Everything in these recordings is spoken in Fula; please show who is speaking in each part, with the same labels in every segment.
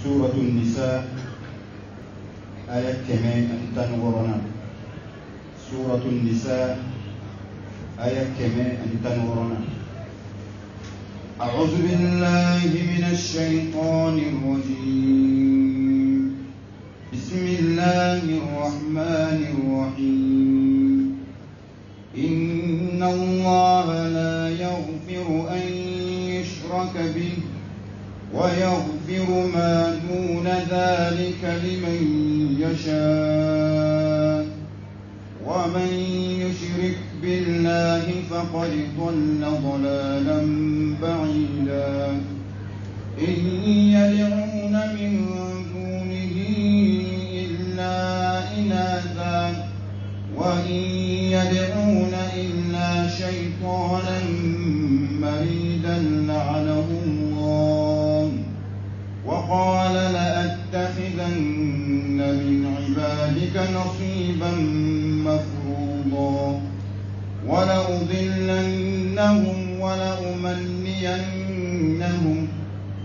Speaker 1: سورة النساء آية كمان أنتنورنا سورة النساء آية كمان أنتنورنا. أعوذ بالله من الشيطان الرجيم. بسم الله الرحمن الرحيم. إن الله لا يغفر أن يشرك به ويغفر ما دون ذلك لمن يشاء ومن يشرك بالله فقد ضل ضلالا بعيدا. إن يدعون من دونه إلا إناثا وإن يدعون إلا شيطانا مريدا لعنه الله وقال لأتخذن من عبادك نصيبا مفروضا ولأضلنهم ولأمنينهم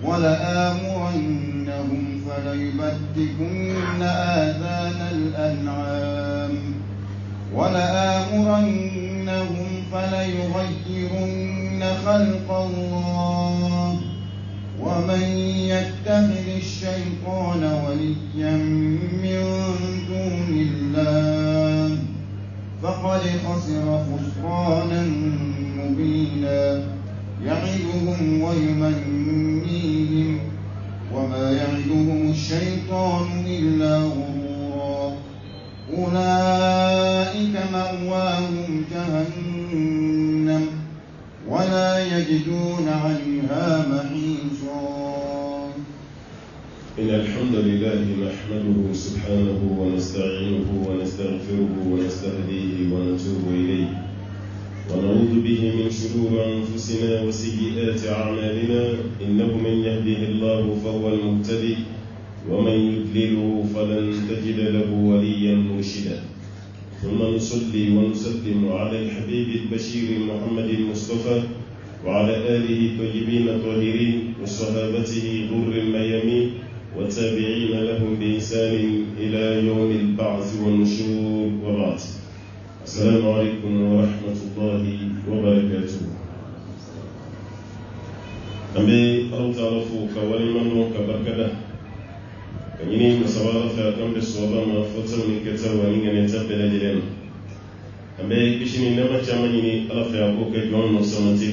Speaker 1: ولآمرنهم فليبتكن آذان الأنعام ولآمرنهم فليغيرن خلق الله ومن يتخذ الشيطان وليا من دون الله فقد خسر خسرانا مبينا. يعدهم ويمنيهم وما يعدهم الشيطان إلا غرورا. أولئك مأواهم جهنم ولا يجدون عنها محيصا.
Speaker 2: إن الحمد لله نحمده سبحانه ونستعينه ونستغفره ونستهديه ونتوب إليه ونعوذ به من شرور أنفسنا وسيئات أعمالنا. إنه من يهده الله فهو المهتدي ومن يضلله فلن تجد له وليا مرشدا. ثم نصلي ونسلم على الحبيب البشير محمد المصطفى وعلى آله الطيبين الطاهرين وصحابته غر الميامين والتابعين لهم بإحسان إلى يوم البعث والنشور وبعد. السلام عليكم ورحمة الله وبركاته. أمي الله تعالى فوق ولمن كبركده كنيني مسوارة فاكم بالصوابة ما فتر من كتاب ونين نتبع لجلنا. أمي كشني نما جامني الله فيعقوك جون نصمتي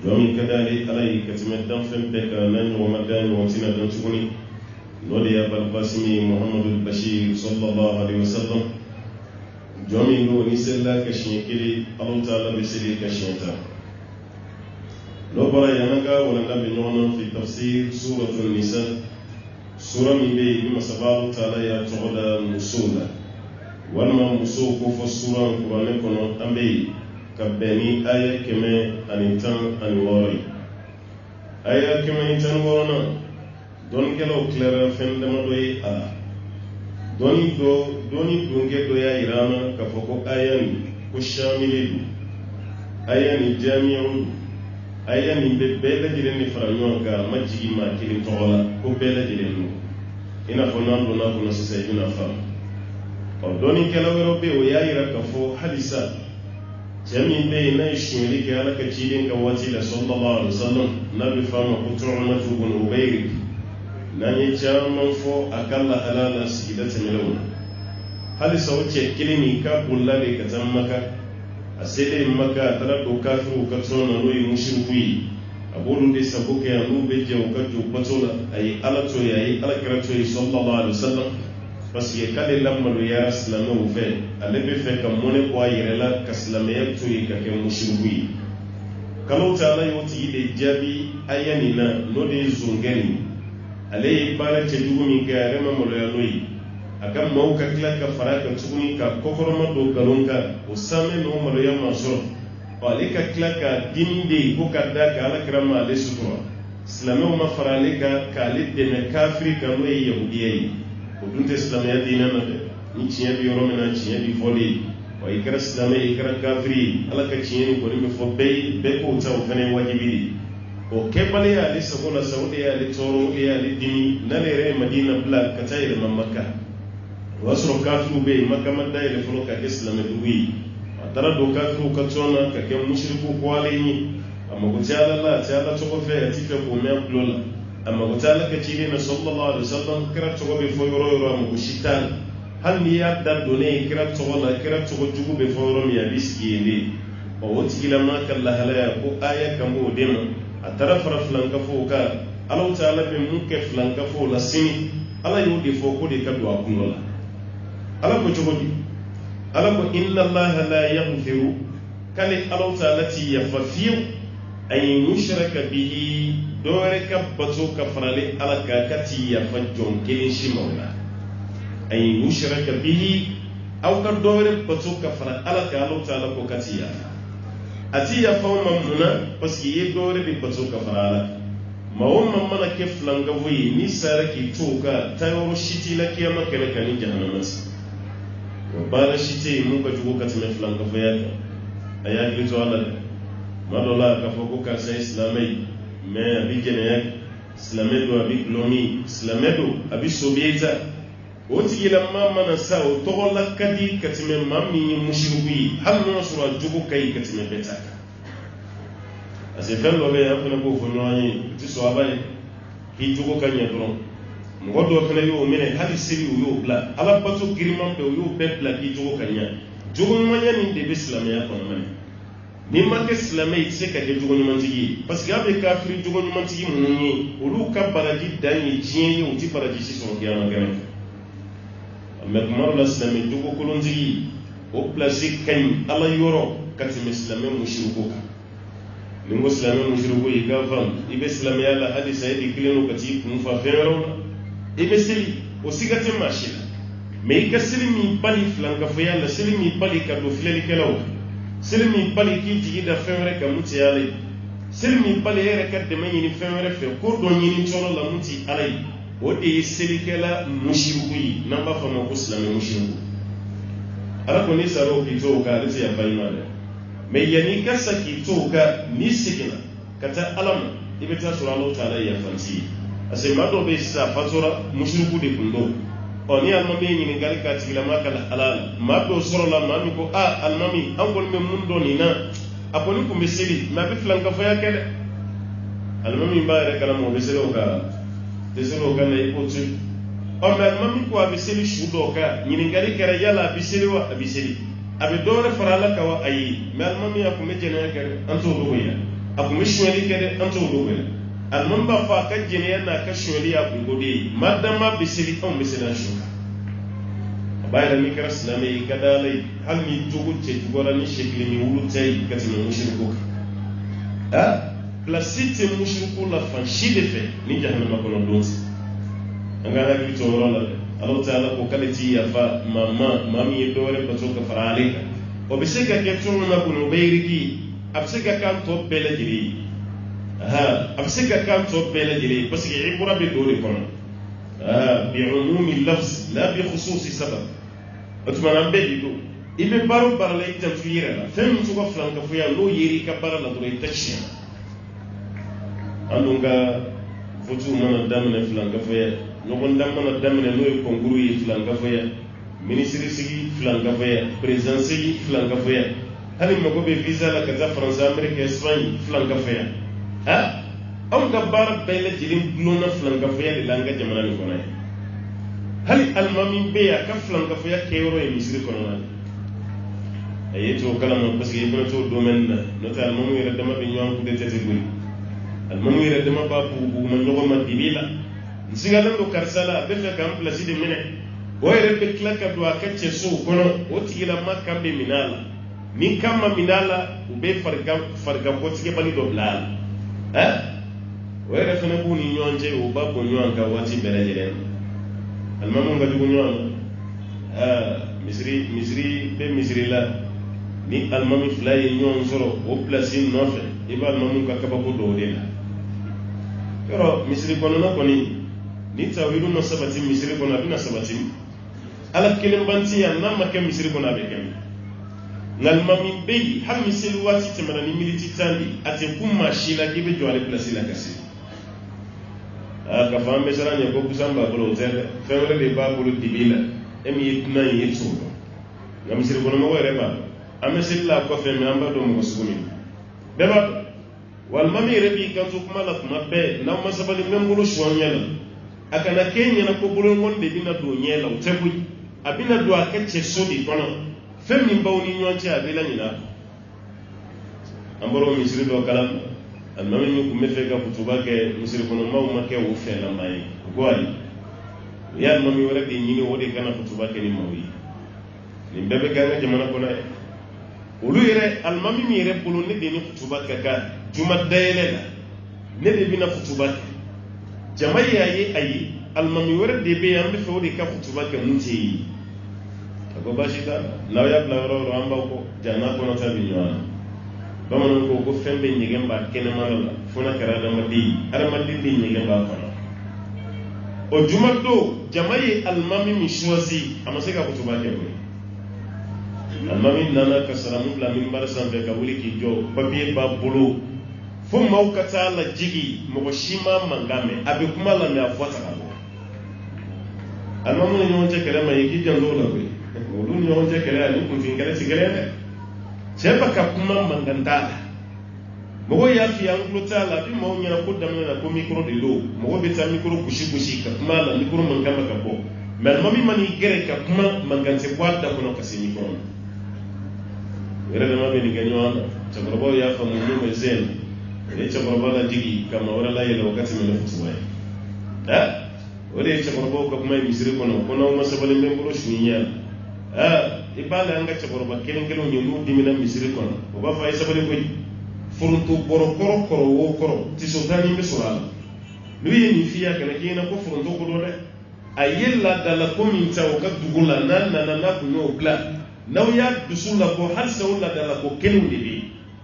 Speaker 2: جون كدالي علي كتمدن فم بك من ومدان وتنا دنتوني نودي أبو القاسم محمد البشير صلى الله عليه وسلم جون لو نسلا كشنيكلي الله تعالى بسلي كشنيتا لو برا ينقى ونقى بنونا في تفسير سورة النساء سورة من بي بما سبحانه تعالى يتعودى مسولا ولما مسوك فالسورة القرآن كنا أمبي كبني آية كما أنيتان أنواري آية كما أنيتان ورنا دون كلاو كلارا فندما دوي ألا دوني دونك دويا إيرانا كفوكو آيان كشاملين آيان جامعون aya min be bela jilen ni faranyo ga majigi ma kilin tola ko bela jilen no ina fo nan do na ko no sey dina fam o doni kala wero be o yaira ka fo hadisa jami be na shiri ke ala ka cilin ga wati la sallallahu alaihi wasallam nabi fama ko tu'matu bin ubayr nan yi jaman fo akalla halala sidata milawna hadisa wuce kilimi ka bullale ka tammaka asede maka tara do kafiru ka tsona noyi mushriki abulu de sabuke ya nube je o ka jo patola ay ala to yayi ala karato sallallahu alaihi wasallam bas ye kale lamma ya islamu fe alebe fe kam mone ko ayirela kaslamiya to yi ka ke mushriki kalau taala yoti de jabi ayani na no de zungani alay bala te dugumi ga rema mo ya noyi akan mauka kila ka faraka tuguni ka kokoroma do galonka usame no maro ya masoro walika kila ka dinde ko kadda ka ala kirama ale sutura islamu ma faralika ka lidde me kafiri ka no yahudiyai ko dunte islamu ya dinama ni ciya bi yoro mena ciya bi foli wa ikra islamu ikra kafiri ala ka ciya ko ni fo be ko taw fane wajibi o kebale ya li sabola saudi ya li toro ya li dini nalere madina bla katayre mamaka wasro kafru be makka madda ile fulo ka islam duwi atara do kafru ka tsona ka ke mushriku kwalini amma ko tiala la tiala to ko fe ati fe ko me blola amma ko tiala ka tini na sallallahu alaihi wasallam kira to be fo yoro amma ko shitan hal ni ya da done kira to wala kira to jugu be fo yoro mi ya biski ni o woti ila ma kala hala ko aya kambo dema atara fara flanka fo ka Allah ta'ala be muke flanka fo la sini ala yodi fo ko de ka do akunola ala ko jogodi ala ko inna allaha la yaghfiru kali Allah ta'ala ti yafafiu ay yushraka bihi dore ka bato ka farale ala ka kati yafajjon kelin shi mawla ay yushraka bihi aw ka dore bato ka farale ala ka Allah ta'ala ko kati ya ati ya fawma muna parce que ye dore bi bato ka farala mawon mana ke flanga voyi ni saraki to ka tayo shiti la kiyama kala kan jahannama bala shite mun ka jugo ka tame flanga voya aya gi to ala madola ka foko ka sa islamai me abi gene islamai do abi lomi islamai do abi sobieta oti ila mamma na sa o to la kadi ka tame mammi mushribi hal no sura jugo kai ka tame betaka asifan lobe afuna ko fonwani ti so abaye ki jugo kanya dron mo do fele yo mene hadi siri yo bla ala batu girman be yo be bla ki jugo kanya jugo manya ni de islam ya kono mane ni ma ke islam e se ka de jugo ni mantigi parce que abe kafiri jugo ni mantigi munni olu ka baraji dani jien yo ti baraji si so kiyama gane amma kumar la islam e jugo kolonjigi o place kan ala yoro katim islam e mushriku ka ningo islam e mushriku yi gafam ibe islam ya la hadisa e kileno kati kun fa fero ibe sili o sigate mashila me ka silimi bali flanka fo yalla silimi bali ka do fleli kelaw silimi bali ki jigi da fewre ka muti yalla silimi bali ere ka de mani ni fewre fe ko do nyini tolo la muti alai o de sili kela mushriku yi namba fa mo islam mushriku ala ko ni saro ki to ka riti ya bayma de me yani ka saki to ka ni sikina kata alama ibe ta sura Allah ta'ala ya fanti ase mado be sa fatura mushriku de kundo oni almami ni gali ka tigila makala halal mado soro la mami ko almami an gol me mundo ni na aponi ko meseli ma be flanka fa yakede almami ba re kala mo be selo ka de selo ka ne ko tu o me almami ko abi seli shudo ka ni gali kare yala abi seli wa abi seli abi dore farala ka wa ayi me almami ya ko me jena kare anto do ya aku me shweli kare anto do ya almamba fa ka jene yana ka sholi ya gode madama bisiri on bisira shuka bayra mi kara islami kadalai hal mi jogo ce jugora ni shekli mi wulu tay katina mushriku placite mushriku la fanshi de fe ni jahannama kono donsi anga hakki to rola Allah ta'ala ko kalati ya fa mami dore bato ka faralika o bisika ke tunu na kuno bayriki absika kan to bele jiri أمسك كان توب بين جلي بس يعبر بدوري كنا بعموم اللفظ لا بخصوص سبب أتمنى بديكو إبن بارو بارلي تنفيرنا فهم تقف لانك فيا لو يري كبار لا دوري تشيا أنونغا فتو من الدم فلانك فيا نقول دم من الدم لو يكونغروي فلانك فيا ministre sigi flanka faya président sigi flanka faya hali mako be visa la kaza France Amerique Espagne flanka faya on ka bar bele jirim blona flanka faya de langa jamana ni kona hali almami be ya ka flanka faya kewro e misri kona ayeto kala mo parce que ibn to domaine nota almami re dama be nyam ko de tete guri almami re dama ba bu man jogo ma dibila nsiga do karsala be fe kam place de mine woyre be klaka do akacce so kono o tigila makka be minala min kamma minala ube farga ko tige bali do blal woyre fana bu ni nyonje o babbo nyonga wati belejeren almamu ngadu nyonga misri la ni almami flay nyon soro o place nofe iba almamu ka kabako do de la pero misri kono na koni ni tawiru no sabati misri kono aduna sabati ala kelen banti ya namma ke misri kono be kem ngal mami be hal mi sel wati temana ni militi tandi ate kuma shila gibe jwale place la kasi ka fambe saranya ko kusamba bolo tere fewre de ba bolo dibila emi yitna yitso ngam sir ko no were ba amesel la ko fe mi amba do mo sugumi deba wal mami rebi kan su kuma la kuma be na masabali membulu shwanyela akana kenya na ko bolo ngonde dina do nyela utebu abina do akache sodi kono femni bawni nyonche abila nyina amboro misiri do kalam almami ñu ko mefe ga kutuba ke misiri kono mawma ke wo fe na may goyi ya mami wala di ñini wodi kana kutuba ke ni mawi ni bebe ga nga jamana ko na ulu yere almami mi re bulu ni di ni kutuba ka juma dayele la ne de bina kutuba jamai yayi ayi almami wala de be am fe wodi ka kutuba ke nti ko bashita law yab la ro amba ko jana ko no tabi nyana bamanan ko fembe nyegen ba kene malala fona kara da madi ara madi din nyegen ba fana o jumado jamai almami mi choisi amaseka kutuba ke ko almami nana ka salamu la min barsan be ka wuli ki jo papier ba bulu fo mawkata la jigi mo shima mangame abe kuma la me afota ka almami ni nyonje kere mai ki jando la ko olu nyonje kere ani kun fin kere sigere cheba ka kuma manganda mogo ya fi angluta la bi mo nyana ko damna na ko micro de lo mogo beta micro bushi ka kuma la micro mangamba ka bo mel mami mani gere ka kuma mangante kwada kono ka si micro wera dama be ni ganyo anda chabrabo ya fa mu no zen ne chabrabo la digi kama wala la yele wakati mele futuwa wala chabrabo ka kuma misiri kono masabale membro shuninya ibala anga chabrabo kelen nyunu dimina misiri kono o ba fa isabale ko furuntu koro wo koro ti so tani be sorala nuye ni fiya kana kina ko furuntu ko do de ayella dala ko min taw ka dugula na ko no gla naw ya dusula ko hal sawla dala ko kenu de bi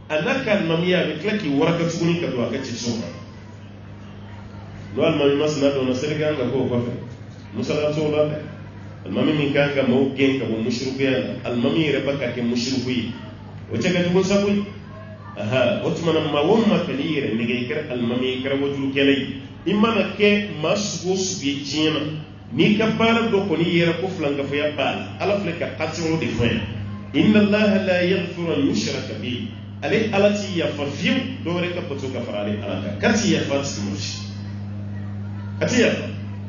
Speaker 2: anaka mamiya be klaki waraka tsuni ka do aka ci soka no al mami masna do na serga nga ko fa musala to la al mami min kan ga mo gen ka mo mushriku ya al mami rebaka ke mushriku yi o ce ga dun sabu otmana ma womma kalire nige kar al mami kar wajul kelay imana ke masgo subi jina ni kabara do ko ni yera ko flanga fa yabal ala fleka qatru de fa inna allaha la yaghfiru an yushraka bi alai alati ya fafiu do re ka pato ka farale alaka kati ya fatsimushi kati ya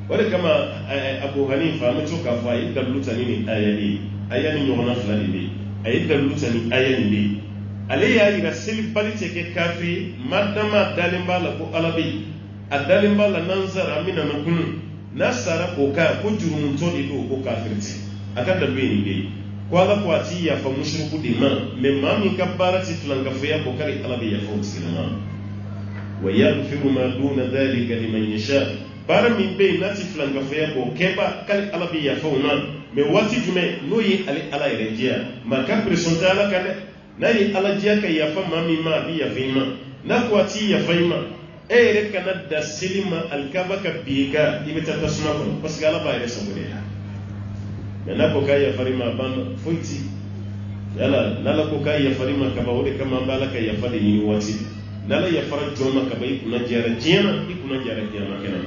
Speaker 2: wale kama abu hanifa ameto ka fa idda lutani ni ayani nyona fulani ni ayidda lutani ayani ni ale ya ira selibalite ke kafiri madama dalimba la ko alabi adalimba la nanzara mina na kunu nasara ko ka ko jurumun to di ko kafirti aka da beni dai ko ala ko ati ya fa mushriku di ma me mami kabbarati flanga fa ya ko kari alabi ya fawti ma wa yaghfiru ma duna dhalika liman yasha bara min be nati flanga fa ya ko keba kari alabi ya fawna me wati jume noyi ali ala irejia maka presonta ala kale nani alajiya ka yafa mami ma bi yafima na kwati yafaima ere kana da silima alkaba ka biga ibeta tasuna ko pasgala ba ere sabure na ko kai yafarima ban fuiti yala nala ko kai yafarima ka ba wode kama bala ka yafade ni wati nala yafara joma ka ba ikuna jara jema kenan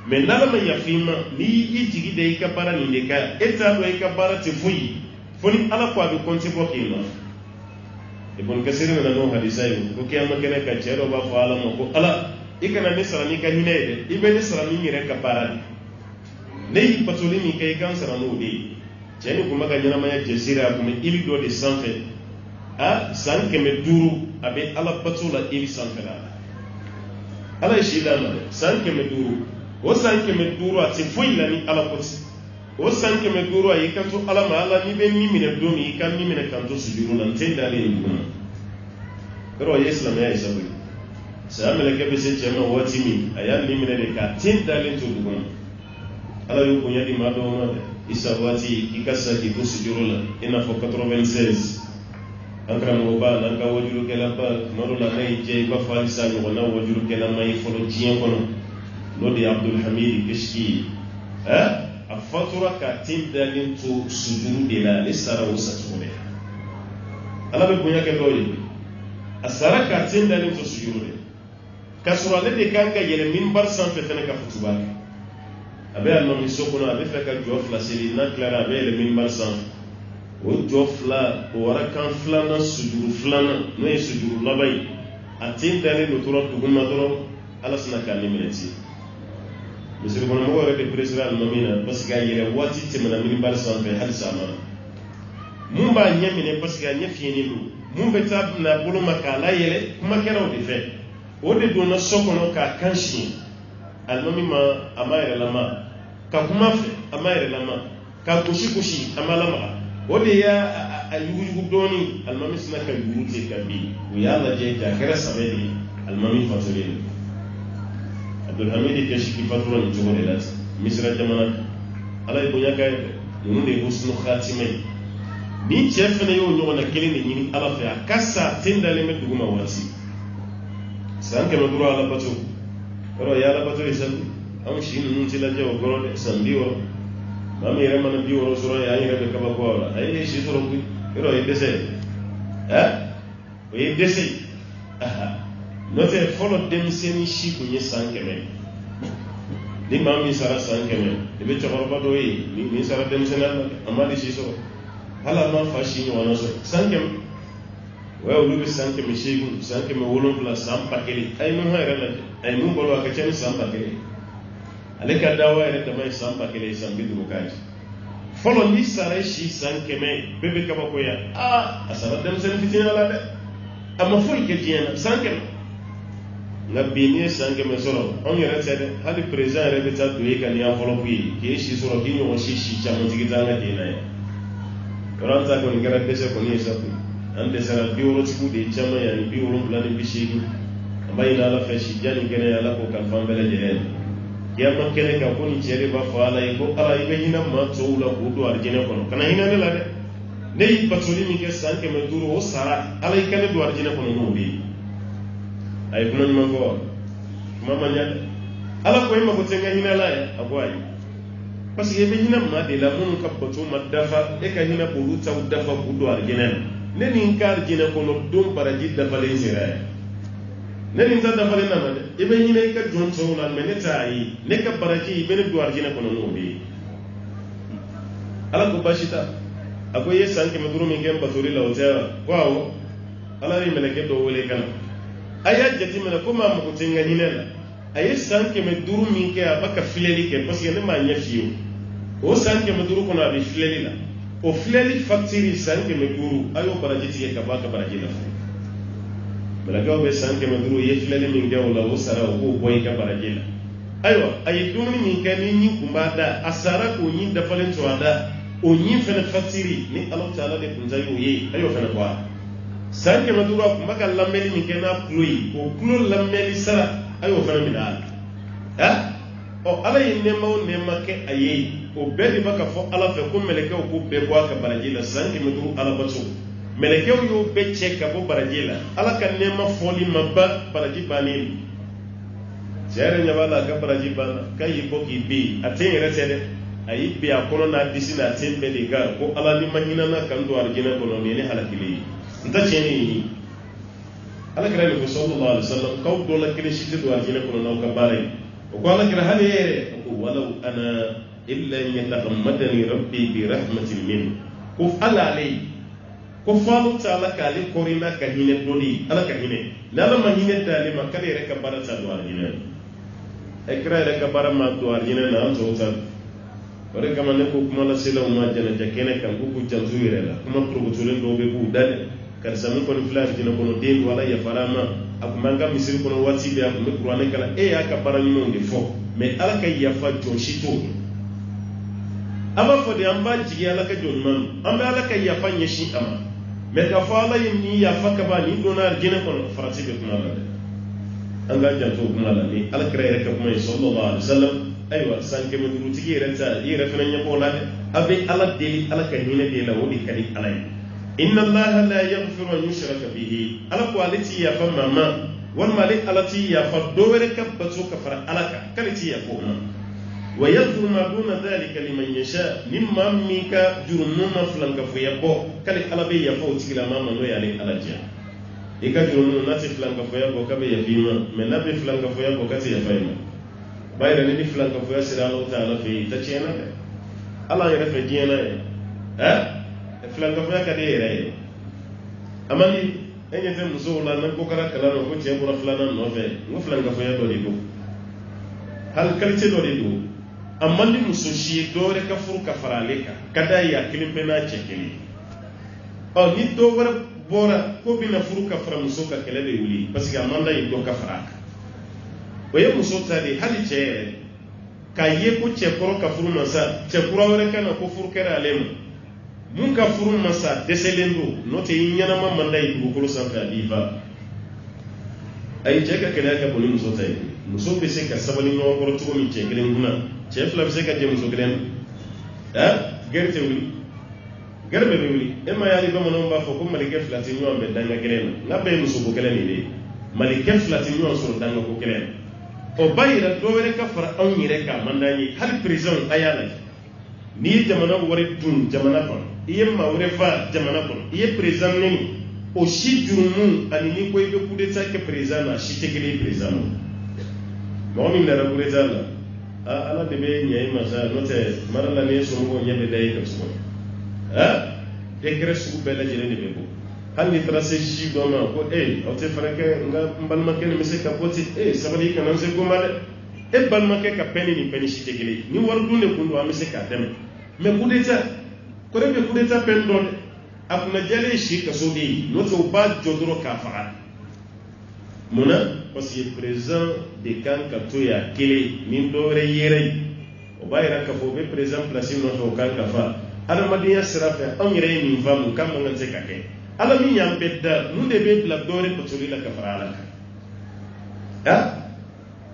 Speaker 2: me nala ma yafima ni yitigi de ka bara ni de ka eta do ka bara te fuyi foni ala ko abi konti bokima ibn kasir na no hadisai ko kiyama kene ka cero ba fa ala ko ala ikana ne sarani ka hinede ibeni sarani ngire ka parani nei patoli mi kai kan sarano de jeni kuma ka nyana maya jesira kuma ili do de sanfe san keme duru abe ala patola ili sanfe la ala shi da ma san keme duru o san keme duru ati fuila ni ala poti o san keme duru ayi kan to ala ma ala ni be mi mine do mi kan mi mine kan to sujuru lan tenda le ni kuma pero islam ya isabu sa amele ke be se chema wati mi aya ni mine de ka tenda le to du ala yu kunya di ma do ma isawati ikasa ki to sujuru la ina fo 96 ankara mo ba nan ka wajuru ke la ba no la nay je ba fa isa no na wajuru ke la may fo lo jien kono no di abdul hamid kishki afatura ka tindalin to sujuru de la lisara wasatune ala be bonya ke doyi asara ka tinda ni to sujude kasura le de kan ka yele minbar san fe tane ka futuba abe alma mi sokono abe fe ka jofla seli na clara abe le minbar san o jofla o wara kan flana sujuru flana no e sujuru labai atinda le no toro duguma doro ala sina ka ni minati misiri kono mo wara de president almamina parce que yele wati temana minbar san fe hal sama mun b'a ɲɛminɛ parce que a ɲɛ fiɲɛnen don mun bɛ taa na bolo ma k'a layɛlɛ kumakɛlaw de fɛ o de donna so kɔnɔ k'a kan siɲɛ alimami ma a ma yɛrɛlama ka kuma fɛ a ma yɛrɛlama ka gosi gosi a ma lamaga o de y'a a yuguyugu dɔɔni alimami sina ka yugu ten ka bin o y'a lajɛ k'a kɛra sɛbɛ de ye alimami fatulen don abdulhamid kɛsiki fatura nin cogo de la ten misira jamana kan ala ye bonya k'a ye dɛ ninnu de ye husnu khatima ye ni cɛ fana y'o ɲɔgɔn na kelen de ɲini ala fɛ a ka sa ten dalen bɛ dugu ma waati san 100 ala bato yɔrɔ ye ala bato ye sa anw si ninnu tɛ lajɛ o kɔrɔ dɛ san 60 maa min yɛrɛ mana 60 sɔrɔ ye an yɛrɛ bɛ kabako a la a ye si sɔrɔ koyi yɔrɔ o ye dɛsɛ o ye dɛsɛ n'o tɛ fɔlɔ denmisɛnnin si tun ye san 100 ni maa min sara san 100 i bɛ cɛkɔrɔba dɔ ye ni sara denmisɛnninya la a ma di si sɔrɔ hala ma fa si ɲɔgɔn na sɔrɔ san 100 o ye olu bɛ san 800 san 700 san 1000 a ye mun yɛrɛ lajɛ a ye mun balo a ka ca ni san 1000 ale ka dawa yɛrɛ dama ye san 1000 san 50 k'a di fɔlɔ ni sara si san 100 bɛɛ bɛ kabakoya a sara denmisɛnnin fitinin la dɛ a ma foyi kɛ diɲɛ na san 100 nka bi n'i ye san 100 sɔrɔ anw yɛrɛ tɛ dɛ hali président yɛrɛ bɛ taa don e ka nin enveloppe ye k'e si sɔrɔ k'i ɲɔgɔn si caman tigi taa an ka den na yan yɔrɔ an ta kɔni kɛra dɛsɛ kɔni ye sa koyi an dɛsɛra 60 tigiw de ye caman yan ni 70 ni 80 an b'a ɲini ala fɛ si diya ni kɛnɛya ala k'o kalifa an bɛɛ lajɛlen na kiyama kɛnɛ kan ko nin cɛ de b'a fɔ ala ye ko ala i bɛ hinɛ maa tɔw la k'o don alijinɛ kɔnɔ kana hinɛ ne la dɛ ne y'i batoli min kɛ san 500 o sara ala i ka ne don alijinɛ kɔnɔ n'o bɛ yen a ye kuma ɲuman fɔ kuma man ɲa dɛ ala ko e mago tɛ n ka hinɛ la ye a ko ayi parce que e bɛ hinɛ maa de la minnu ka bato ma dafa e ka hinɛ k'olu taw dafa k'u don alijinɛ na ne ni n ka alijinɛ kɔnɔ don baraji dafalen sera yan ne ni n ta dafalen nana dɛ i bɛ hinɛ i ka jɔn tɔw la mɛ ne t'a ye ne ka baraji i bɛ ne don alijinɛ kɔnɔ n'o bɛ yen ala ko baasi t'a a ko i ye san 500 min kɛ n batori la o tɛ wa ko awɔ ala ye mɛlɛkɛ dɔ wele ka na a y'a jateminɛ ko maa mago tɛ n ka hinɛ la a ye san 500 min kɛ a b'a ka filɛli kɛ parce que ne m'a ɲɛ f'i ye o san 500 kɔnɔ a bɛ filɛli la o filɛli facture san 500 a y'o baraji tigɛ ka bɔ a ka baraji la mɛlɛkɛw bɛ san 500 ye filɛli min kɛ o la o sara o k'o bɔ i ka baraji la ayiwa a ye dumuni min kɛ ni ɲin kun b'a da a sara k'o ɲin dafalen to a da o ɲin fɛnɛ facture ni ala taala de kun ta y'o ye a y'o fɛnɛ bɔ a san 500 a kun b'a ka lamɛnni min kɛ n'a tulo ye o tulo lamɛnni sara a y'o fɛnɛ minɛ a la ala ye nɛɛma o nɛɛma kɛ a ye o bɛɛ de b'a ka fɔ ala fɛ ko mɛlɛkɛw k'o bɛɛ bɔ a ka baraji la san 500 ala bato mɛlɛkɛw y'o bɛɛ cɛ ka bɔ baraji la ala ka nɛɛma fɔli ma ba baraji bannen cɛ yɛrɛ ɲɛ b'a la a ka baraji banna k'a y'i bɔ k'i ben a tɛ n yɛrɛ tɛ dɛ a y'i ben a kɔnɔ n'a disi n'a ten bɛɛ de kan ko ala ni ma hinɛ na kan don alijinɛ kɔnɔ nin ye ne halakili ye n ta tiɲɛ ni ye ala kɛra nin fɔ sallallahu alaihi wasallam k'aw dɔ la kelen si tɛ don alijinɛ kɔnɔ n'aw ka baara ye o ko ala kɛra hali yɛrɛ ko walaw ana illa an yatahammadani rabbi bi rahmatin min ko ala ale ko faalu ta ala k'ale kɔri n'a ka hinɛ dɔli ala ka hinɛ n'ala ma hinɛ d'ale ma k'ale yɛrɛ ka baara ta don alijinɛ na kira yɛrɛ ka baara ma don alijinɛ na an tɔw ta o de kama ne ko kuma laselaw ma jɛnɛja kɛnɛ kan k'u k'u janto yɛrɛ la kuma porokotolen dɔw bɛ k'u da dɛ karisa min kɔni filɛ alijinɛ kɔnɔ den don ala yafara ma a kun b'an ka misiri kɔnɔ waati bɛɛ a kun bɛ kuranɛ kalan e y'a ka baara ɲumanw de fɔ mɛ ala ka yafa jɔn si t'o dɔn a b'a fɔ de an b'an jigi ala ka jɔn ɲuman an bɛ ala ka yafa ɲɛsin a ma mɛ k'a fɔ ala ye nin yafa ka ban nin donna alijinɛ kɔnɔ farati bɛ kuma la dɛ an k'an janto o kuma la ni ala kɛra yɛrɛ ka kuma ye sallallahu alaihi wasallam ayiwa san 500 tigi yɛrɛ ta i yɛrɛ fana ɲɛ b'o la dɛ a bɛ ala deli ala ka hinɛ de la o de ka di ala ye inna allaha la yaghfiru an yushraka bihi ala ko ale ti yafa mama walima ale ala ti yafa dɔ wɛrɛ ka bato ka fara ala kan k'ale ti yafa o ma ويغفر ما دون ذلك لمن يشاء نما ميكا جرمنا فلان كفيابو كالي على بي يفوت كلا ماما نوي علي على جا إيكا جرمنا ناتي فلان كفيابو كبي يفيما من نبي فلان كفيابو كتي يفيما بايرا ندي فلان كفيا سيدا الله تعالى في تشينا الله يرفع جينا فلان كفيا كدي يرأي أماني أين يتم زولا نكوكرا كلام وكتي يبورا فلانا نوفي نفلان كفيا دولي دو هل كالتي دولي دو amandi muso shi dore ka furu ka farale ka kada ya kilin pena chekeli o ni do wara bora ko bina furu ka fara muso ka kele be wuli parce que amanda yi do ka faraka o ye muso tadi hali chere ka ye ko che koro ka furu masa che kura wara kana ko furu kera alema mun ka furu masa deselendo no te yinyana ma manda yi ko sanfa diva ay cheka kele ka boni muso tadi muso be se ka sabali no ko to mi chekele nguna chef la bisa ka jëm so gren gerte wuli garbe be wuli e ma yali ba mono ba fo ko mali ke flati ñu ambe danga gren na be muso ko gren ni mali ke flati ñu so danga ko gren o bayira do were ka fara on yire ka mandani hal prison ayala ni jamana wore dun jamana ko iye ma wore fa jamana ko iye prison ni o shi jurumu ani ni ko be kude ta ke prison na shi te gele prison mo min la ko rezala ala de be nyai masa note marala ne so mo nyebe dai ka so décret su bela jere ne bebo hali tracé ji do ma ko o te farake nga mbalma ken mi se kapoti sabali kan se ko male balma ke ka peni ni peni shi tegele ni war dune kundu am se ka dem me kudeta ko rebe kudeta pen do akuna jale shi ka so di note o ba jodoro ka fara muna parce que présent de kan ka to ya kele min do re yere o bayra ka fo be présent place no to kan ka fa ala madiya sirafa on yere min fa mu kam ngal se ka ke ala mi yam bedda nu de be bla do re ko to la ka fara la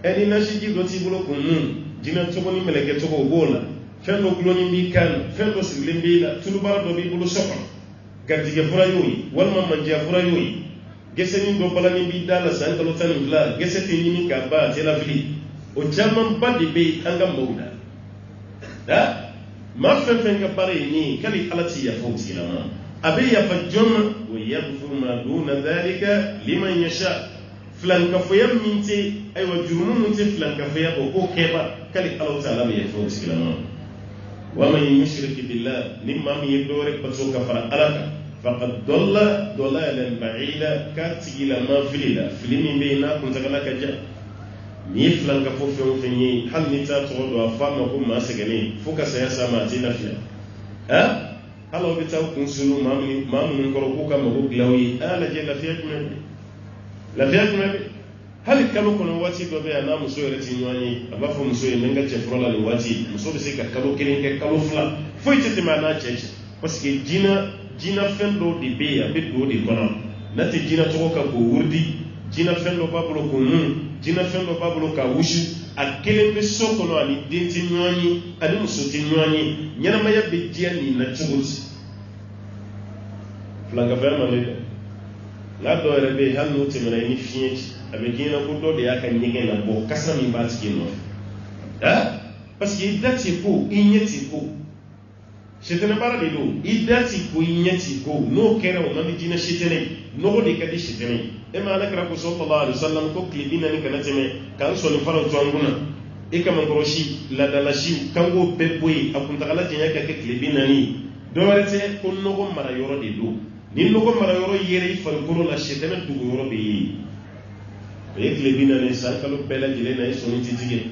Speaker 2: eni na shi ji do ti bulo ko nun dina to ko ni meleke to ko gola fendo gloni bi kan fendo silimbi la tuluba do bi bulo sokon gardige fura yoyi walma manja fura yoyi geseni do balani bi dala sankalo tanin fla geseti ni ka ba tela fili o jaman badi be anga mawda ma fen ka bare ni kali alati ya fawti lama abi ya fajjama wa yaghfir ma duna dhalika liman yasha flan ka fayam minti ay wa jurumun minti flan ka fayam ko keba kali Allah ta'ala ya fawti lama wa man yushrik billah nimma mi yadore patso ka fara alaka فقد ضل ضلالا بعيدا كاتي ما فيلا فيلم بينا كنت كلا كجا ني فلان كفوفو فيني هل نتا تودو افما كو ما سغني فوكا سياسا ما تي لافيا هل بتاو كنسلو ما من كرو كوكا مغو غلاوي الا جي لافيا كنا هل كانوا كانوا واتي دوبي انا مسو يرتي نواني ابا فو مسو يمنغا تشفرولا لي واتي مسو بسي كالو كيرين كالو فلا فويتي ما نا تشيش باسكو jina fendo di be ya be do di kono nati jina to ka ko wurdi jina fendo babulo ko nun jina fendo babulo ka wushu akele be sokono ani dinti nyoni ani musuti nyoni nyana maya be dia ni na chuguti flanga ferma le la do rebe hanu timena ni fienti abe jina ko do de aka nyige na bo kasami ba tikino parce que dati ko inyeti ko shetene bara de do idati ko inyati ko no kera o mandi dina shetene no de kadi shetene e ma nakra ko sallallahu alaihi wasallam ko klibina ni kana teme kan so ni faro to anguna e kama ngoroshi la dalashi kango beboy akunta kala jenya ka klibina ni do warete ko no go mara yoro de do ni no go mara yoro yere fal ko la shetene du yoro be e klibina ni sankalo bela jile na so ni titige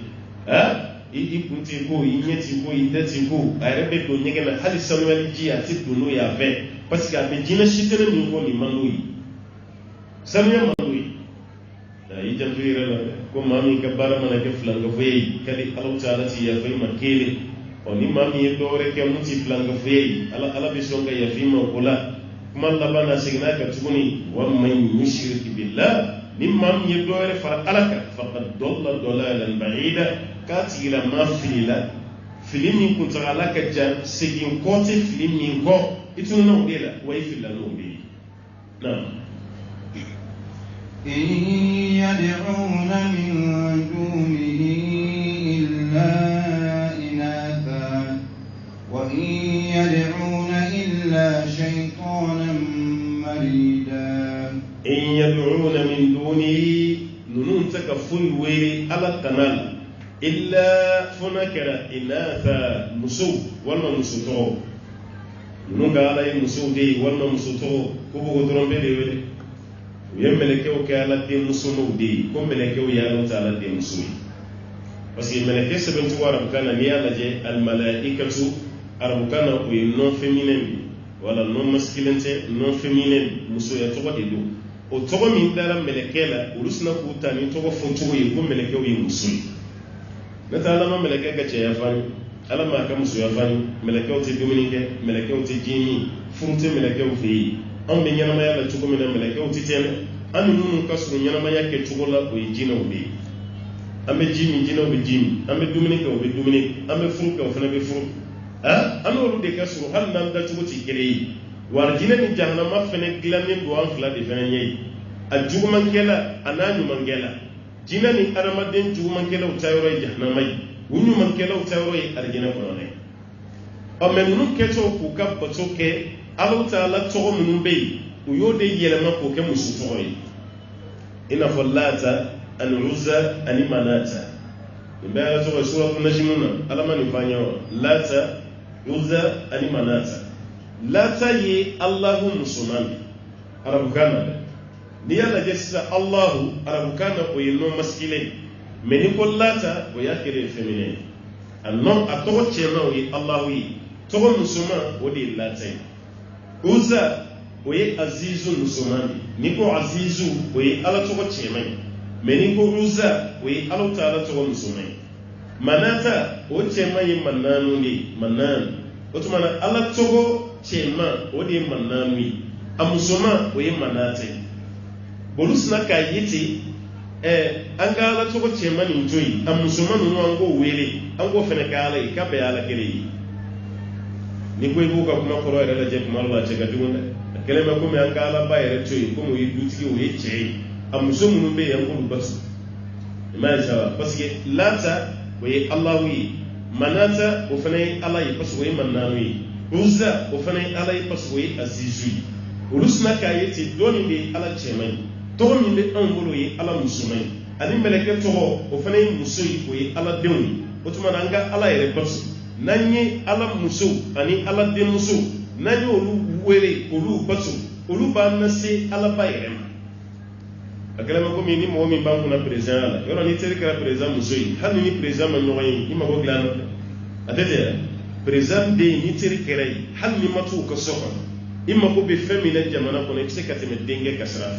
Speaker 2: kunti ko inyeti ko idati ko arebe do nyegena hali samuel ji ati dunu ya ve parce que abe jina shitere mi ko ni manui samuel manui da ijantu ira ko mami ka bara mana ke flanga fe kadi Allah taala ti ya fe makele oni mami do re ke muti flanga fe ala be songa ya fi ma kula kuma labana signa ka tuguni wa man yushrik billah mimman yedore fara alaka faqad dalla dalalan ba'ida katila ma filila filimi kunta alaka ja segin kote filimi ko itu no dela way filala no be na
Speaker 1: in yad'una min dunihi illa
Speaker 2: tanal illa funakara inatha musu walma musu to nunga ala musu de walma musu to ko bo drombe de wele yemele ke o ke ala de musu no de ko mele ke o ya no ta ala de musu parce que mele ke seben tu wara kana ni ala je al malaikatu arbukana ko non féminin wala non masculin non féminin musu ya to de do o togo min dara meleke la urusna ku tani togo fontogo yi ko meleke wi musul nata ala ma meleke ga ce ya fani ala ma ka musu ya fani meleke o te dominike meleke o te jimi furute meleke o fi an be nyana ya la togo min meleke o te tene an nunu ka suru nyana ya ke togo la o jina o be an be jimi jina o be jimi an be dominike o be dominike an be furuke o fana be furu an olu de ka suru hal nan da togo ti kele yi war jina ni jahannama fene gilanin do an fila de fene nyai a juguman kela ana nyuman kela jina ni aramaden juguman kela utayro jahannama yi unyuman kela utayro arjina kono ne o menunu keto ku ka botoke Allah taala to munun be uyode yelema ko ke musu to yi ina fallata an uzza an manata imbe ala to sura najmuna alama ni fanyo lata uzza an manata lata yi Allahu musulman arabukana ni yalla jessa Allahu arabukana ko yino masculine meni ko lata ko yakire féminin annon atogo chema yi Allahu yi togo musulman wodi lata uzza ko yi azizu musulman ni ko azizu ko yi ala togo chema meni ko uzza ko yi ala taala togo musulman manata o chema yi mananu ni manan o tumana ala togo chema o de manami amusoma o ye manate bolusna ka yiti angala to ko chema ni joyi amusoma no ango wele ango fene ka ala ka be ala kele ni ko ibu ka kuma koro era je kuma Allah ce ga dugunda kele ma ko me angala ba era joyi ko mo yi dutigi o ye che amusoma no be yango basu ma jawa parce que lata o ye Allah wi manata o fene ala yi parce que o ye manami uzza o fana ala yi paswoyi azizui urusna kayeti doni be ala chemai to min be an bolo yi ala musumai ani meleke to o fana yi musoyi ko yi ala dewi o tuma nanga ala yere basu nanyi ala muso ani ala de muso nanyi olu were olu basu olu ba nase ala ba yere ma akala ma ko mi ni mo mi ba kuna president ala yoro ni tere kala president musoyi hanu ni president ma nyoyi ni ma ko glano atete président de ni tiri kere hal ni matu ko soko imma ko be femina jamana ko ne se kateme denge kasra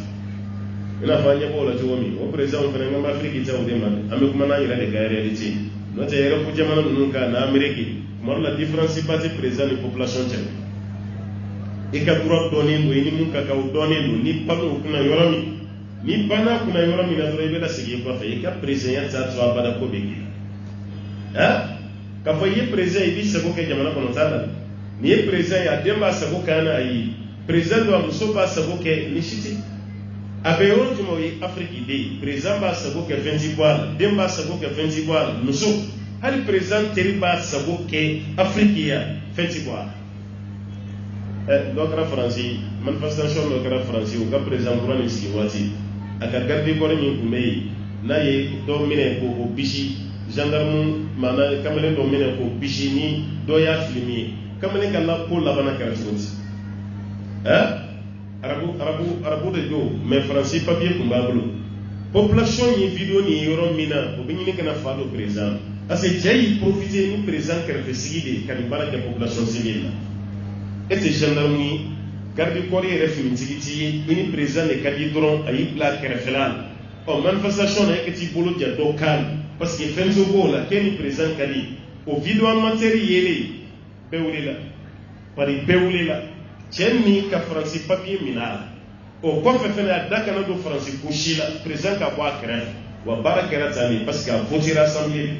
Speaker 2: ina fa nya bola to mi o président ko ngam afrique taw de man am ko mana ira de gaire de ti no te yero ko jamana nun ka na amerique mo la différence parti président ni population tem e ka duro doni no ni mun ka ka doni no ni pano kuna yoromi ni bana kuna yoromi na doro be da sigi ko fa e ka président ta to abada ko be ha ka fa yi président ibi sabo ke jamana kono tala ni ye président ya demba sabo kana ayi président wa muso ba sabo ke ni shiti abe yoro tumo yi afrique de président ba sabo ke 20 boal demba sabo ke 20 boal muso hali président teri ba sabo ke afrique ya 20 boal lokra français manifestation lokra français o ka président ko ni si wati aka garde ko ni kumei na ye do mine ko bishi gendarme mana kamalen do mine ko bishini do ya filmi kamalen kala ko labana karatuti arabu de do mais français papier ko babulu population yi video ni yoro mina o binyi kana falo président ase jayi profiter ni président kerfe sigide kan baraka population civile ete gendarme garde corps yi refi mintigiti ini président ne kadi dron ayi pla kerfelan o manifestation e keti bolo dia do kan parce que fenzo bola keni président kadi o video matériel bewulela pari bewulela chenni ka français papier minala o ko fe fena daka na do français kushila président ka boa kran wa barakera tani parce que a voter assemblée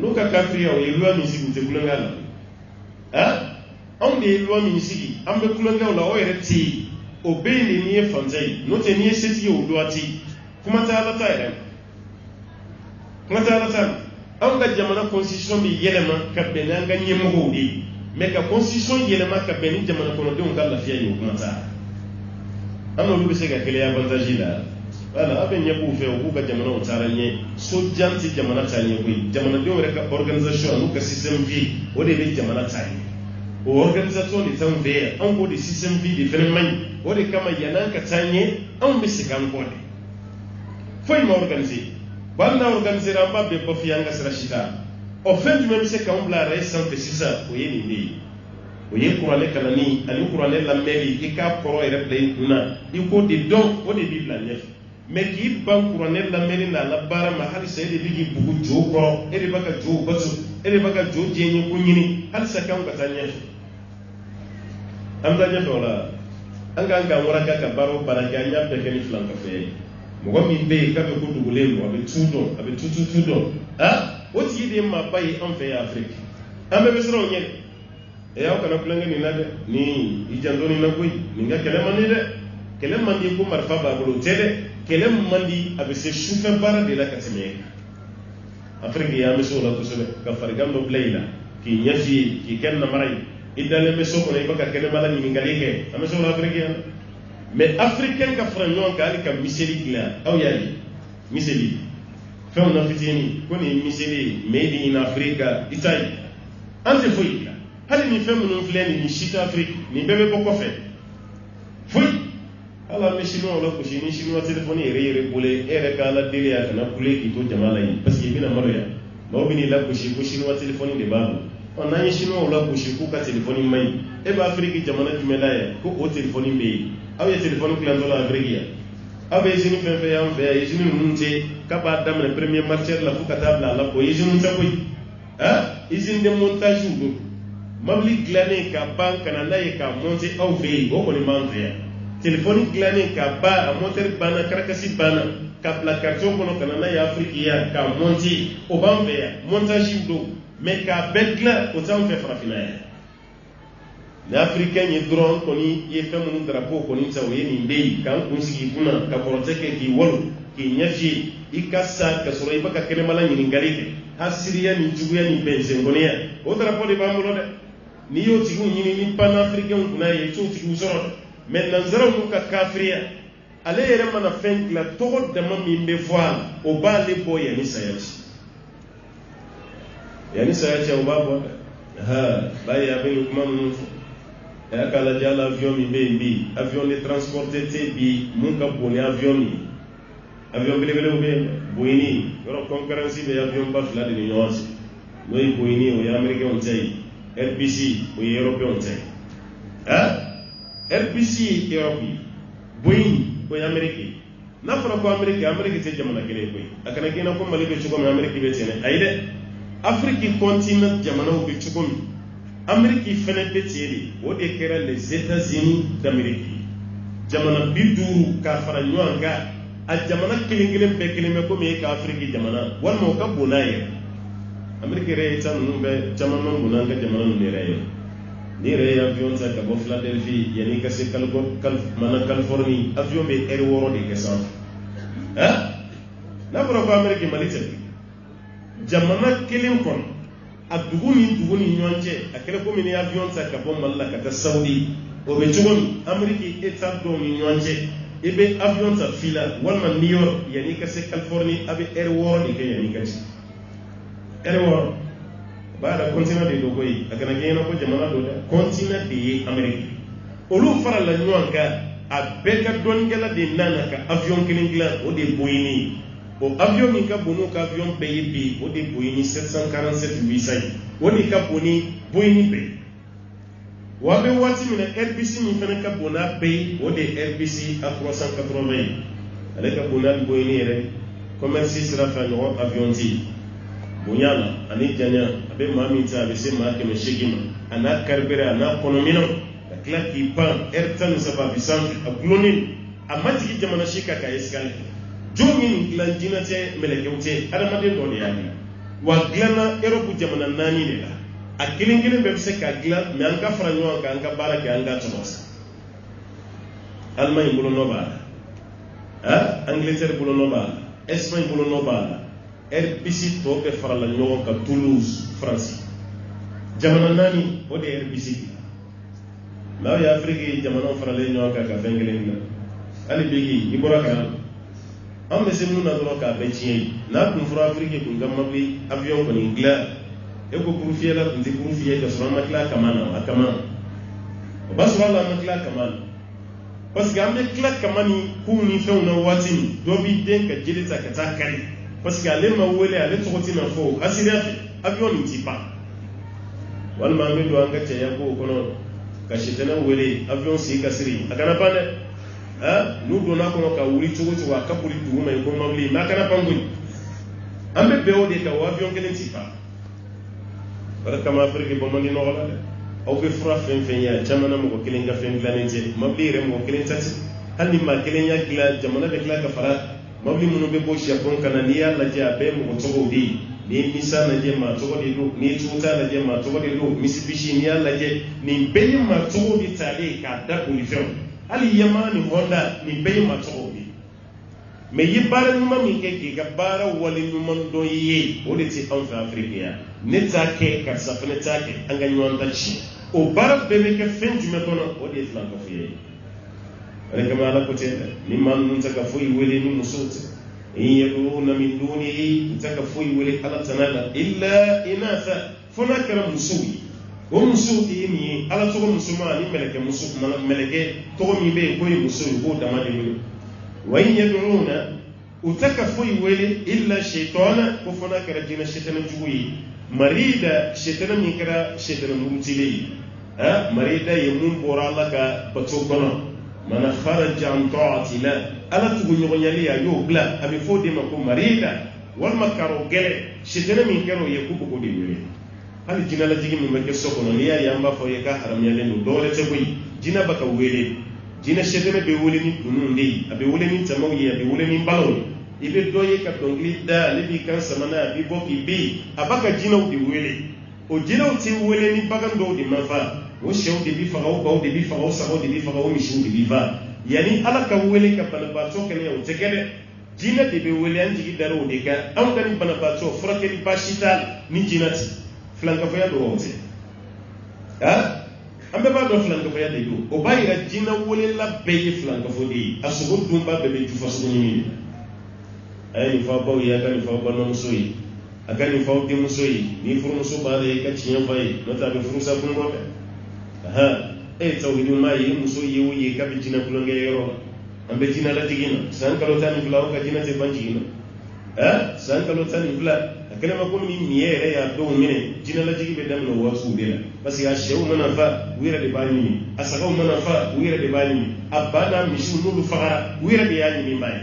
Speaker 2: no ka kafria o yelwa misigu te kulangala on de loi minisigi ambe kulanga la o yereti o beni ni fanzai no te ni seti o doati kuma ta ala ta yere kuma ta ala ta an ga jamana constitution bi yelema ka benanga nyemo di me ka constitution yelema ka beni jamana kono de on ga lafiya yo kuma ta an no bi se ga kele avantage la voilà abe nyabu fe o ka jamana o taranye so janti jamana tanye ko jamana de wore ka organisation no ka system vie o de be jamana tanye o organisation de tan ve an ko de system vie de vraiment o de kama yanan ka tanye an be sikan ko de foi ma organiser banda organiser amba be ko fianga sira shita o fen du même c'est quand la récente c'est ça o yeni ni o ye kurane kanani ani kurane la meri ika koro ere play kuna iko de don o de bibla nyef mais qui ban kurane la meri na la bara ma hali sai de ligi bugu joko ere baka jo basu ere baka jo jenyi kunyini hali sa kan kata nyef am da nyef wala anga ngora ka baro baraka nya be keni flanka fe mo mi be ka be ko dugule mo abe tudo what you did my bay on Fair Africa. I'm a Mr. Yet. Ea kana kulanga ni nade ni ijandoni na kui ninga kelemani de kelemandi ko marfa ba bulu tede kelemandi abese shufa bara de la katemeka Afrika ya meso la kusule ka farigando blayla ki nyafi ki kenna maray idale meso ko ne baka kelemala ni ngalike ameso la Afrika mais africain ka franyon ka ali ka miseli gla aw yali miseli fɛnw na fitini ko ni miseli made in Africa Italy ante foyi hali ni fɛn minnu filɛ ni sita Afrique ni bɛɛ bɛ bɔ kɔfɛ foyi ala an bɛ chinois la gosi ni chinois téléphone yɛrɛ bolo e yɛrɛ k'a la deli a kana kule k'i to jama la yen parce que i bɛna maloya maaw bɛ n'i la gosi ko chinois téléphone de b'a bolo n'an ye chinois la gosi k'u ka téléphone man ɲi e bɛ Afrique jamana jumɛn la yan ko o téléphone bɛ yen aw ye téléphone tilantɔ la Afrique yan aw bɛ usine fɛn fɛn y'an fɛ yan usine ninnu tɛ k'a b'a daminɛ premier marché la fo ka taa bila a la o usine tɛ koyi usine de montage don mabili dilannen ka ban kana n'a ye k'a monter aw fɛ yen o kɔni b'an fɛ yan téléphone dilannen ka ban a moteur banna karakasi banna ka bila carton kɔnɔ kana n'a ye Afrique yan k'a monter o b'an fɛ yan montage don mais k'a bɛɛ dilan o t'anw fɛ farafinna yan ni africain ye dɔrɔn kɔni ye fɛn minnu drapeau kɔni ta o ye nin bɛ yen k'an kun sigi kunna ka kɔrɔtɛ kɛ k'i walo k'i ɲɛfiyɛ i ka sa ka sɔrɔ i bɛ ka kɛnɛmala ɲininkali kɛ hasiriya ni juguya ni bɛnsɛnkɔniya o drapeau de b'an bolo dɛ n'i y'o tigiw ɲini ni panafricain kunna ye i t'o tigiw sɔrɔ dɛ mais nanzaraw n'u ka kafiriya ale yɛrɛ mana fɛn dilan tɔgɔ dama min bɛ fɔ a la o b'ale bɔ yanni saya cɛ yanni saya cɛ o b'a bɔ dɛ bari a bɛ nin kuma minnu fɔ a y'a k'a lajɛ hali avion min bɛ yen bi avion de transporté tɛ bi mun ka bon ni avion min ye avion belebelew bɛ yen Boeing yɔrɔ concurrence bɛ avion ba fila de ni ɲɔgɔn cɛ n'o ye Boeing o ye américain ta ye RBC o ye européen ta ye RBC ye Europe ye Boeing o ye Amérique ye n'a fɔra ko Amérique tɛ jamana kelen koyi a kana kɛ i n'a fɔ Mali bɛ cogo min Amérique bɛ ten dɛ ayi dɛ Afrique continent jamanaw bɛ cogo min Amérique fɛnɛ bɛ ten de o de kɛra les États-Unis d'Amérique jamana 50 k'a fara ɲɔgɔn kan a jamana kelen bɛɛ kelen bɛ komi e ka Afrique jamana walima o ka bon n'a ye Amérique yɛrɛ ye ta ninnu bɛɛ caman man bon n'an ka jamana ninnu yɛrɛ ye ni yɛrɛ ye avion ta ka bɔ Philadelphie yanni ka se Californie avion bɛ heure 6 de kɛ sanfɛ n'a fɔra ko Amérique Mali tɛ jamana kelen kɔnɔ a dugu ni ɲɔgɔn cɛ a kɛra komi ni avion ta ka bɔ Mali la ka taa Saudi o bɛ cogo min Amérique État dɔw ni ɲɔgɔn cɛ i bɛ avion ta fila walima New York yanni ka se Californie a bɛ heure 6 de kɛ yanni ka ci heure 6 b'a la continent de do koyi a kana kɛ ɲɛna ko jamana do dɛ continent de ye Amérique olu farala ɲɔgɔn kan a bɛɛ ka dɔnnikɛla de nana ka avion kelen dilan o de ye Boeing o avion min ka bon n'o ka avion bɛɛ ye bi o de ye Boeing 747-800 o de ka bon ni Boeing bɛɛ wa bɛ waati min na RBC min fana ka bon n'a bɛɛ ye o de ye RBC A380 ye ale ka bon n'a Boeing yɛrɛ commerce sira fɛ ɲɔgɔn avion tɛ yen bonya la ani janya a bɛ maa min ta a bɛ se maa 800 ma a n'a carburant a n'a kɔnɔminɛnw ka tila k'i pan heure 13 a bɛ sanfɛ a gulonnen a ma jigin jamana si kan ka escale jɔn ye nin dilan jinɛtɛ mɛlɛkɛw tɛ adamaden dɔ de y'a dilan wa dilanna Europe jamana 4 de la a kelen bɛɛ bɛ se ka dilan mais an ka fara ɲɔgɔn kan an ka baara kɛ an ka tɔnɔ sa Allemagne bolonɔ b'a la Angleterre bolonɔ b'a la Espagne bolonɔ b'a la RBC tɔ bɛɛ farala ɲɔgɔn kan Toulouse France jamana 4 o de ye RBC mais aw ye Afrique jamanaw faralen ɲɔgɔn kan ka fɛn kelen dilan hali bi i bɔra kan an bɛ se mun na dɔrɔn k'a bɛɛ tiɲɛ ye n'a kun fɔra Afiriki kun ka mobili avion kɔni dilan e ko kuru fiyɛla kun tɛ kuru fiyɛ ka sɔrɔ an ma tila kama na a kama o b'a sɔrɔ hali an ma tila kama na parce que an bɛ tila kama ni kuw ni fɛnw na waati min dɔ b'i den ka jeli ta ka taa kari parce que ale ma wele ale tɔgɔ tɛna fɔ asiriya fɛ avion nin ti pan walima an bɛ don an ka cɛya kow kɔnɔ ka sitɛnɛ wele avion sigi ka siri a kana pan dɛ n'u donna kɔnɔ ka wuli cogo cogo a ka boli dugu ma i ko mobili mais a kana pan koyi an bɛ bɛn o de kan o avion kelen ti pan o de kama Afiriki bɔ man di nɔgɔ la dɛ aw bɛ fura fɛn fɛn ye a caman na mɔgɔ kelen ka fɛn dilannen tɛ mobili yɛrɛ mɔgɔ kelen ta tɛ hali ni maa kelen y'a dilan jamana bɛ tila ka fara mobili minnu bɛ bɔ Japon ka na n'i y'a lajɛ a bɛɛ mɔgɔ tɔgɔw de ye n'i ye Nissan lajɛ maa tɔgɔ de don n'i ye Toyota lajɛ maa tɔgɔ de don Mitsubishi n'i y'a lajɛ nin bɛɛ ye maa tɔgɔw de talen k'a da bolifɛnw hali Yamaha ni Honda nin bɛɛ ye maa tɔgɔw de mais i ye baara ɲuman min kɛ k'i ka baara wale ɲuman dɔ ye o de tɛ anw fɛ Afiriki yan ne t'a kɛ karisa fana t'a kɛ an ka ɲɔgɔn ta ci o baara bɛɛ bɛ kɛ fɛn jumɛn kɔnɔ o de ye filankafoya ye o de kama Ala ko ten dɛ ni maa ninnu tɛ ka foyi wele ni musow tɛ in yad'una min dunihi tɛ ka foyi wele Ala tana la illa inatha fo n'a kɛra musow ye o musow de ye nin ye Ala tɔgɔ musoman ani mɛlɛkɛ tɔgɔ min bɛ yen k'o ye muso ye k'o dama de wele wa in yad'una u tɛ ka foyi wele illa shaytana ko fo n'a kɛra jinɛ shetana jugu ye marida shetana min kɛra shetana murutilen ye marida ye mun bɔra Ala ka bato kɔnɔ mana kharaja an ta'ati la Ala tugu ɲɔgɔnyali a y'o bila a bɛ fɔ o de ma ko marida walima karo gɛlɛ shetana min kɛra o ye k'u b'o de wele hali jinɛ lajigi min bɛ kɛ so kɔnɔ n'i y'a ye an b'a fɔ ye k'a haramuyalen don dɔwɛrɛ tɛ koyi jinɛ b'a ka wele jinɛ shetana bɛ wele ni dunun de ye a bɛ wele ni tamaw ye a bɛ wele ni balaw ye i bɛ dɔ ye ka dɔnkili da ale b'i kan sama n'a ye a b'i bɔ k'i bin a b'a ka jinɛw de wele o jinɛw tɛ wele ni bagan dɔw de ma fa o sɛw de b'i faga o baw de b'i faga o sagaw de b'i faga o misiw de b'i fa yanni Ala ka wele ka banabaatɔ kɛnɛya o tɛ kɛ dɛ jinɛ de bɛ wele an jigi dara o de kan anw ka ni banabaatɔ furakɛli baasi t'a la ni jinɛ tɛ filankafoya don o tɛ an bɛɛ b'a dɔn filankafoya de don o b'a yira jinɛ welela bɛɛ ye filankafo de ye a sogo dunba bɛɛ bɛ jufa sogo ɲimi de a ye nin fɔ aw baw ye a ka nin fɔ aw balimamuso ye a ka nin fɔ aw denmuso ye ni furumuso b'a la i ka tiɲɛ f'a ye n'o tɛ a bɛ furusa kun bɔ dɛ e ye tawhidin maa ye muso ye o ye k'a bɛ jinɛ kulonkɛ yɔrɔ la an bɛ jinɛ lajigi na san kalo 12 aw ka jinɛ tɛ ban jigin na san kalo 12 a kɛlen ma komi ni miɲɛ yɛrɛ y'a dɔw minɛ jinɛ lajigi bɛ daminɛ o waatiw de la parce que a sɛw mana fa u yɛrɛ de b'a ɲimi a sagaw mana fa u yɛrɛ de b'a ɲimi a ba n'a misiw n'olu fagara u yɛrɛ de y'a ɲimi b'a ye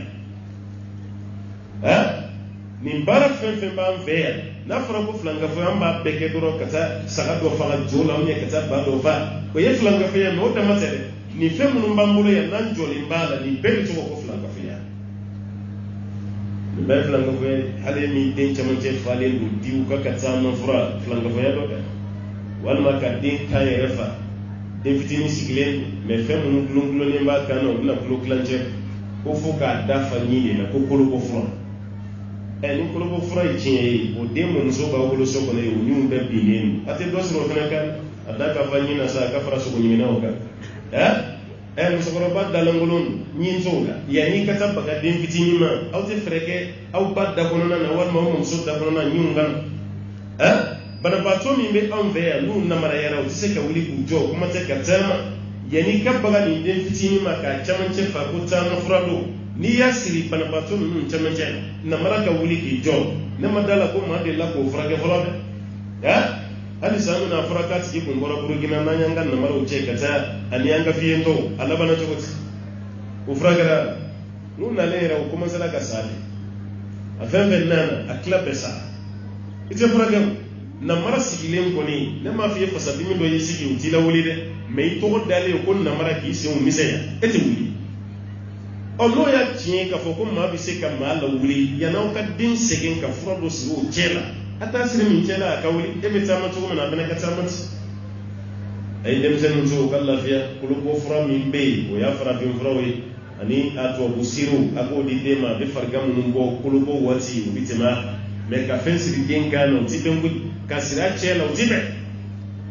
Speaker 2: nin baara fɛn fɛn b'an fɛ yan n'a fɔra ko filankafoya an b'a bɛɛ kɛ dɔrɔn ka taa saga dɔ faga jo la ka taa ba dɔ fa o ye filankafoya mais o dama tɛ dɛ nin fɛn minnu b'an bolo yan n'an jɔlen b'a la nin bɛɛ bɛ tɔgɔ ko filankafoya nin bɛɛ ye filankafoya ye hali min den camancɛ falen don diw ka caman fura filankafoya dɔ dɛ walima ka den kan yɛrɛ fa den fitinin sigilen don mais fɛn minnu gulongulonnen b'a kan na o bɛna kulo kilancɛ ko fo k'a da fa ɲi de la ko koloko fura ni koloko fura ye tiɲɛ ye o den mɔmuso b'a wolo so kɔnɔ ye o ɲinw bɛɛ binnen don a tɛ dɔ sɔrɔ o fana kan a da ka fa ɲin na sa a ka fara sogo ɲiminaw kan musokɔrɔba dalankolon don ɲinsow la yanni ka taa baga den fitinin ma aw tɛ fɛɛrɛ kɛ aw ba da kɔnɔna na walima aw mɔmuso da kɔnɔna ɲinw kan banabaatɔ min bɛ anw fɛ yan n'u namarayara u tɛ se ka wuli k'u jɔ kuma tɛ ka taama yanni ka baga nin den fitinin ma k'a camancɛ fa ko taama fura don n'i y'a siri banabaatɔ ninnu camancɛ namara ka wuli k'i jɔ ne ma da la ko maa de la k'o furakɛ fɔlɔ dɛ hali san bɛna fɔra k'a tigi kun bɔra Burukina n'an y'an ka namaraw cɛ ka taa ani an ka fiyentɔw a labanna cogo di o furakɛra n'u nalen yɛrɛ o commencera ka sa de a fɛn fɛn nana a tila bɛɛ sa i tɛ furakɛ namara sigilen kɔni ne m'a f'i ye fasadimi dɔ y'i sigi u t'i lawuli dɛ mais i tɔgɔ dalen ko namara k'i senw misɛnya e tɛ wuli n'o y'a tiɲɛ k'a fɔ ko maa bɛ se ka maa lawuli yan'aw ka den sɛgɛn ka fura dɔ sigi o cɛ la a t'a siri min cɛ la a ka wuli e bɛ taama cogo min na a fana ka taama ten a ye denmisɛnnin musow ka lafiya koloko fura min bɛ yen o y'a farafin furaw ye ani a tubabu siriw a k'o di den ma a bɛ farigan minnu bɔ koloko waati o bɛ tɛmɛ a mais ka fɛn siri den kan na o tɛ bɛn koyi ka siri a cɛ la o tɛ bɛn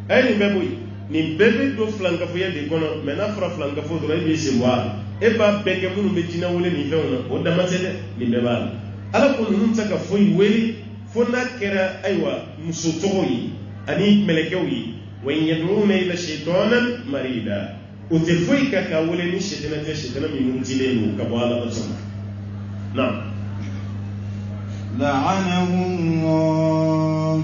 Speaker 2: a ye nin bɛɛ bɔ yen nin bɛɛ bɛ don filankafoya de kɔnɔ mais n'a fɔra filankafo dɔrɔn e b'i sen bɔ a la eba beke munu be jina wole ni fewna o damatede ni bebal ala ko nun taka foyi weli fona kera aywa muso toyi ani melekewi wa yad'una ila shaytanan marida o te foyi ka ka wole ni shaytana min mutile ka bala basama na'am
Speaker 1: لعنه الله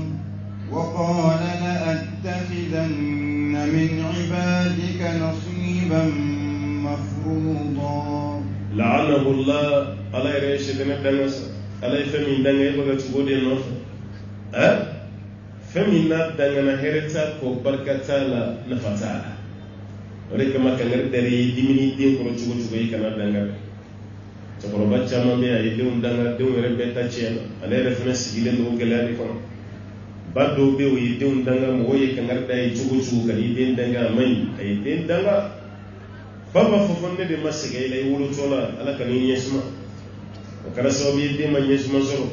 Speaker 1: وقال لأتخذن من عبادك نصيبا مفروضا
Speaker 2: لعنه الله على ريشتنا دنس على فمن دنس بغا تبودي نوف فمن دنس هرتا كو بركتا لا نفتا ولكن ما كان دري ديمني دين كو تشوغو يكنا دنس cɛkɔrɔba caman bɛ a ye denw danga denw yɛrɛ bɛɛ ta tiɲɛna ale yɛrɛ fana sigilen don gɛlɛya de kɔnɔ ba dɔw bɛ yen o ye denw danga mɔgɔ ye kankari da ye cogo cogo ka n'i den danga a man ɲi a ye den danga fa b'a fɔ fɔ ne de ma sɛgɛn i la i wolotɔ la ala ka n'i ɲɛsuma o kɛra sababu ye den ma ɲɛsuma sɔrɔ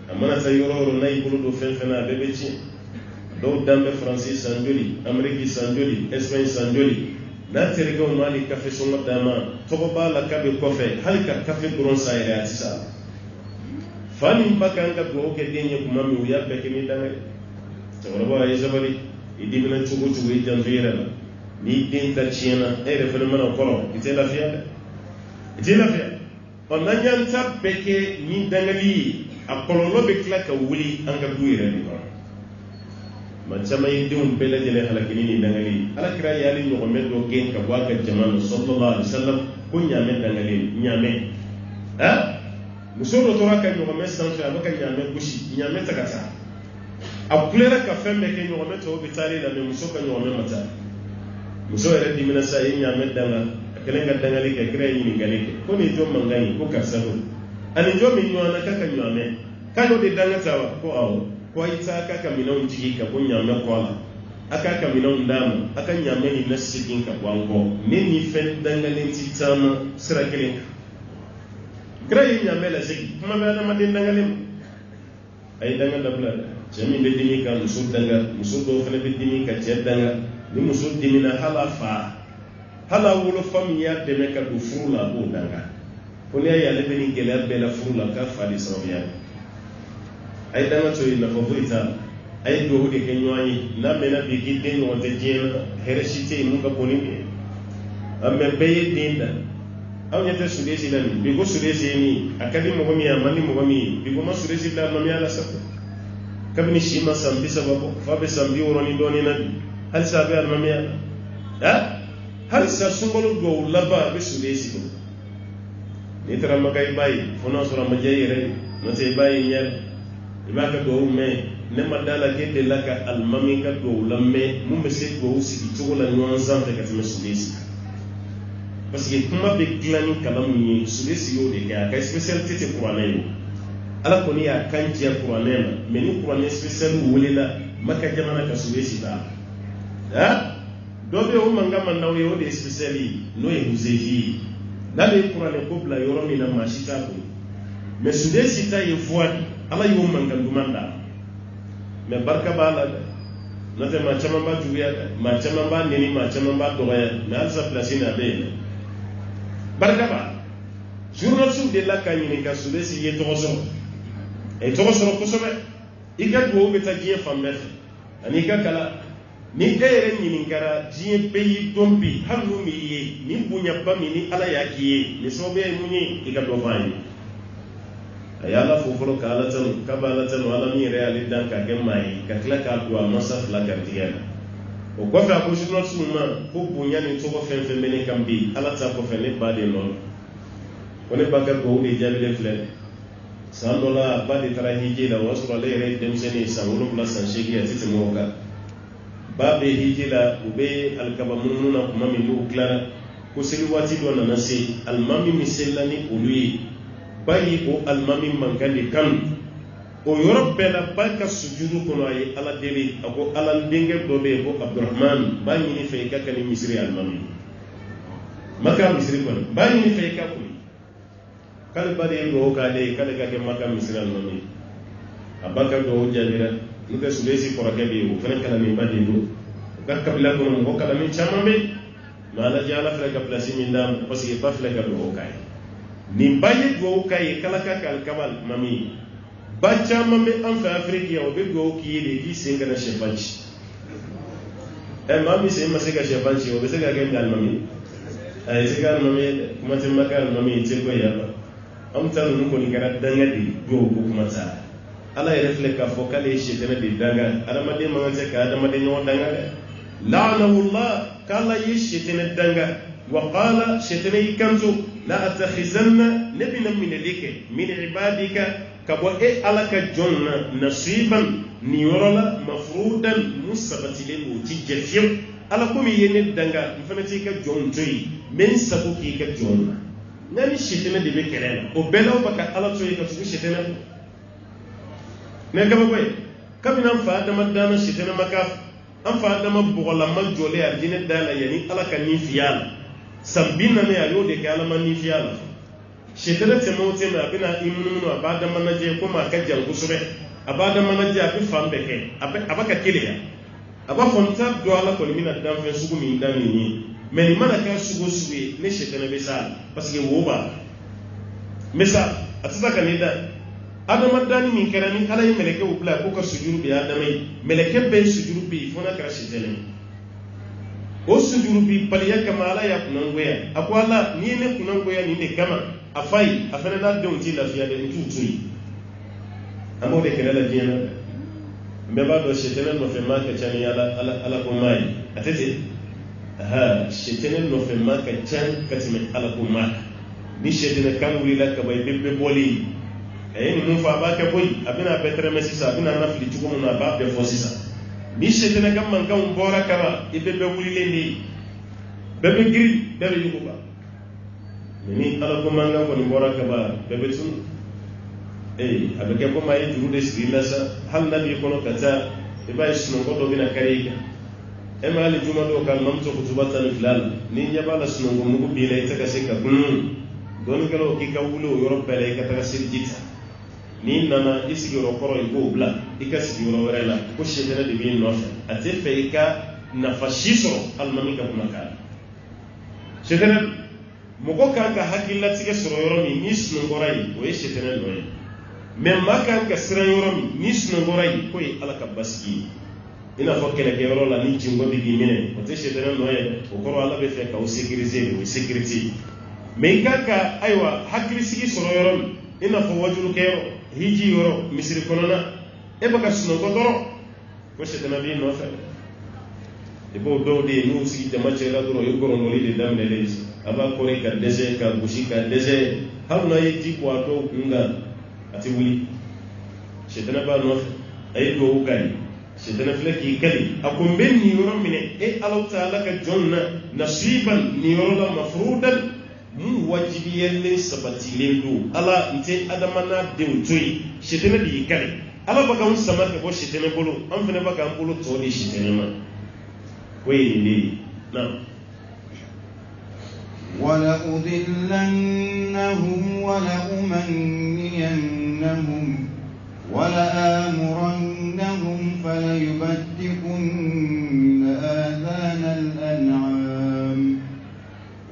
Speaker 2: a mana taa yɔrɔ o yɔrɔ n'a y'i bolo don fɛn fɛn na a bɛɛ bɛ tiɲɛ dɔw dan bɛ faransi san joli amɛriki san joli ɛsipaɲi san joli n'a terikɛw ma hali kafe sɔngɔ d'a ma tɔgɔ b'a la k'a bɛ kɔfɛ hali ka kafe dɔrɔn san yɛrɛ a tɛ sa fa ni ba kan ka dugawu kɛ den ye kuma min u y'a bɛɛ kɛ ni danga ye cɛkɔrɔba a ye sabali i dimina cogo cogo i janto i yɛrɛ la n'i den ta tiɲɛna e yɛrɛ fana mana kɔrɔ i tɛ lafiya dɛ i tɛ lafiya ɔ n'an y'an ta bɛɛ kɛ ni dangali ye a kɔlɔlɔ bɛ tila ka wuli an ka du yɛrɛ de kɔnɔ ma caman ye denw bɛɛ lajɛlen halakini ni dangali ye alakira ye hali ɲɔgɔnmɛ dɔ gɛn ka bɔ a ka jama na sallallahu alaihi wasallam ko ɲaamɛ dangali ɲaamɛ muso dɔ tora ka ɲɔgɔnmɛ sanfɛ a bɛ ka ɲaamɛ gosi ɲaamɛ ta ka taa a kulera ka fɛn bɛɛ kɛ ɲɔgɔnmɛ tɔw bɛ taali la mais muso ka ɲɔgɔnmɛ ma taa muso yɛrɛ dimina sa a ye ɲaamɛ danga a kɛlen ka dangali kɛ kira ye ɲininkali kɛ ko nin jɔn mankan ye ko karisa don ani jɔn min ɲɔgɔnna k'a ka ɲaamɛ k'a y'o de danga ta wa ko awɔ ko a yi taa k'a ka minɛnw jigi ka bɔ ɲaamɛ kɔ la a k'a ka minɛnw d'a ma a ka ɲaamɛ nin na segin ka bɔ an kɔ ne ni fɛn dangalen ti taama sira kelen kan kira ye ɲaamɛ lasegin kuma bɛ adamaden dangalen ma a ye danga dabila dɛ cɛ min bɛ dimi ka muso danga muso dɔw fana bɛ dimi ka cɛ danga ni muso dimina hala fa hala wolofa min y'a dɛmɛ ka don furu la a b'o danga ko ne y'a ye ale bɛ nin gɛlɛya bɛɛ la furu la k'a fa de sababuya ye a ye danga to yen nafa foyi t'a la a ye duwawu de kɛ ɲɔgɔn ye n'a mɛnna bi k'i den ɲɔgɔn tɛ diɲɛ na hɛrɛ si tɛ yen mun ka bon ni nin ye a mɛ bɛɛ ye den da aw ɲɛ tɛ sudesi la nin bi ko sudesi ye min a ka di mɔgɔ min ye a man di mɔgɔ min ye bi ko ma sudesi bila alimamiya la sago kabini si ma san 30 bɔ fa bɛ san 60 ni dɔɔnin na bi halisa a bɛ alimamiya la halisa sunkalo duwawu laban a bɛ sudesi bolo n'i taara maka i b'a ye fo n'a sɔrɔ a ma diya i yɛrɛ ye n'o tɛ i b'a ye ɲɛ i b'a ka duwawu mɛn ne ma da la k'e delila ka alimami ka duwawu lamɛn mun bɛ se duwawu sigi cogo la ɲɔgɔn sanfɛ ka tɛmɛ sudesi kan parce que kuma bɛ dilan ni kalan min ye sudesi y'o de kɛ a ka spécialité tɛ kuranɛ ye ala kɔni y'a kan jɛ kuranɛ ma mais ni kuranɛ spécial welela maka jamana ka sudesi b'a la dɔ bɛ yen o mankan man d'aw ye o de ye spécial ye n'o ye huzefi ye n'ale ye kuranɛ ko bila yɔrɔ min na maa si t'a bolo mais sudesi ta ye voix de ala y'o mankan duman da mais barika b'a la dɛ n'o tɛ maa caman b'a juguya dɛ maa caman b'a neni maa caman b'a dɔgɔya mais halisa place na a bɛ yen barika b'a la journaliste de la ka ɲininka sudesi ye tɔgɔ sɔrɔ a ye tɔgɔ sɔrɔ kosɛbɛ i ka duwawu bɛ taa diɲɛ fan bɛɛ fɛ ani i ka kalan ni e yɛrɛ ɲininkara diɲɛ bɛɛ y'i dɔn bi hali n'u m'i ye ni bonyaba min ni ala y'a k'i ye nin sababu ye mun ye i ka dɔ fɔ an ye a ye ala fo fɔlɔ ka ala tanu k'a bɛ ala tanu ala min yɛrɛ y'ale dan k'a kɛ maa ye ka tila k'a don a masa fila garijɛgɛ la o kɔfɛ a ko journaliste ma ko bonya ni tɔgɔ fɛn fɛn bɛ ne kan bi ala ta kɔfɛ ne ba de nɔ ko ne ba ka duwawu de jaabilen filɛ san dɔ la a ba de taara hiji la o y'a sɔrɔ ale yɛrɛ ye denmisɛnnin ye san 7 san 8 a tɛ tɛmɛ o kan ba bɛ hiji la u bɛ alikaba munumunu na kuma min n'u tilara ko seli waati dɔ nana se alimami min selila ni olu ye ba yi o alimami mankan de kanu o yɔrɔ bɛɛ la ba ka sujudu kɔnɔ a ye ala deli a ko ala denkɛ dɔ bɛ yen ko abdurahman ba ɲini fɛ i ka kɛ ni misiri alimami maka misiri kɔnɔ ba ɲini fɛ i ka koyi k'ale ba de ye duwawu k'ale ye k'ale ka kɛ maka misiri alimami a ba ka duwawu jaabira n'o tɛ sudesi kɔrɔkɛ bɛ yen o fana kalannen ba de don o ka kabila kɔnɔ mɔgɔ kalannen caman bɛ yen mala jala fleka place min dam parce que pas fleka do kay ni baye do kay kala ka kal kamal mami bacha mambe en fa afrique ya obe go ki de ki singa na chefanchi mami c'est ma sega chefanchi obe sega game dal mami ay sega mami kuma tin makar mami ce ko ya am tan ko ni gara danga di go ko kuma ta ala ya refleka fo kale shetana di danga adama de mangase ka adama de nyo danga la'anahu allah kala yeshetana danga wa qala shetana kanzu la atakhizanna nabina min alike min ibadika kabo alaka jonna nasiban niwala mafrudan musabatile muti jefiu ala ko mi yene danga mfanati ka jontoyi men sabu ki ka jonna nani shetana de be kelena o belaw baka ala toyi ka tugu shetana ne kaba koy kabina fa adama dana shetana makaf an fa adama bugola man jole arjine dala yani ala kan ni fiyala sambina ne ayo de kala man ni fiyala shetana temo temo abina imunu abada manaje ko ma ka jangu sube abada manaje abi fambe ke abaka keleya aba fonta do ala ko mina dan fe sugu min dan ni mais ni mana ka sugu sugu ne shetana be sal parce que woba mesa ataka ni da adama dani min kera ni ala yi meleke ubla ko ka sujuru bi adama yi meleke be sujuru bi fona kra shetana o sujuru bi paliya kama ala ya kunangoya akwala ni ne kunangoya ni ne kama afai afana da don ti lafiya da tutui amo de kera la diana me ba do shetana no fe ma ka chani ala ko mai atete shetana no fe ma ka chan katime ala ko ma ni shetana kan wuri la ka bay bebbe boli ni mun fa ba ka boy abina betre mesisa abina nafli ci ko mun ba be fosisa ni shetana kam man kan bora kara ibebe wuri lendi bebe giri bebe yugo ba ni ala ko manga ko ni bora kaba bebe tun abeke ko mai turu de sirila sa hal nabi ko no kata e ba isno ko do bina karika ma ali juma do kan mam to kutubatan filal ni nyaba la sno ko mugo bi lay taka se ka don kalo ki ka wulo yoro pele ka taka sirjita ni nana isigi ro koro igo bla ikasi yoro wala ko shetana de bi no fa ate fe ka nafashiso almami ka kuma ka shetana mugo kan ka hakilla tige soro yoro mi nisno ngorai o shetana no mais makan ka sira yoro mi nisno ngorai ko ala ka baski ina fo kele ke yoro la ni jingo bi mine o te shetana no o koro ala be fe ka o sécuriser o sécurité mais kaka aywa hakili sigi soro yoro mi ina fo wajulu ke hiji yoro misiri konona e baka suno ko doro ko shetana bi no fa e bo do de no sigi de machera doro yo goro no li de damne le aba ko ka dese ka bushi ka dese hawna yiti ko ato nga ati wuli shetana ba no ay do ukali shetana fleki kali akum ben ni yoro mine e Allah taala ka jonna nasiban ni yoro la mafrudan mu wajibiyelle sabatilen do ala nte adamana de utoyi shetana di kale ala baka mun samata ko shetana bolo an fene baka an bolo to di shetana ma koyi ni na
Speaker 1: wala udillannahum wala umanniyannahum wala amurannahum falayubtikunna adhana al-an'am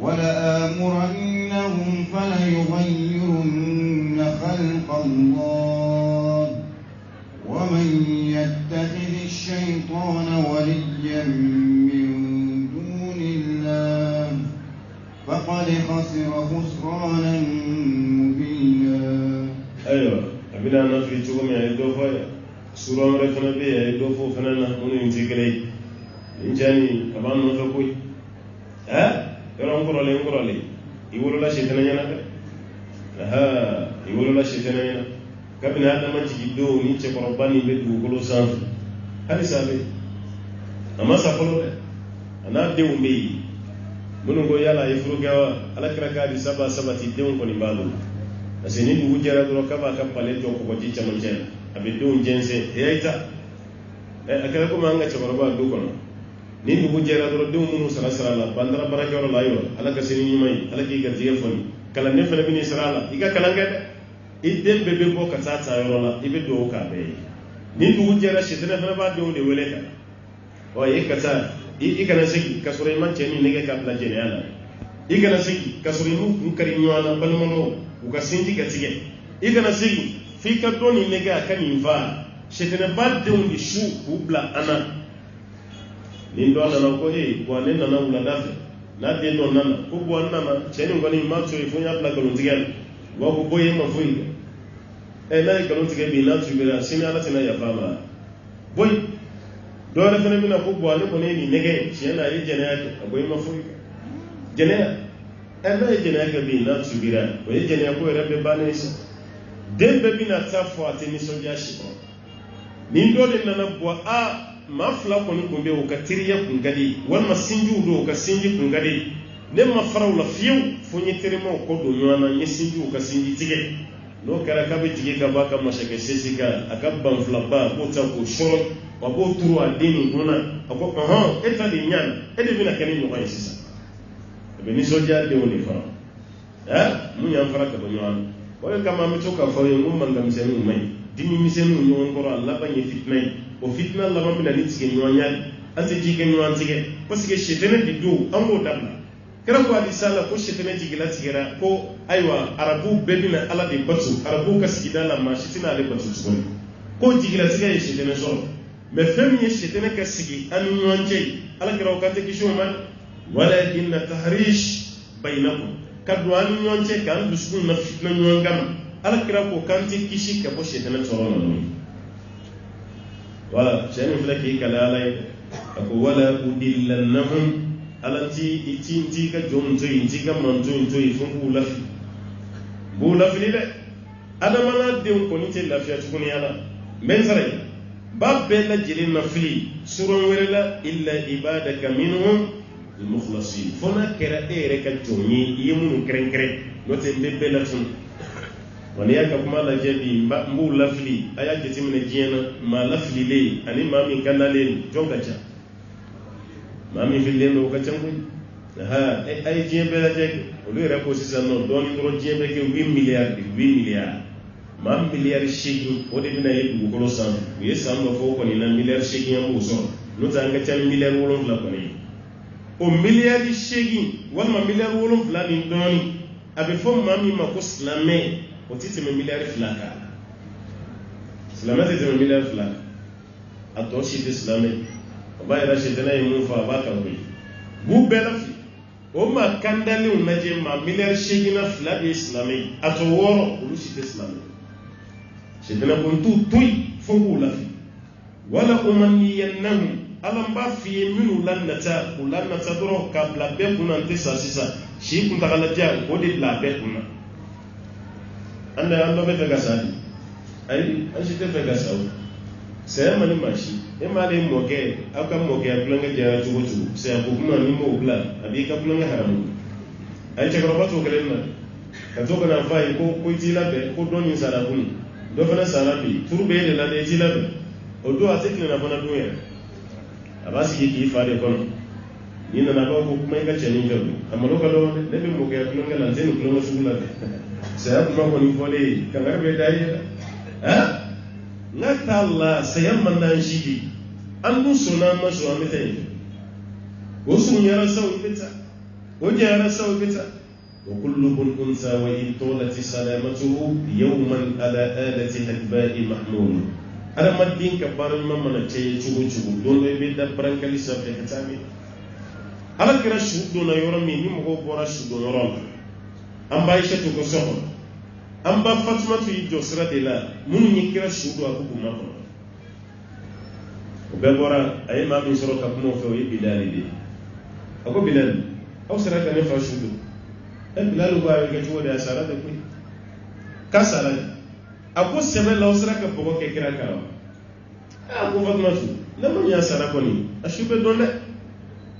Speaker 1: ولآمرنهم فليغيرن خلق الله ومن يتخذ الشيطان وليا من دون الله فقد خسر خسرانا مبينا
Speaker 2: ايوه abina na fi tugo mi ay do fa sura re fana be ay do fo fana na onu intikale injani aban no fa koy yoro ngorole iwolo la shetana nyana iwolo la shetana nyana kabina adama jigiddo ni che korobani be du golo san hadi sabe ama sapolo de ana de umbe munu go yala ifuru gawa ala kraka di sabati de on ko ni balu aseni du jara do kaba ka pale to ko ti chaman chen abe do jense yaita akara ko manga che koroba du kono ni ndugu jera do de munu sala la bandara baraka wala layo ala ka seni mai ala ki gatiye foni kala ne fele bini sala iga kala ngade idde bebe ko ka tata yoro la ibe do ka be ni ndugu jera shitene fele ba do de wele ka o ye kata i kana segi kasoro i man cɛni nege ka bila jɛnɛya la i kana segi kasoro i n'u kari ɲɔgɔn na balimaw u ka sinji ka tigɛ i kana segi f'i ka dɔ nin nege a ka nin faa sɛtɛnɛba denw de su k'u bila an na nin dɔ nana ko bɔn ne nana wulada fɛ n'a den dɔ nana ko bɔn n nana cɛni kɔni ma to yen fo n y'a bila nkalontigɛ la wa ko bɔ ye ma foyi kɛ n'a ye nkalon tigɛ bi n'a tubira sini ala tɛna yafa ma bɔ yen dɔwɛrɛ fana bɛna ko bɔn ne kɔni ye nin nɛgɛ tiɲɛ na a ye jɛnɛya kɛ a ko i ma foyi kɛ jɛnɛya n'a ye jɛnɛya kɛ bi n'a tubira o ye jɛnɛya ko yɛrɛ bɛ bannen sa den bɛɛ bɛna taa fɔ a tɛ nisɔndiya si kɔrɔ nin dɔ de nana bɔ maa fila kɔni kun bɛ o ka teriya kun ka di walima sinjiw don o ka sinji kun ka di ne ma fara o la fiyewu fo n ye terimaw kɔ don ɲɔgɔn na n ye sinjiw ka sinji tigɛ n'o kɛra k'a bɛ jigin ka bɔ a ka masakɛ sesi kan a ka banfilaba a b'o ta k'o sɔrɔ a b'o turu a den nin kun na a ko e ta de ɲana e de bɛna kɛ ni ɲɔgɔn ye sisan a bɛ nisɔndiya denw de fara mun y'an fara ka bɔ ɲɔgɔn na o de kama an bɛ to k'a fɔ ye n ko mankanmisɛnninw man ɲi dimi misɛnninw ɲɔgɔn kɔrɔ a laban ye fitina ye o fitina laban bɛna ni tigɛ ɲɔgɔn ya an tɛ ji kɛ ɲɔgɔn tigɛ parce que sɛtɛnɛ de don an b'o dabila kira ko hadisa la ko sɛtɛnɛ jigila tigɛra ko ayiwa arabuw bɛɛ bɛna ala de bato arabuw ka sigida la maa si tɛna ale bato tuguni ko jigilatigɛ ye sɛtɛnɛ sɔrɔ mɛ fɛn min ye sɛtɛnɛ ka sigi an ni ɲɔgɔn cɛ ala kira o kan tɛ kisi o ma walakinna tahrish bainakum ka don an ni ɲɔgɔn cɛ k'an dusukun na fitina ɲɔgɔn kama ala kira ko kan tɛ kisi ka bɔ sɛtɛnɛ tɔɔrɔ ma n'o ye wala cɛ min filɛ k'i kale ala ye a ko wala udillannahum ala ti ka jɔn to yen ti ka manto yen to yen fo b'u lafili dɛ adamana denw kɔni tɛ lafiya tuguni ala mɛ n sara ye ba bɛɛ lajɛlen na fili suran wɛrɛ la illa ibadaka minhum al-mukhlasin fo n'a kɛra e yɛrɛ ka jɔn ye i ye minnu kɛrɛnkɛrɛn n'o tɛ n bɛ bɛɛ latunu wa n'i y'a ka kuma lajɛ bi n b'u lafili a y'a jateminɛ diɲɛ na maa lafililen ani maa min kandalen jɔn ka ca maa min fililen don o ka ca koyi a ye diɲɛ bɛɛ lajɛ olu yɛrɛ ko sisan nɔ dɔɔnin dɔrɔn diɲɛ bɛɛ kɛ 8 miliyari de 8 miliyari maa miliyari 8 o de bɛna ye dugukolo sanfɛ u ye san dɔ fɔ o kɔni na miliyari 8 an b'o sɔrɔ n'o tɛ an ka ca ni miliyari 7 kɔni ye o miliyari 8 walima miliyari 7 ni dɔɔnin a bɛ fɔ maa min ma ko silamɛ o tɛ tɛmɛ miliyari 2 kan silamɛ tɛ tɛmɛ miliyari 2 kan a tɔ si tɛ silamɛ o b'a yɛrɛ sɛtɛnɛ ye mun fɔ a b'a kan koyi b'u bɛɛ lafili o maa kandalenw lajɛ maa miliyari 8 na 2 de ye silamɛ ye a tɔ 6 olu si tɛ silamɛ sɛtɛnɛ ko n t'u to yen fo k'u lafili wala umanniyannahum ala n b'a f'i ye minnu lanata u lanata dɔrɔn k'a bila bɛɛ kunna n tɛ sa sisan si kuntagalajan o de bila bɛɛ kunna an dɔ bɛ fɛ ka sa de ayi an si tɛ fɛ ka sa o saya man di maa si e m'ale mɔkɛ aw ka mɔkɛya tulonkɛ jara cogo cogo saya ko kuma ni m'o bila a b'i ka tulonkɛ haramu a ye cɛkɔrɔba to kelen na ka to kana f'a ye ko i t'i labɛn ko dɔ nin sara kun dɔ fana sara bi furu bɛ e de la dɛ i t'i labɛn o don a tɛ tilenna fana don yɛrɛ a b'a sigi k'i fa de kɔnɔ n'i nana b'a ko kuma i ka cɛnin fɛ a malo ka dɔgɔ dɛ ne bɛ mɔkɛya tulonkɛ la n tɛ nin tulonkɛ sugu la dɛ saya kuma kɔni fɔlen kankari bɛ da i ye dɛ n'a t'a la saya man d'an si de an dun sɔnna an ma sɔn an bɛ taa yen o surunyara sa o bɛ taa o janyara sa o bɛ taa wa kullu bun unsa wa in tolati salamatuhu yawman ala alati hadba'i mahmul adamaden ka baara ɲuman mana caya cogo cogo don dɔ i bɛ da barankali sanfɛ ka taa min ala kɛra su donna yɔrɔ min ni mɔgɔw bɔra su don yɔrɔ la an b'a Aishatu ko so kɔnɔ an ba Fatumatu y'i jɔ sira de la minnu ye kira su don a ko kuma kɔnɔ o bɛɛ bɔra a ye maa min sɔrɔ ka kuma o fɛ o ye Bilali de ye a ko Bilali aw sera ka ne fa su don Bilali ko a bɛ kɛ cogo di a sara de koyi k'a sara de a ko sɛbɛ la aw sera ka bɔgɔ kɛ kira kan a ko Fatumatu ne ma ɲɛ sara kɔni a su bɛ dɔn dɛ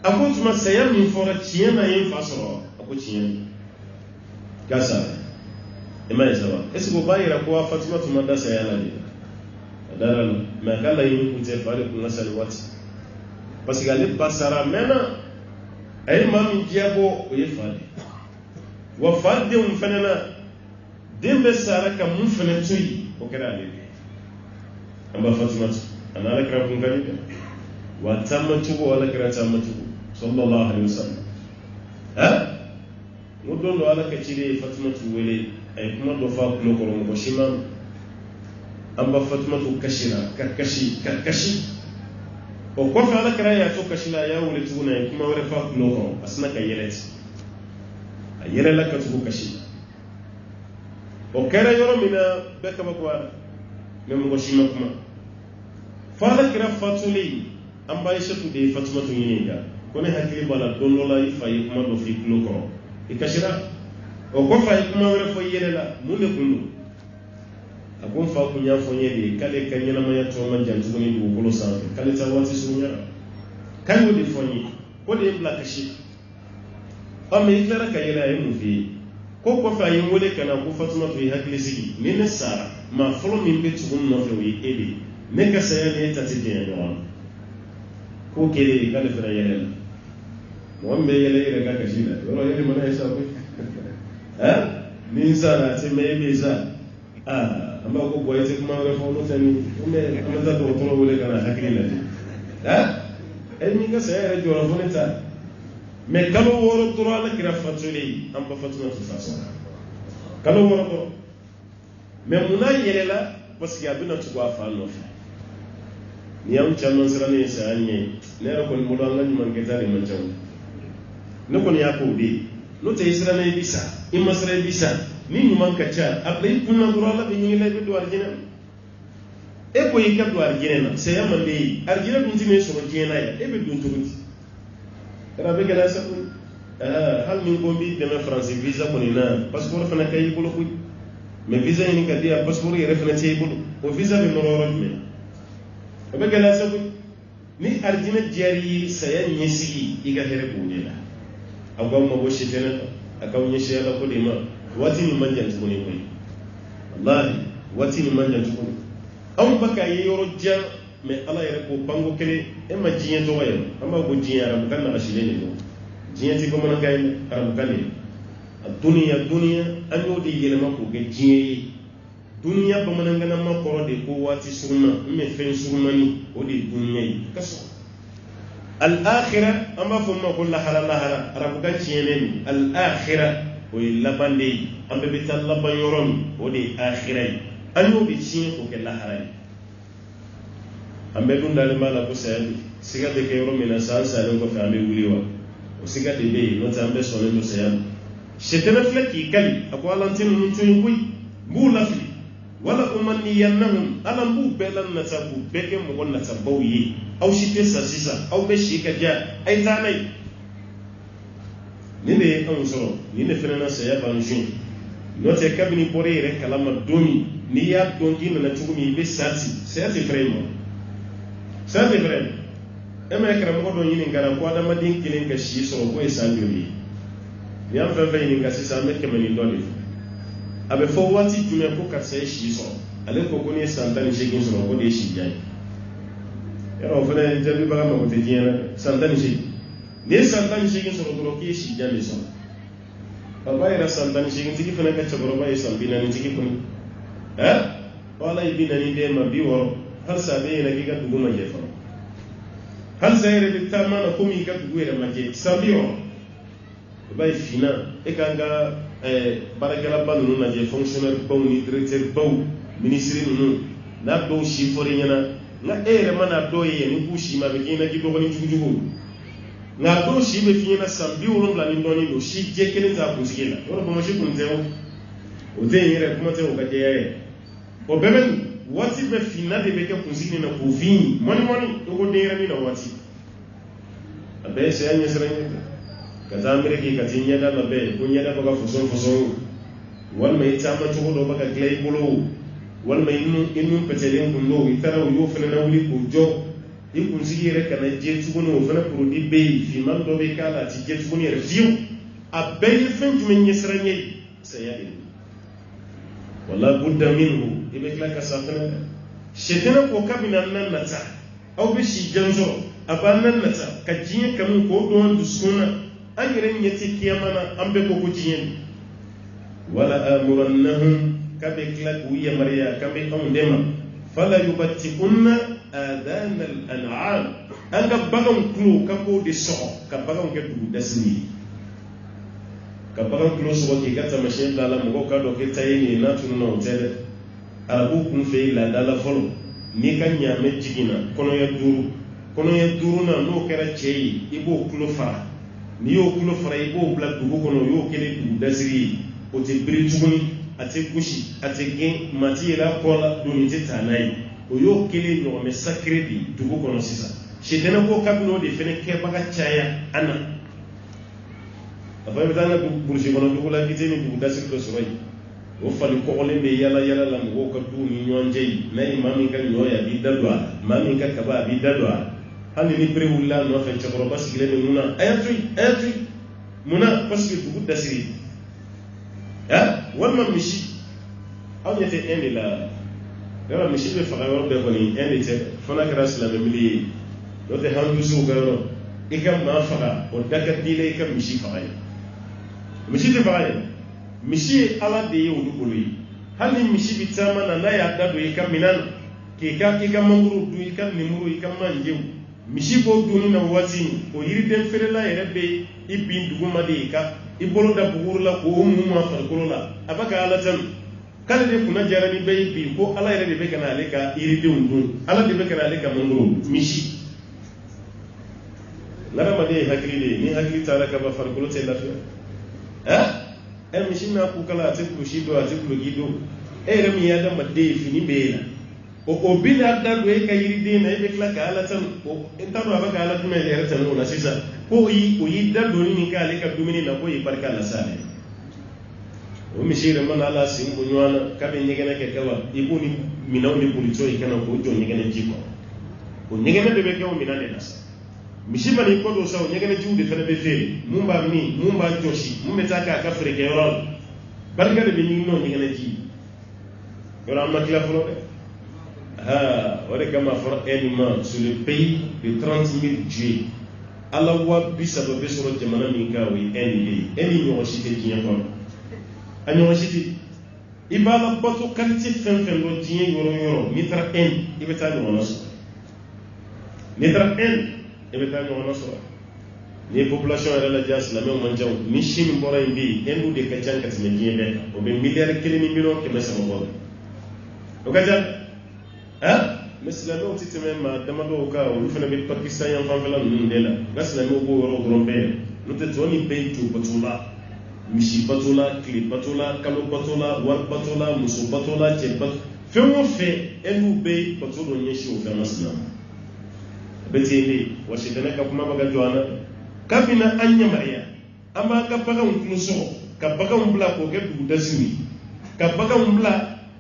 Speaker 2: a ko tuma saya min fɔra tiɲɛ na ye n fa sɔrɔ a ko tiɲɛ k'a sara e ma ye saba est ce que o b'a yira ko Fatumatu ma da saya la de a dara la mais a ka laɲini kun tɛ fa de kun ka sali waati parce que ale ba sara mɛnna a ye maa min diyabɔ o ye fa de wa fa denw fɛnɛ na den bɛ sara ka mun fɛnɛ to yen o kɛra ale de an ba Fatumatu a n'a Alakira kun ka di dɛ وتمتوا ولا كرا تمتوا صلى الله عليه وسلم مدون ولا كتير فاطمة ولي أي كم دفع كلوكرم وشيمان أما فاطمة ككشي وكيف على كرا يأتوا كشلا يا ولي تونا أي كم ورفع كلوكرم أسمع كيرت أيرلا كتبو كشي وكرا يوم منا بكم كوارا من وشيمان كم فهذا كرا فاتولي أم بايشة تدي فاطمة ينيجا كونه هكذا بلا دونولا يفاي كم دو في كلوكرم ikashira okofa ikuma wera fo yelela munde kunu akon fa kunya fo yeli kale kanyana maya to man jantu ni du kolo sanfe kale tawati sunya kan wodi foni ko de bla kashi amma iklara kayela yimu fi ko ko fa yin wole kana ko fatuma fi hakli sigi ni ne sara ma folo min betu no fe wi ebe ne ka sayane tati de no ko kele kale fera yelela wambe yele ga kashida yoro yele mana yasa ko min sana te maybe sa amma ko boye te kuma re fo no tani me amata to to wole kana hakila de mi ga sa re joro fo neta me kalo woro to ala kira fatuli am ba fatuna to faso kalo woro to me muna yele la parce que abina to ba fa no fa ni am chamon sara ne sa anye ne ro ko mo do ngani man ke tare man chawo nukun ya kodi no te israna bisa imasra bisa ni nyuman kacha ablay kunna durala be ngi lay do arjina e ko yika do arjina se ya mande arjina binti me so jina ya e be dun turuti rabe gala sa ko hal min ko bi de France visa ko ni na passeport fana kay ko ko me visa ni ka dia passeport yere fana tay ko o visa be mororo me rabe gala sa ko ni arjina jari saya nyesi iga here ko ni la agwa ma bo shitena akaw nyeshi ala ko dima wati ni manja tukuni ko wallahi wati ni manja tukuni aw baka yoro jia me ala yere ko bango kele e ma jiye to wayo amma go jiye aram kan na ashile ni do jiye ti ko mona kay aram kan ni dunya an yodi yele ma ko ge jiye dunya ba mona ngana ma ko de ko wati sunna me fen sunna ni o de dunya yi kaso الآخرة أما فما كل حلا ربك شيئين الآخرة ويلبندي أم بيتال لبان يورم ودي آخرة أنو بيشين وكلا حلا أم بدون دالما لا بسال سيجا بكيرو من السال سالم كفامي وليوا وسيجا تبي نوت أم بسوني بسال شتنا فلكي كلي أقوال أنتم نتوي كوي بولا فلي wala umanniyannahum alam bu belan natabu beke mo gonna tabawi aw shi pesa sisa aw be shi kaja ay tanay ninde am soro ninde fenana saya banjun note kabini pore re kalama domi ni ya dongi na tugumi be sati vraiment ema kram ko do yini ngara ko adama din kilin ka shi soro ko esanduri ni am fa ni ngasi sa me kemani doni abe fo wati jume ko karsa shi so ale ko koni santani shegin so ko de shi jai yaro fana jabi baga ma ko te jina santani shi ne santani shegin so ko ki shi jai so baba ira santani shegin tiki fana ka chagoro ba yesa bina ni tiki kun wala ibina ni de ma biwo har sabe na giga dugu ma je fa hal sayre bi tamana ko mi ga dugu ira ma je sabiyo bay fina e kanga barakala banu na je fonctionnaire baw ni directeur baw ministre nu na do shi fori nyana na ere mana do ye ni ku shi ma be kina ki do ni jujugo na do shi be fina sambi wolo la ni doni do shi je kele ta ku sigela wala bo ma shi kun tewo o te yere kuma te o ka je ye o beben wati be fina de be ke ku sigela na ku vini moni to ko de yere ni na wati abe se anya sere kaza ameriki katinya da mabe kunya da baka fuson wal mai tama to do baka clay bolo wal mai inu petelen kundo itara yo fana na wuli ko jo ikun sigire kana je tugono fana produit be fi man do be kala ti je tugono review abay fen jumen yesranye sayadi wala budda minhu ibe kala kasafana shetena ko kabina nan nata aw be shi janzo abanan nata kajiye kamun ko don du suna أجرن يتكي منا أم بكوكوجين ولا أمرنهم كبكلك ويا مريا كبي أم دم فلا يبتكون آذان الأنعام anga bagan kulo ka ko de so ka bagan ke du dasini ka bagan kulo so ke ka tamashin da la mo ka do ke tayini na tunu no tele arabu kun fe la dala folo ni ka nyame jigina kono ya duru na no kera chei ibo kulo fara ni yo kulo fara ibo bla dugu kono yo kele du dasiri o te biri tuguni ate kushi ate gen mati la kola doni te tanai o yo kele no me sacré di dugu kono sisa shedena ko kabno de fene ke baga chaya ana afa betana burji kono dugu la kiteni dugu dasiri do soyi o fali ko ole be yala la mo ko du ni nyonje na imami ka nyoya bi dadwa mami ka kaba bi dadwa hali ni pre wulla no fe chakoro basigile ni muna ayatri muna parce que dugu dasiri walma mishi aw nyete ende la dara mishi be faga wor be ko ni ende te fona kara islam mili do te handu su garo ikam ma faga o daga dile ikam mishi faga mishi te faga mishi ala de yo dukuli hali mishi bitama na ya dadu ikam minan ke ka ikam manguru du ikam nimuru ikam manjew mishi bo duni na wati o yiri den fere la yerebe ibin duguma de ka ibolo da bugurla ko umma farkulo la abaka ala tan kala de kuna jarani bay bi ko ala yere de kana aleka iri de undun ala de kana aleka manguru mishi ngara made hakili ni hakili tara ka ba farkulo te la el mishi na ku kala te ku shi do ate ku gido remi ya da made fini bela o bina da do e ka iri de na e be kala ka ala tan o entano abaka ala tuma yere tan o la sisa ko yi da do ni ka aleka dumini na ko yi barka la sale o mishire man ala sim bu nywana ka be nyegena ke kawa ibu ni minaw ni bulito ikana ko jo nyegena jiko ko nyegena de be ko minane nasa mishiba ni ko do saw nyegena jiwde fana be feri mumba joshi mumetaka ka freke yorol barka de be ni no nyegena ji yoro amma kila folo de ore kama for enima sur le pays de 30,000 Dieu Allah wa bisaba be soro jamana min ka wi eni nyo shite jinya ko anyo shite ibala batu kalti fen do jinya yoro mitra en ibeta no naso mitra en ibeta no naso ni population era la jas la même manjaw ni shin boray bi endu de ka jankat ne jinya be o be milliard keleni million ke mesama bo o kaja مثل لو تتمم ما دمدو كا ولفنا بالباكستان ينفع فلا من ديلا مثل لو بو ورو درومبي نتتوني بيتو بطولا مشي بطولا كلي بطولا كالو بطولا ور بطولا مسو بطولا تشبط فمو في انو بي بطولو نيشي وفي مسلم بتيلي وشدنا كما بغا جوانا كابينا انيا مريا اما كبغا نكنسو كبغا مبلا كو كدو داسوي كبغا مبلا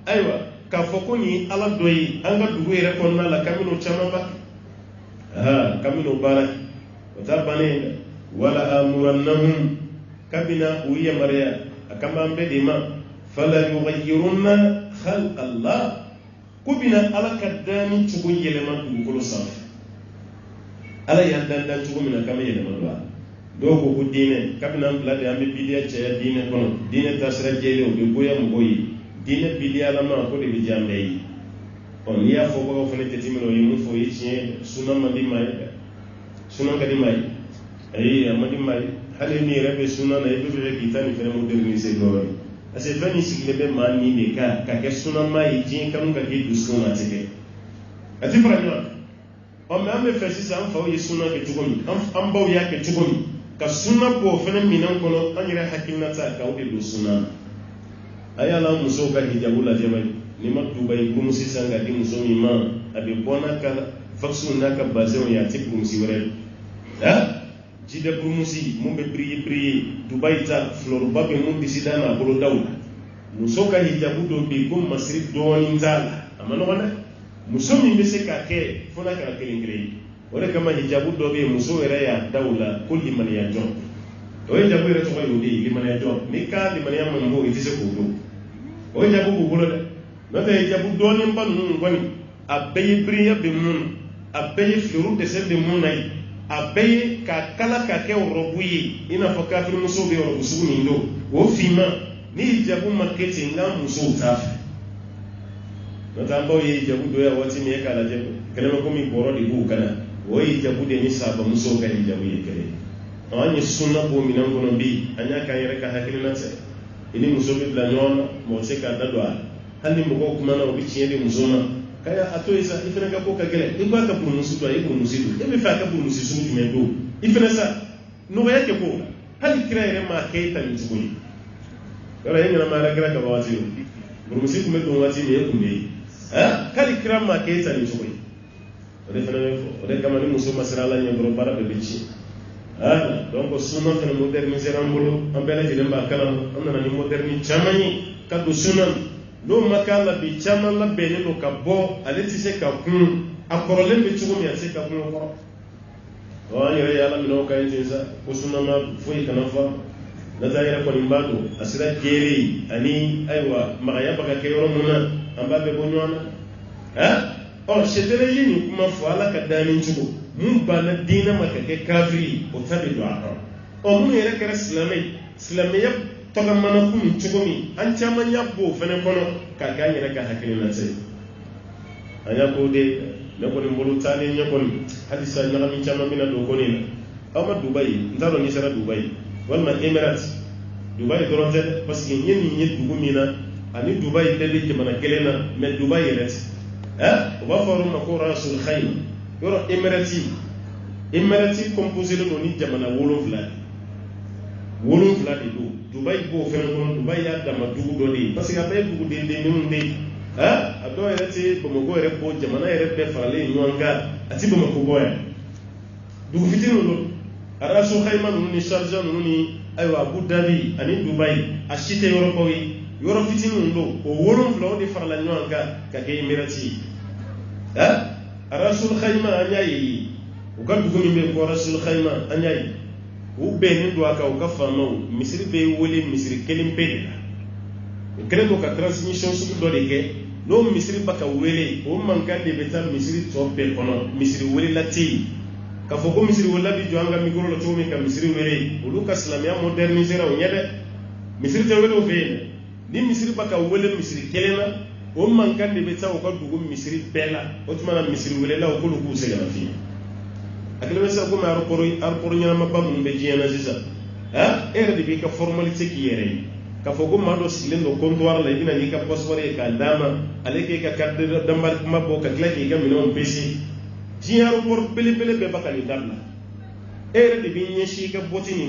Speaker 2: ايوا ka foko ni ala doyi anga dugu yere konna la kamino chamamba kamino bara wata bane wala amurannahum kabina uya mariya akamba mbedima fala yughayyirunna khalq Allah kubina ala kadani tugo yelema dugu kolo saf ala yandanda tugo mina kama yelema do ko ko dine kabina blade ambe bidiya che dine kono dine tasra jele o be goya mboyi dine bilia la ma ko de bi jambe yi on ya fo ko fone te timino yi mu fo yi ci sunna mandi may sunna kadi may ay amadi may hale ni rebe sunna na ibe be kitani fere moderniser do ase fani sigle be man ni be ka ke sunna may ji kam ka ke du sunna tike ati fara yo on me ame fesi sam fo yi sunna ke tugomi am baw ya ke tugomi ka sunna bo fene minan kono anyira hakilna ta ka o de du sunna ayala muso ka hijabu la jabay ni ma dubay kum si sanga di muso mi ma abi bona ka faksu na ka bazon ya ti kum si wore jide kum si mo be prier dubay ta flor ba be mo disida na bolo daw muso ka hijabu do bi kum masri do ni nzala amano wala muso mi be se ka ke fona ka kelingre ore kama hijabu do be muso era ya dawla kulli man ya jon o hijabu era to ko di liman ya jon ni ka liman ya mo itise ko do o jabu bugulo de no te jabu doni mban nun ngoni abaye priya be mun abaye firu de se be mun nay abaye ka kala ka ke robuyi ina foka fi muso be robu su ni ndo o fima ni jabu marketing nga muso taf no tambo yi jabu do ya wati mi kala jabu kala ko mi boro di bu kana woyi jabu de ni saba muso ka jabu ye kele awani sunna bo minan kono bi anya kan yere ka hakilina se ini muso bi bla nyona mo se ka dadwa hali mo ko kuma na obi chiende muso na kaya ato isa ifena ka ko ka gele iba ka pour musu to ay pour musu e be fa ka pour musu su tu mendo ifena sa no ya ke ko hali kira yere ma ke ta ni tuguni kala yin na mara kira ka bawazi pour musu kuma do wati ne ku ne kali kira ma ke ta ni tuguni ode fana ode kama ni muso masrala nya bro para be bichi donc sunna fana moderniser ambolo ambela jide ba kala amna ni moderni chamani ka do sunna no makala bi chaman la bene no ka bo aleti se ka kun akorole be chugo mi ase ka kun ko wani re yala mi no ka insa ko sunna ma foi kana fa la zaira ko limbado asira geri ani aywa magaya baka ke yoro muna amba be bonyona or shetere yini kuma fo ala ka dani chugo mun bana dina maka ke kafiri o tabi do aka o mun yere kare islamiyya toga mana kun chugo mi an chama nyabbo fene kono ka ga yere ka hakilina sai anya ko de ne ko mbulu tani nyakon hadisa nyama mi chama mina do ko ni ama dubai ndaro ni sara dubai wala emirates dubai doronte parce que nyeni nyi dugu mina ani dubai de ke mana kelena me dubai yeret o ba faru ma ko rasul khayma yoro emirati composé le noni jamana wolonfla de do dubai bo fere ko dubai ya dama dugu do de parce que abay dugu de nyum de ado yerati bomogo yere bo jamana yere be farale nyanga ati bomogo boya dugu fitinu do rasul khayma noni sharjah noni aywa abu dhabi ani dubai ashite yoro ko yoro fitinu do o wolonfla de farala nyanga ka ke emirati rasul khayma anyai ukan dugu mi ko rasul khayma anyai u beni do aka u ka fama misri be wole misri kelim pe kele ko ka transmission su do de ke no misri baka wele o man kan de beta misri to pe kono misri wele lati ka fo ko misri wala bi joanga mi goro to mi ka misri wele ulu ka islamia moderniser o nyede misri te wele o fe ni misri baka wele misri kelena o man kan de beta o ka dugu misri bela o tuma na misri wele la o ko lu ku se gana fi akele sa ko ma arporo nyana ma bam be jiyana sisa ere de bi ka formalité ki yere ka fo ko ma do silen do comptoir la ina ni ka passeport ka dama aleke ka carte d'embarquement ma bo ka claque ka minon pesi jiyaro por pele be bakali dabla ere de bi nyeshi ka botini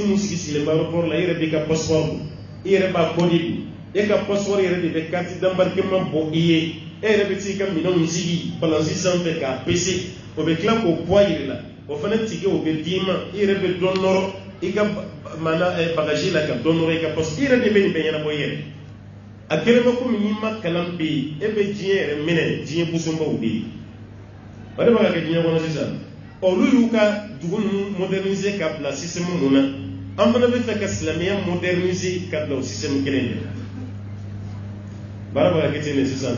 Speaker 2: musiki silen ba por la ere de ka passeport ere ba kodi e ka passeport ere de carte d'embarquement bo iye ere be ti ka minon sigi balansi sanfe ka pesi o be kila ko poire la o fana tigi o be dima ire be donoro iga mana bagage la ka donoro iga pos ire de be nyana boyere akere ma ko mi ma kalam be e be jiere mene jiye busumba ubi wala ba ka jiye kono sisa o lulu ka dugun moderniser ka la système mona am fana be fa ka islamia moderniser ka la système kelende bara ba ka tene sisa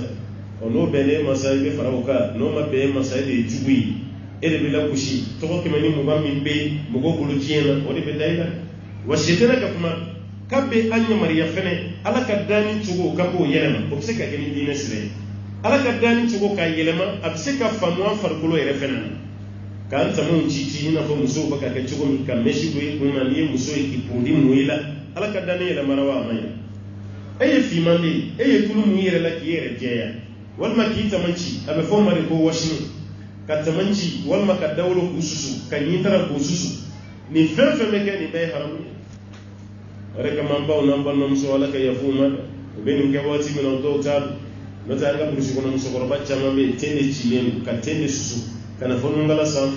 Speaker 2: ono bene masai be farauka no ma be masai de jugui ele be la kushi to ko kemani mo bam min be mo go bulu tiena o de be dayla wa shetana ka kuma kabbe anya mariya fene ala ka dani tugo ka ko yelema o se ka gemi dina sire ala ka dani tugo ka yelema ab se ka famwa farkulo yere fene ka anta mo jiji ina ko muso baka ka tugo mi ka meshi ko kuma ni muso ki podi muila ala ka dani yelema rawa maya eye fi mande eye tulu mu yere la ki yere jeya walma ki tamanci abe fo mari ko washinu ka tamanci walma ka dawlo kususu ka yitara kususu ni fefe meke ni bay haramu reka mamba namba nom so wala ka yafuma be ni ke wati min do ta no ta nga burusi kono so ko bacca mambe tende cilen ka tende susu kana fo ngala sam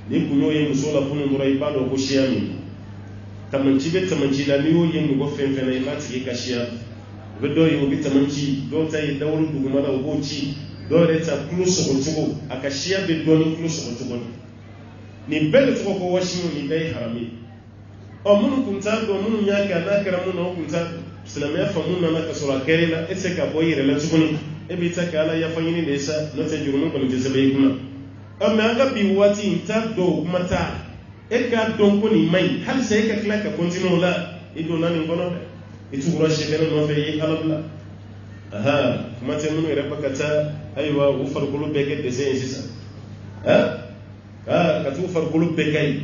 Speaker 2: ni ku yo yemu so la funu ndura ibado ko shiyami tamanci be tamanci la ni yo yemu go fefe na ibati ka shiya do yi obi tamanci do ta yi dawru dugu mala ogoci do re ta plus ko tugo akashia be do ni plus ko tugo ni bele tugo ko washi ni dai harami o mun kunta do mun nya ka na kara mun no kunta islamia fa mun na ka sura kerela ese ka boyire la tugo ni e bi ta kala ya fanyini de sa no ta jurumun ko ni zebe kuma amma aga bi wati ta do mata e ka don ko ni mai hal sai ka kla ka continue la ido nani ngono itugura shekene no fe alabla kuma te mun yere bakata aywa u farkulu beke de sen sisa ka tu farkulu bekai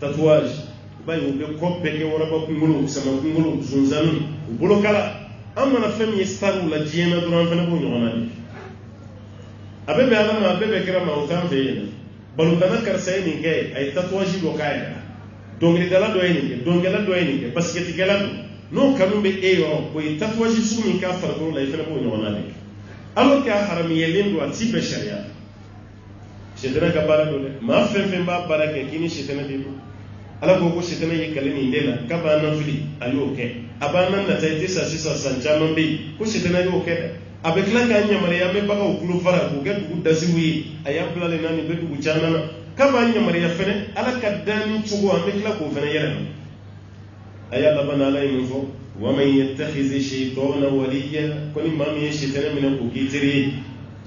Speaker 2: tatouage bay o be ko beke wora ba kungulu sama kungulu zunzanu bolo kala amana fami staru la jiena duran fana bo nyona ni abe be alama abe be kira ma o tan fe balu dana kar say ni gay ay tatouage do kay dongri dala do ni dongela do ni parce que tigala no kanu be e yo ko tatouage su mi ka farkulu la fana bo nyona ni alors que haram yelen do ati be sharia shetana ka bara do ma fen ba bara ke kini shetana de ala ko shetana ye kaleni ndela ka ba na fili ayo ke abana na taiti sa sisa sanchama be ko shetana yo ke avec la kanya maria me baka ukulu fara ko get ku dasiwi aya blale nani be ku chanana ka ba nya maria fene ala kadani chugo avec la ko fene yere aya la bana la info wa man yattakhiz shaytana waliya koni mami shetana min ko kitiri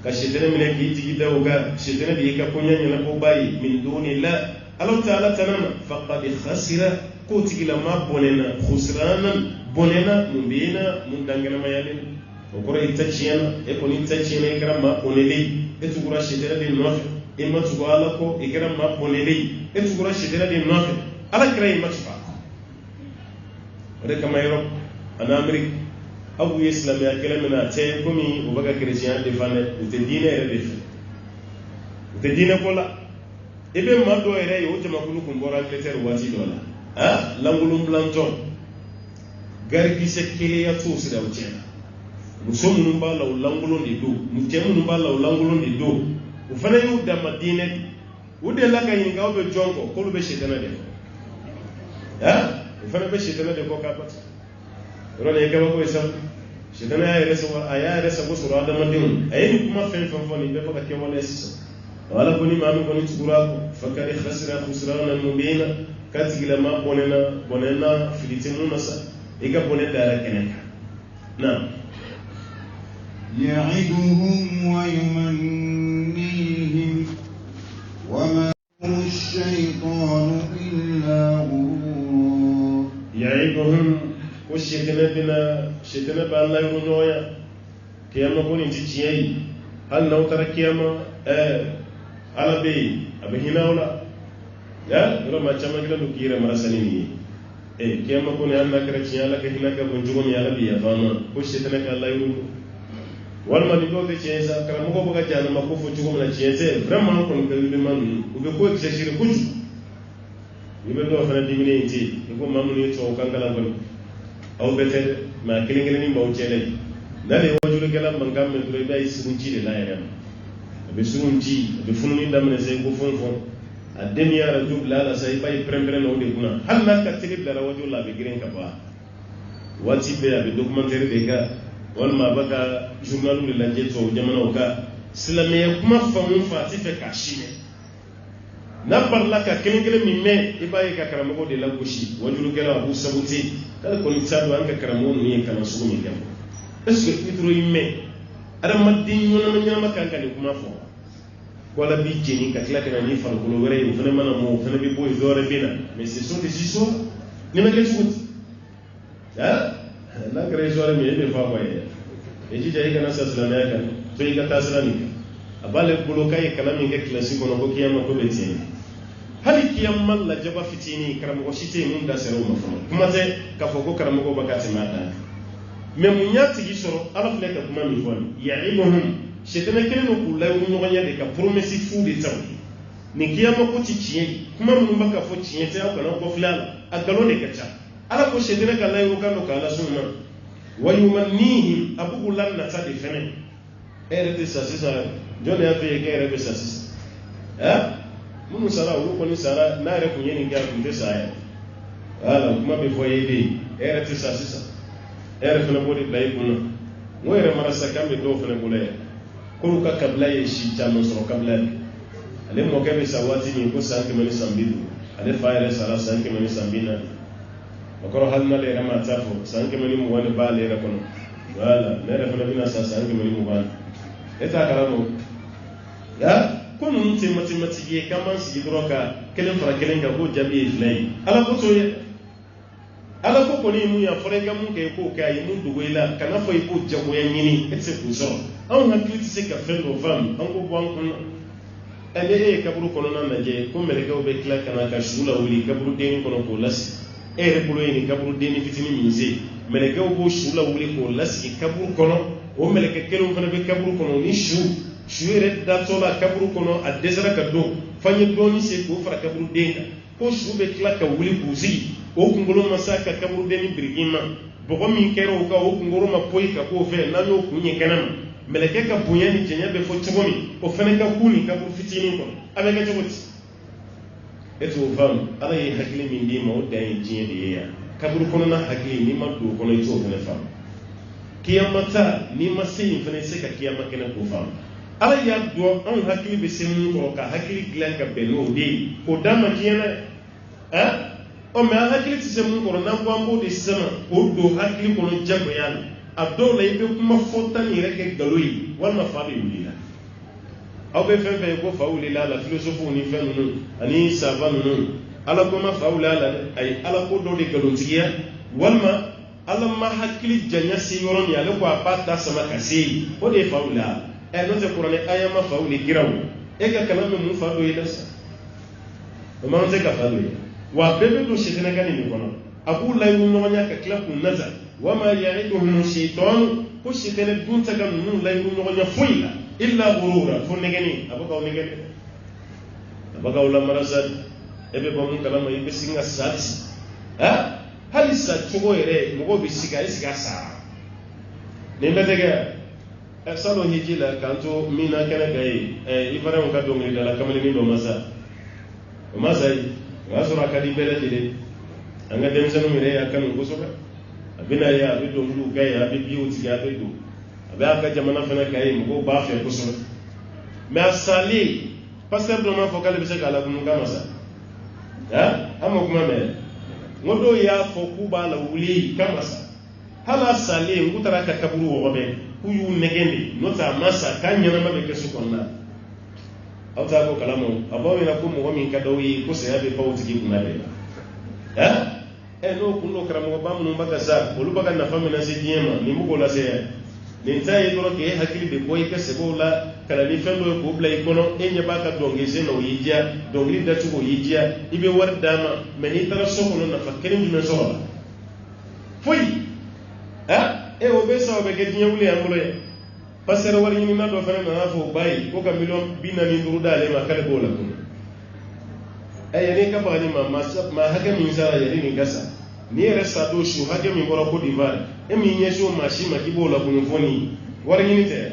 Speaker 2: ka shetana min ki tigi dawga shetana bi ka kunya nyana ko bayi min dunillah Allah ta'ala tanama faqad khasira ko tigila ma bonena khusranan bonena mubina mundangana mayalin o kore itachiyana e koni itachiyana ikra ma boneli etugura shetana de nofe e matugo ala ko ikra ma boneli etugura shetana de nofe ala kray matfa ode kamayro ana amrik abu islam ya kelamina te komi o baga christian de fane ute dine ere de ute dine kola ebe mado ere yo jama kulu kumbora Angleterre wati dola langulum blanton garbi se kele ya to sida wucena musomu numba la langulon de do mutemu numba la langulon de do ufana yu da madina ude la ka yinga obe jongo ko lu be shetana de ufana be shetana de ko ka pat rone ke ba ko isam shetana ya resa ko sura da madin ayi kuma fen fon ni be fa ka ke wala sisa wala kuni mamu kuni tsugurako fakari khasira khusrana mubina katigila ma bonena filitinu nasa ika boneta ala keneka na
Speaker 1: ya'iduhum wa yumannihim wa ma ash-shaytanu illa ghurura
Speaker 2: ya'iduhum ko shetana ba Allah yunoya kiyama kuni tijiyai hal nawtara kiyama ala be abhinawla ya ro ma chama kila dukira marasani ni kiyama ko ne Allah kara ciya la ka hinaka bunjugo mi ala bi ya fama ko shetana ka Allah yuru wal ma digo de ciya kala mo ko buga jana ma ko fu jugo na ciya te vraiment ko ko be man u be ko exagérer ko ju ni be do fana dimine inti ko mamu ni to kangala ko aw be te ma kilingere ni mbaw cele na le wajulu kala mangam me dure bay sunji de la ya be sunji be fununi damne se ko fon a demiara jubla la sai bay prendre no de kuna hal na ka tiri dara wajul la be giren ka ba wati be be documentaire de ka wal ma baka journalu de la jeto jamana o ka silame kuma famu fati fe ka shine na parla ka kelengele mi me ibaye ka karamo de la goshi wajulu kala abu sabuti kala ko ni sadu an ka karamo ni kana su mi gam est-ce que itro imme ada madin yona nyama kan kan kuma fo wala bi jeni ka kila kana ni fal ko wore yi fana mana mo fana bi boy zore bina mais ce sont des histoires ni ma kesu la kare zore mi be fa boye e ji jayi kana sa salama kan to yi ka tasalami abale bulo kai kana mi ke klasi ko no ko kiyama ko beti hali kiyama la jaba fitini karamo ko shite mun da sero ma fa kuma te ka fo ko karamo ko bakati mata mais mun yati gi soro ala fle ka kuma mi fon ya'imuhum shetana kelen no kula yu ɲɔgɔnya de ka promesse fu de taw ni kiyama ko ti tiɲɛ kuma minnu bɛ ka fɔ tiɲɛ tɛ aw kana kɔfilɛ a la a nkalon de ka ca ala ko shetana ka layiru kan do k'ala sun na wa yumannihim a b'u k'u la nata de fɛnɛ e yɛrɛ tɛ sa sisan jɔn de y'a fɛ yen k'e yɛrɛ bɛ sa sisan minnu sara olu kɔni sara n'a yɛrɛ kun ye nin kɛ a kun tɛ sa yɛrɛ wala kuma bɛ fɔ e de ye e yɛrɛ tɛ sa sisan e yɛrɛ fɛnɛ b'o de bila i kun na n ko yɛrɛ marasa kan bɛ dɔw fɛnɛ bolo yɛrɛ kolu ka kabila ye si caman sɔrɔ kabila de ale mɔkɛ bɛ sa waati min ko san 100 ni san 50 ale fa yɛrɛ sara san 100 ni san 40 o kɔrɔ hali n'ale yɛrɛ ma taa fɔ san 100 ni 20 de b'ale yɛrɛ kɔnɔ wala ne yɛrɛ fana bɛna sa san 100 ni 20 e t'a kalama o ko ninnu tɛ mathématique ye k'an b'an sigi dɔrɔn ka kelen fara kelen kan k'o jaabi ye filan ye ala ko t'o ye ala ko kɔni ye mun ye a fɔra i ka mun kɛ i k'o kɛ a ye mun dogo i la kana fɔ i k'o jagoya ɲini e tɛ se k'o sɔrɔ anw hakili tɛ se ka fɛn dɔ faamu an ko bɔ an kunna ele kaburu kono na naje ko meleke o be kila kana ka shula wuli kaburu deni kono ko lasi rebulo ni kaburu deni fitini minze meleke o bo shula wuli ko lasi kaburu kono o meleke kelo fana be kaburu kono ni shu ere da tola kaburu kono a desara ka do fanye doni se ko fara kaburu denga ko shu be kila ka wuli kuzi o kungolo masaka kaburu deni birgima bogo min kero ka o kungolo ma poi ka ko fe na no kunye kanama meleke ka bunyani jenya be fo tsogomi o fene ka kuni kaburu fitini kono abe ka tsogoti eto fam ala yi hakili min di ma o dai jiye de ya kaburu kono na hakili ni ma do kono ito fene fam kiyamata ni ma sai fene se ka kiyama kene ko fam ala ya do an hakili be se mun ko ka hakili glan ka be no de ko dama kiyana o me hakili ti se mun ko na ko ambo de sama o do hakili kono jago yana abdo la ibe kuma fota ni reke galoi wal mafadi ulila aw be fen ko faulila la philosophe ni fen no ani savant no ala ko ma faulila ay ala ko do de galontiya walma ala ma hakili janya si yoron ya le ko apata sama kasi o de faulila e no te qur'an aya ma fauli giraw e ka kalame mu fado ila sa o ma on te ka fado wa bebe do shitena kan ni kono abu la yu no nya ka kla ku nazar وما يعدهم الشيطان كشتن دون تكمن لا يرون فويلا إلا غرورا فنجني أبقى ونجني أبقى ولا مرزاد أبي بمن كلام يبسين السادس هل السادسو يرى مغو بيسيكا يسيكا سا نمتى أصلوا هجيلا كانتو مينا كنا كاي إفرام كادوم يدلا كملني بمزا ومزاي واسورا كدي بلدي anga demsanu mire yakanu gosoka abina ya abido ngulu gaya abibi uti ya abido abaka jamana fana kai mko ba fa gosoka mais asali pasteur do ma fokale bise kala kununga masa ama kuma me ngodo ya fokuba la wuli kamasa hala sali ngutara ka kaburu wobe kuyu negende nota masa kanyana mabe kesu konna auta ko kalamo abawe na ko mo min kadawi ko se yabe pawti ki kuna be no kuno karamo ba mun baka sa olu baka na famina se diema ni mugo la se ni tay do ke hakili be boy ke se bola kala ni fendo ko blay kono enya baka donge se no yija dongi da tugo yija ibe war dama meni tara sokono na fakkerim dina sola foi o be sa be ke dinya wuli amuro ya passer war ni na do fere na fo bay ko ka million binani nduru dale ma kala bola ko ne ka bani ma haka min sara yari ni gasa ni resta do shu haka min bora ko divar mi nyesho mashi makibo la kunfoni war ni te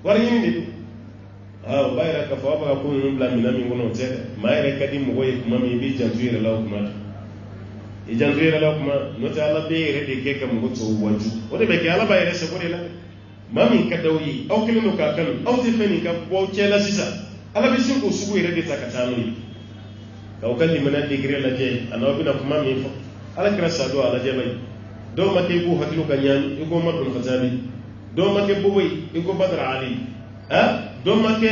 Speaker 2: war ni ni bayra ka fa ba ko mun bla mina min gono te mayre kadi mo goy kuma mi bi jantuire law kuma e jantuire law kuma no ta ala be re de ke kam go to waju o de be ke ala bayre se ko de la mami kadawi aw kelino ka kan aw te feni ka bo chela sisa ala bi sin ko sugu yere de takatanu ka ukali mana degré la je ana wabina kuma mi fo ala kira sado ala je bay do ma ke ko hakilu kanyan iko madul khazabi do ma ke boboy iko badr ali do ma ke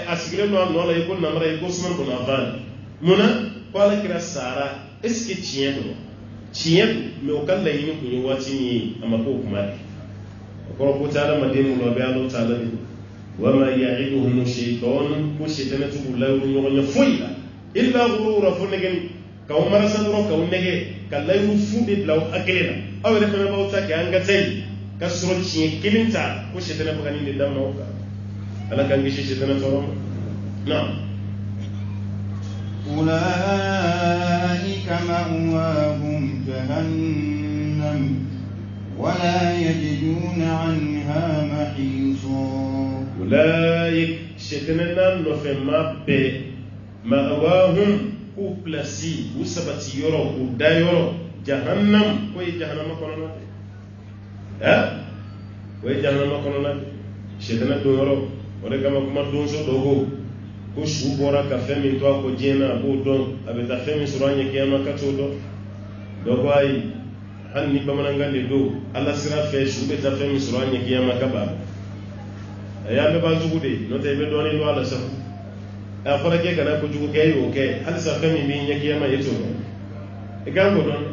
Speaker 2: asigre no no la iko namra iko suman ko navan muna ko ala kira sara eske chien me ukalla yini ko ni wati ni amako kuma ko ko taala madinu lo be alo taala ni وما يعدهم الشيطان كشتنا تقول لا يغني فويلا إلا غرورا فنجن كأو مرسل رو كأو نجى كلا يفود لو أكلنا أو إذا كنا بقولك كأنك تي كسر شيء كلمة كشتنا بغني للدم نوكا ألا كان جيش شتنا ترام نعم
Speaker 1: أولئك مأواهم جهنم ولا يجدون عنها محيصا
Speaker 2: أولئك شتنا نفهم مأواهم كو بلاسي وسبتي يورو ودا يورو جهنم كوي جهنم كوننا كوي جهنم كوننا شتنا دورو ولكما كما دونسو دوغو ko shu bora ka femi to ko jena bo don abeta femi suranye kiyama kato do ko ay hanni bamanangande do alla sira fe shu beta femi suranye kiyama kaba ya be ba zugude no te be doni do alla safu a fara ke kana ko jugu kay o kay hal sa femi bi nya kiyama yeto e gango don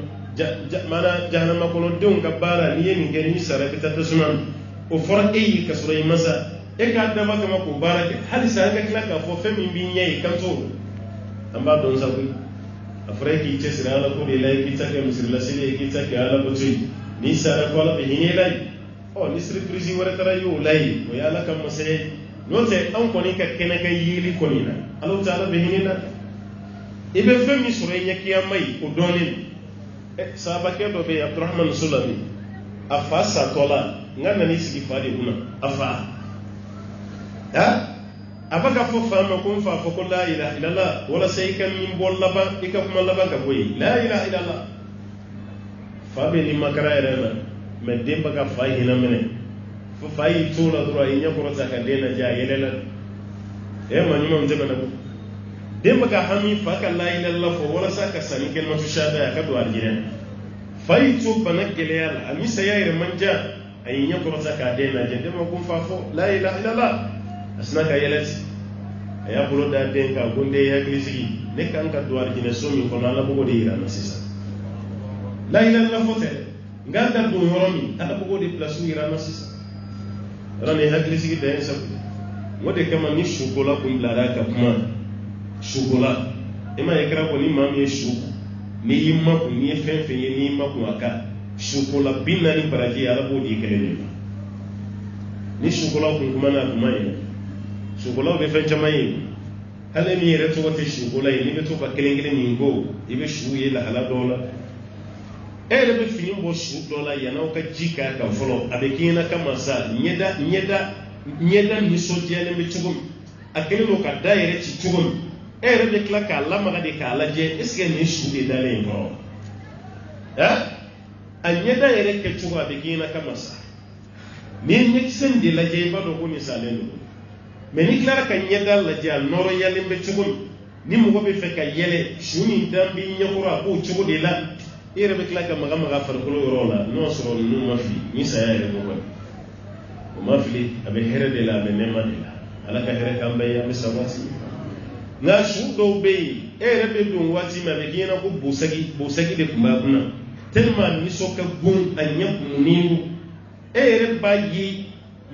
Speaker 2: mana jahannama ko don ka bara ni yemi ke ni sara beta tasman o fara e ka suray masa e ka dama kama ko barake hali sa ga kila ka fo femi bi nyai kanto amba don sa ku afre ki ce sira la ko de lai ki ta ke misir la sile ki ta ke ala ko tui ni sara ko la be hine lai o ni surprise wara tara yo lai o ya la kam masay no te an ko ni ka kene ka yili ko ni na Allah taala be hine na ibe femi sura nyaki amai ko donin sahaba ke do be Abdurrahman Sulami afa sa tola ngana ni sigi fadi una afa abaka fo fama ko fa fo ko la ilaha illallah wala sai kan min bolla ba ika kuma laba ka boy la ilaha illallah fa be ni makara era me demba ka fa hina mene fo fa yi tola dro yi nya ko ta ka dena ja yelela e ma ni mo jaba na ko demba ka hami fa ka la ilaha illallah fo wala sa ka sani ken ma shada ka do aljina fa yi to banakele yalla ami sayayre manja ay nya ko ta ka dena je demba ko fa fo la ilaha illallah asna ka yelet aya bulo da den ka gonde ya glisi ne kan ka duar jine somi ko na la bugo de ira na sisa la ilaha illa fote nganda do horomi ala bugo de place ira na sisa rane ha glisi de sa ngode kama ni shugola ko mblara ka kuma shugola ema yakra ko ni mami shugo ni yimma ko ni fenfe ni yimma ko aka shugola binna ni baraji ala bugo de kele ni shugola ko kuma na kuma ni shugola be fen chamayi hale mi yere to wote shugola ni be to ba kelengele ni ngo ibe shuye la hala dola ele be fini bo shu dola yana o ka jika ka folo abe kina kama sa nyeda ni sotia le be chugum akele no ka daire ci chugum ele be kla ka la maga de ka la je eske ni shu de dale ngo a nyeda yere ke chugum abe kina kama sa ni nyeksen de la je ba do ko ni salendo mais ni clara ka nyeda la jal noro yalle be chugum ni mo be fe ka yele shuni dambi nyakura ko chugo de la ire be clara ka maga far ko rola no soro no mafi ni saya ire ko o mafi abe here de la be nema de la ala ka here ka mbay am sawati na shu do be ire be dum wati ma be gina ko busagi de kuma kuna tellement ni soka gun anyam muniru ire ba yi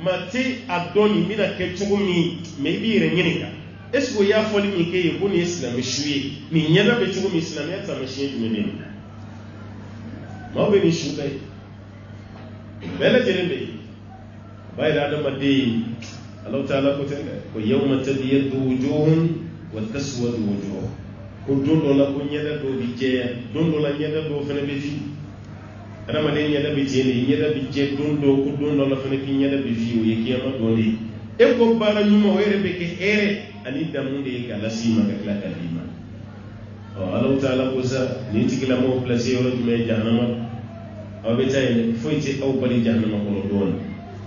Speaker 2: mate adoni mina ke chugumi maybe renyeka esko ya foli mi ke ko ni islam shuye ni nyada be chugumi islam ya ta mashin menen ma be ni shuday bela jerebe bay da madi Allah taala ko tenga ko yawma tabyadu wujuhun wa taswadu wujuh ko dondo la ko nyada do bi je dondo la nyada do fene be fi adama de nyada be je ni nyada bi je dondo ko dondo la fene ki nyada be fi o yekiyama doli e ko bara nyuma were be ke ere ani damunde ka lasima ka kala kalima o Allah taala ko sa ni tikila mo place yoro me jahannama aw be tay foyti aw bali jahannama ko don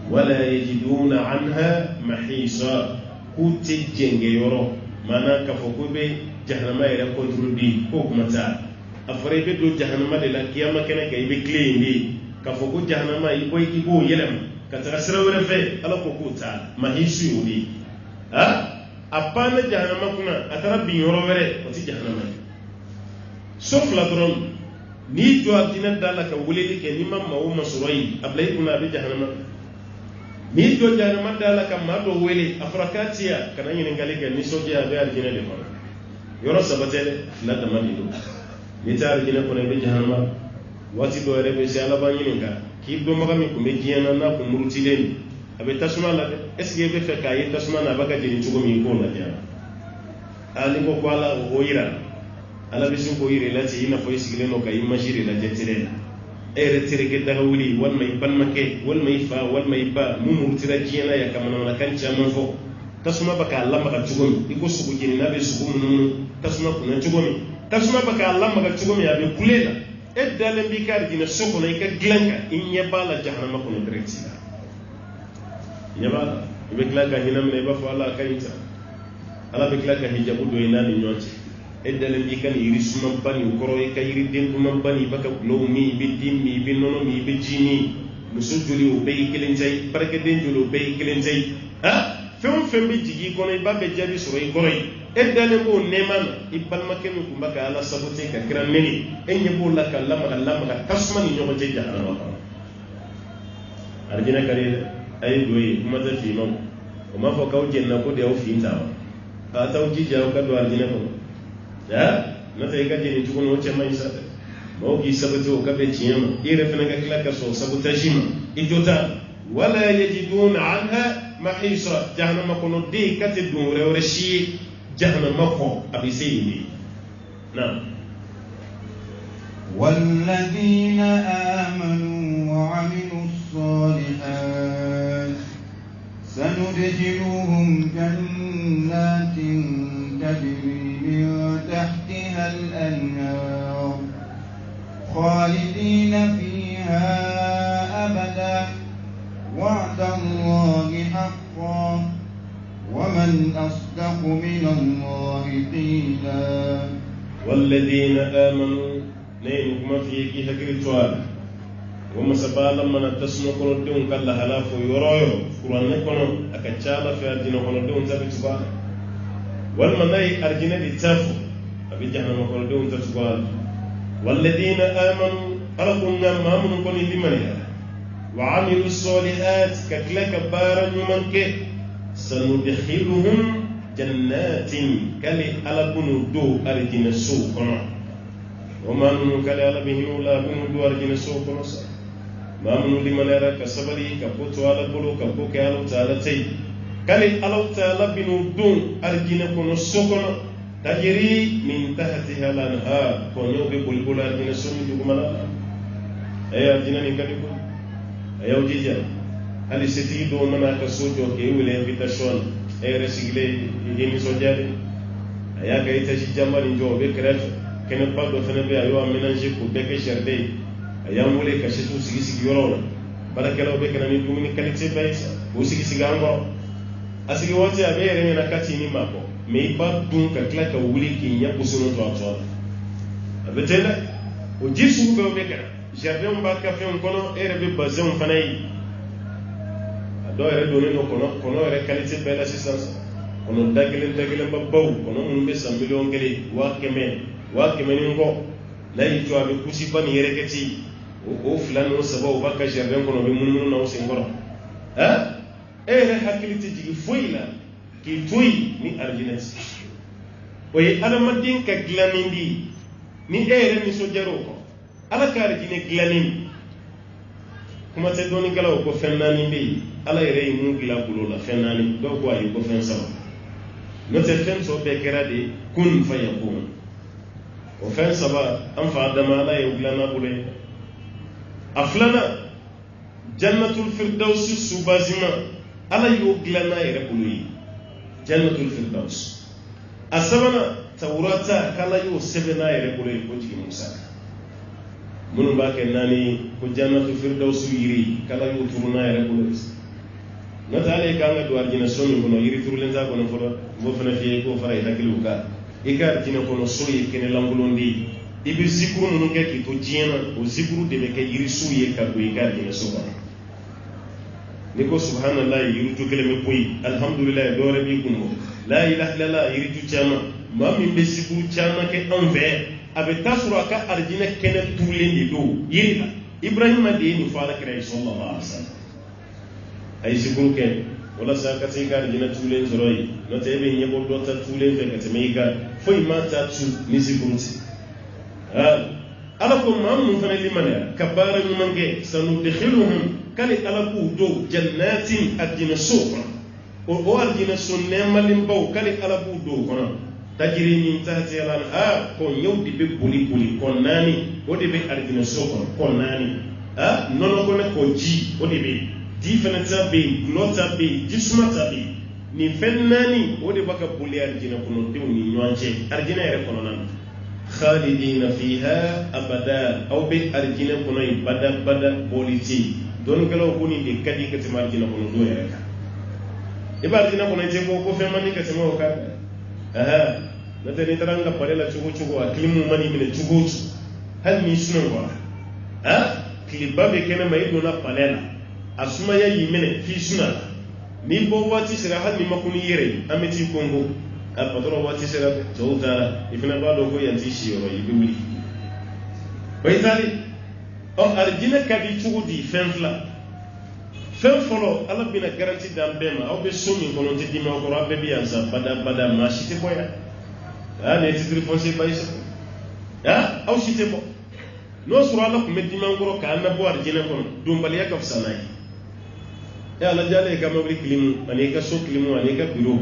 Speaker 2: wala yajiduna anha mahisa kuti jenge yoro mana ka foko be jahannama ere control di ko kuma ta afare be do jahannama de la kiyama kene kay be clean di ka foko jahannama ibo yelam ka tara srawere fe ala ko kuta mahisu yodi apana jahannama kuna atara bi yoro were o ti jahannama sauf la dron ni do adina dala ka wuleli ke ni mamma o masuroi ablay kuna be jahannama ni do jahannama dala ka ma do wele afrakatia kana nyine ngaliga ni soja be adina de fa yoro sabatele la tamani do ni tar gina ko ne be jahannama wati do rebe se ala ba nyininga ki do maga mi ko me jiyana na ko muruti len abe tasuma la est-ce que be fe kay tasuma na baga jeni tugo mi ko la jana ali ko wala o ira ala be sun ko ire la ti ina fo isigile no kay majire la jetire ere tere ke daga wuli wal may ban make wal may fa wal may ba mu muruti ra jiyana ya kamana na kan chama fo tasuma baka Allah maka tugo mi iko sugo jeni na be sugo mun tasuma ko na tugo mi tasuma baka Allah maka tugo mi abe kulela edale bi kar dina soko na ka glanka inye bala jahannama ko directi nyaba be glanka hinam ne ba fa Allah kayita ala be glanka hijabu do ina ni nyoti edale bi kan yiri suma bani koro e kayiri dendu man bani baka lo mi bi dimmi bi nono mi bi jini musujuli o be kelen jay barke denjulo be kelen jay fem bi jigi kono ba be jabi soro e koro edale mo neman ibal makenu kumbaka ala sabote ka kran meni enye bo la ka lama ka tasma ni nyogo je jahannama arjina kare ay doyi kuma ta fi non o ma fo kaw jenna ko de o finta ba taw jija o ka do arjina ko ya na tay ka jeni tuko no chema isa mo gi sabatu ka be chiyama ire fana ka kila ka so sabotajima idota wala yajiduna anha mahisa jahannama kono de kate dum rewre shi jahannama ko abisini na
Speaker 1: والذين آمنوا وعملوا الصالحات سندخلهم جنات تجري من تحتها الأنهار خالدين فيها أبدا وعد الله حقا ومن أصدق من الله قيلا
Speaker 2: والذين آمنوا نيمكم في كهكر توال وما سبالا من التسمى كنو دون كلا هلاف يرويو قرآن كنو أكتشالا في الدين كنو دون تبتبال والمناي أرجنا لتافو أبي جهنم كنو دون تبتبال والذين آمنوا أرقنا مامن كنو لمنها وعملوا الصالحات ككلك بارا يمنك سندخلهم جنات كالي ألبنو دو أرجنا سوقنا وما من كلا على بهن ولا بن دوار جن سوق نص ما من لمن يرى كسبري كبوت على بلو كبوك على تعالى تي كلي على تعالى بن دون أرجن كن سوقنا تجري من تحتها الأنهار كونيو ببلبل أرجن سوق جملا أي أرجن نكذب أي أوجيجا هل ستي دون منا كسوجو كي ولا بيتشون أي رسيلة يجيني سوجاري أي أكيد تجي جمال جو بكرة kene pado fene be ayo aménager ko beke jardin ayam wole ka shetu sigi yoro bala kala be kana ni dumini qualité baysa o sigi ango asigi wote abere na kati ni mako me ba dun ka klaka wuli ki nya busuno to atwa abetela o jisu be be kana jardin ba ka fe on kono ere be bazon fanai ado ere do no kono ere qualité be l'assistance kono dagelen ba baw kono mun be 100 million gele wa keme wakimeningo nayi to abe kusi ban yereketi o fulano sababu baka jardin kono be mununu na usengoro ere hakiliti jigi foila ki toy ni arginesi oye ala madin ka glanindi ni ere ni so jaro ko ala ka argine glanin kuma te doni gala ko fennani be ala ere mu gila bulola fennani do ko ayi ko fen sama no te fen so be kerade kun fayakun وفين سبا أنفع دمالا يوغلنا بولي أفلنا جنة الفردوس سبازنا ألا يوغلنا يربولي جنة الفردوس أسبنا توراتا كلا يو سبنا يربولي كوجي موسى من باك ناني كجنة الفردوس يري كلا يو ترونا يربولي نتالي كان دوار جنا سوني كنو يري ترولين تا كنو فنا فيه كو فرا يتاكلوكا ikar dina kono soye kene langulondi ibi zikuru nunu ke ki to jiena o zikuru de be ke yiri suye ka ko ikar dina soba niko subhanallah yiri to kele me koyi alhamdulillah dore bi kunno la ilaha illallah yiri to chama ma min be zikuru chama ke envers abe tasura ka arjina kene tulendi do yiri ibrahima de ni fara kare sallallahu alaihi wasallam ay zikuru ke wala sa ka sai ga dina tulen zoroi no te be nyebo do ta tulen fe ka te meiga foi mata tu nisikunti ala ko mam fana limana kabara mangi sanudkhiluhum kali ala ku do jannatin adina suqa o adina sunne malim baw kali ala ku do kono tajri min tahti al-anhar ko nyawdi be buli konani o de be adina suqa konani nono ko ne ko ji o de be different be glota be jismata be ni fennani wodi baka buli arjina kono dew ni nyonche arjina yere kono nan khalidina fiha abada aw be arjina kono bada boliti don galo kuni de kadi kati marjina kono do yere ka e ba arjina kono te ko femmani kati mo ka na te ni taranga parela chugo aklimu mani mine chugo hal mi sunan wa klibabe kene mai do na palela asuma ya yimene fi suna ni bo wati sira hal ni makuni yere ameti kongo apatoro wati sira jowta ifina ba do ko yanti shiro yibi baytali o arjina kadi chugudi fenfla fen folo ala bina garanti dambema aw be somi kono te dima ko rabbe bi ansa bada ma shite boya ne titre foncier bayisa aw shite bo no sura ala ko medima ngoro ka na bo arjina kono dumbali yakaf sanai ala jale ka mabri klimu ani ka so klimu ani ka biro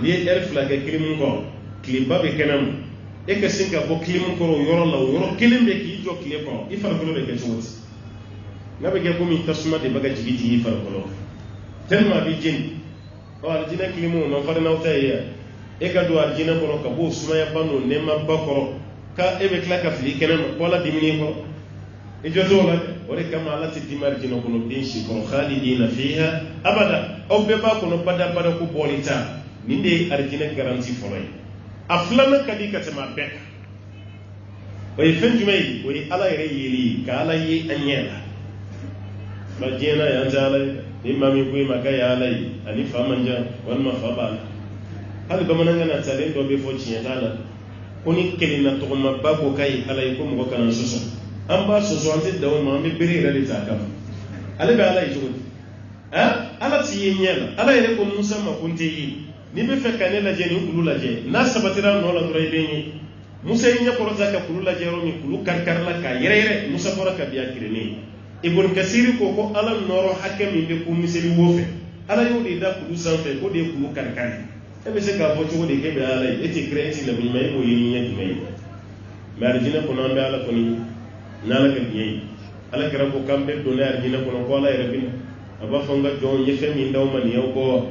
Speaker 2: ni fla ka klimu ko klimba be kenam e ka sinka bo klimu ko yoro la yoro kilimbe ki jo kile ko ifar ko be ke joti ngabe ke ko mi tasuma de baga jigiti ifar ko tellement bi jin o arjina klimu no fara nawta ya e ka do arjina ko ka bo suma ya banu ne ma bakoro ka e be klaka fli kenam wala dimini ko e joto la wala kama ala ti dimarjina ko no bin shi ko khalidina fiha abada o be ba ko no bada ko bolita ninde arjina garanti folay aflana kadi katama bek way fen jumay way ala yere yeli ka ala yi anyela majena ya jala imami ko maka ya ala yi ani famanja wal mafaba hal bamananga na tale do be fo chinyala koni kelina to ma babo kai ala yi ko mo kana soso amba soso ante dawo ma me bere rale zakam ala be ala yi jogo ala ti yenyela ala yere ko musa ma kunte yi ni be fe kanela je ni kulu la je na sabatira no la dura ibenyi musa yinya korota ka kulu la je ro ni kulu karkar la ka yere musa fora ka biya kirene ibn kasiri ko ala noro hakami be ko miseli wofe ala yodi da kulu sanfe ko de kulu karkar e be se ka fo to de ke be ala e ti kreti la bi may ko yinya di may marjina ko nambe ala ko ni nala ka biyi ala kara ko kambe do na arjina ko ko ala yere bin aba fonga do yefe mi ndaw man yow ko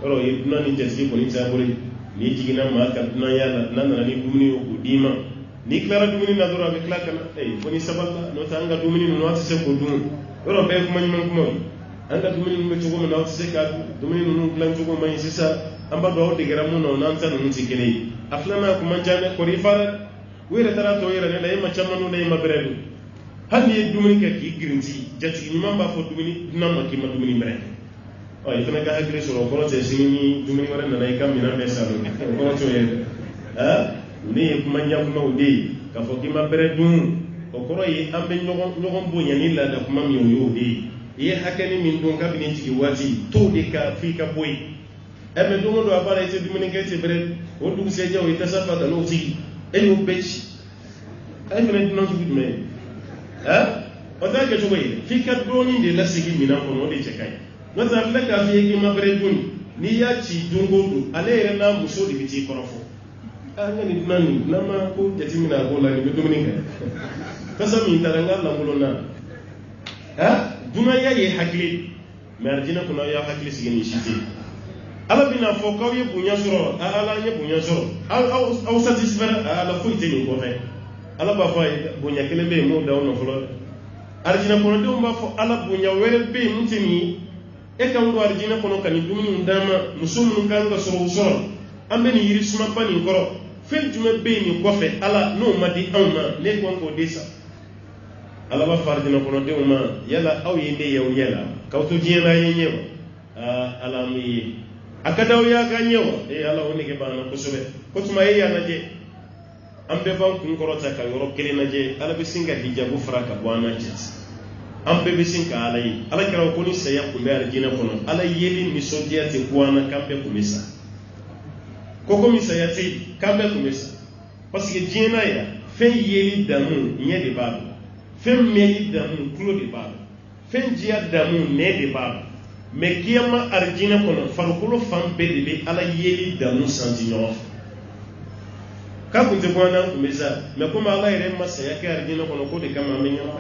Speaker 2: oro yiduna ni jasi ko ni saburi ni jigina ma ka tuna yalla nan ni dumini ko dima ni klara dumini na dora be klaka na ko ni saballa no tanga dumini no wati se ko dum oro be ko man ko anga dumini no to ko na wati se ka dumini no klan to ko man sisa amba do de garamu no nan tan no tikene aflana ko man jame ko rifara wira tara to yira ne lay ma chamanu ne ma beredu hanni dumini ka ki grinti jati ni mamba fo dumini namma ki ma dumini mere ay fana ka hakile soro ko te sini dumini wara na nay kam mina be salo ko to ye ni kuma nyam no de ka fo ki ma beredu o ko yi ambe nyogon bo nyani la da kuma mi yo de ye hakani min don ka bini tigi wati to de ka fi ka boy ebe do do abara ite dumini ke te bered o dum se jaw ita safa da no tigi e yo bechi ay fana no tigi me o ta ke to boy fi ka do ni de la sigi mina ko no de chekai wata flaka fi yake mabredun ni ya ci dungodu ale na muso di biti korofo ngani nani nama ko jati mina ko la ni dominika kasa mi taranga la mulona duna ya ye hakli marjina kuna ya hakli sigini shiti ala bina fo kaw ye bunya soro ala ye bunya soro au satisfaire ala fo ite ni ko fe ala ba fa bunya kele be mo dawo no folo arjina kono de umba fo ala bunya were be mutini e kan do arjina kono kan dumuni ndama musumun kan ga soro ambe ni yiri suma pani koro fel jume be ni ko fe ala no madi awma le ko ko desa ala ba farjina kono de uma yala aw yende yaw yala kawto jina yenyewa ala mi akadaw ya ganyewa ala woni ke bana ko sobe ko tuma ya naje ambe ban kun korota ka yoro kele naje ala be singa hijabu fraka bwana jet ambe be sinka alai ala kira ko ni saya ko be arjina kono ala yeli mi sodiate bwana kambe ko misa koko mi saya te kambe ko misa parce que jina ya fen yeli damu nye de baba fen meli damu kulo de baba fen jia damu ne de baba me kiyama arjina kono farkulo fam be de ala yeli damu santinyo ka ku te bwana ko misa me ko ma ala ire ma saya ke arjina kono ko de kama me nyama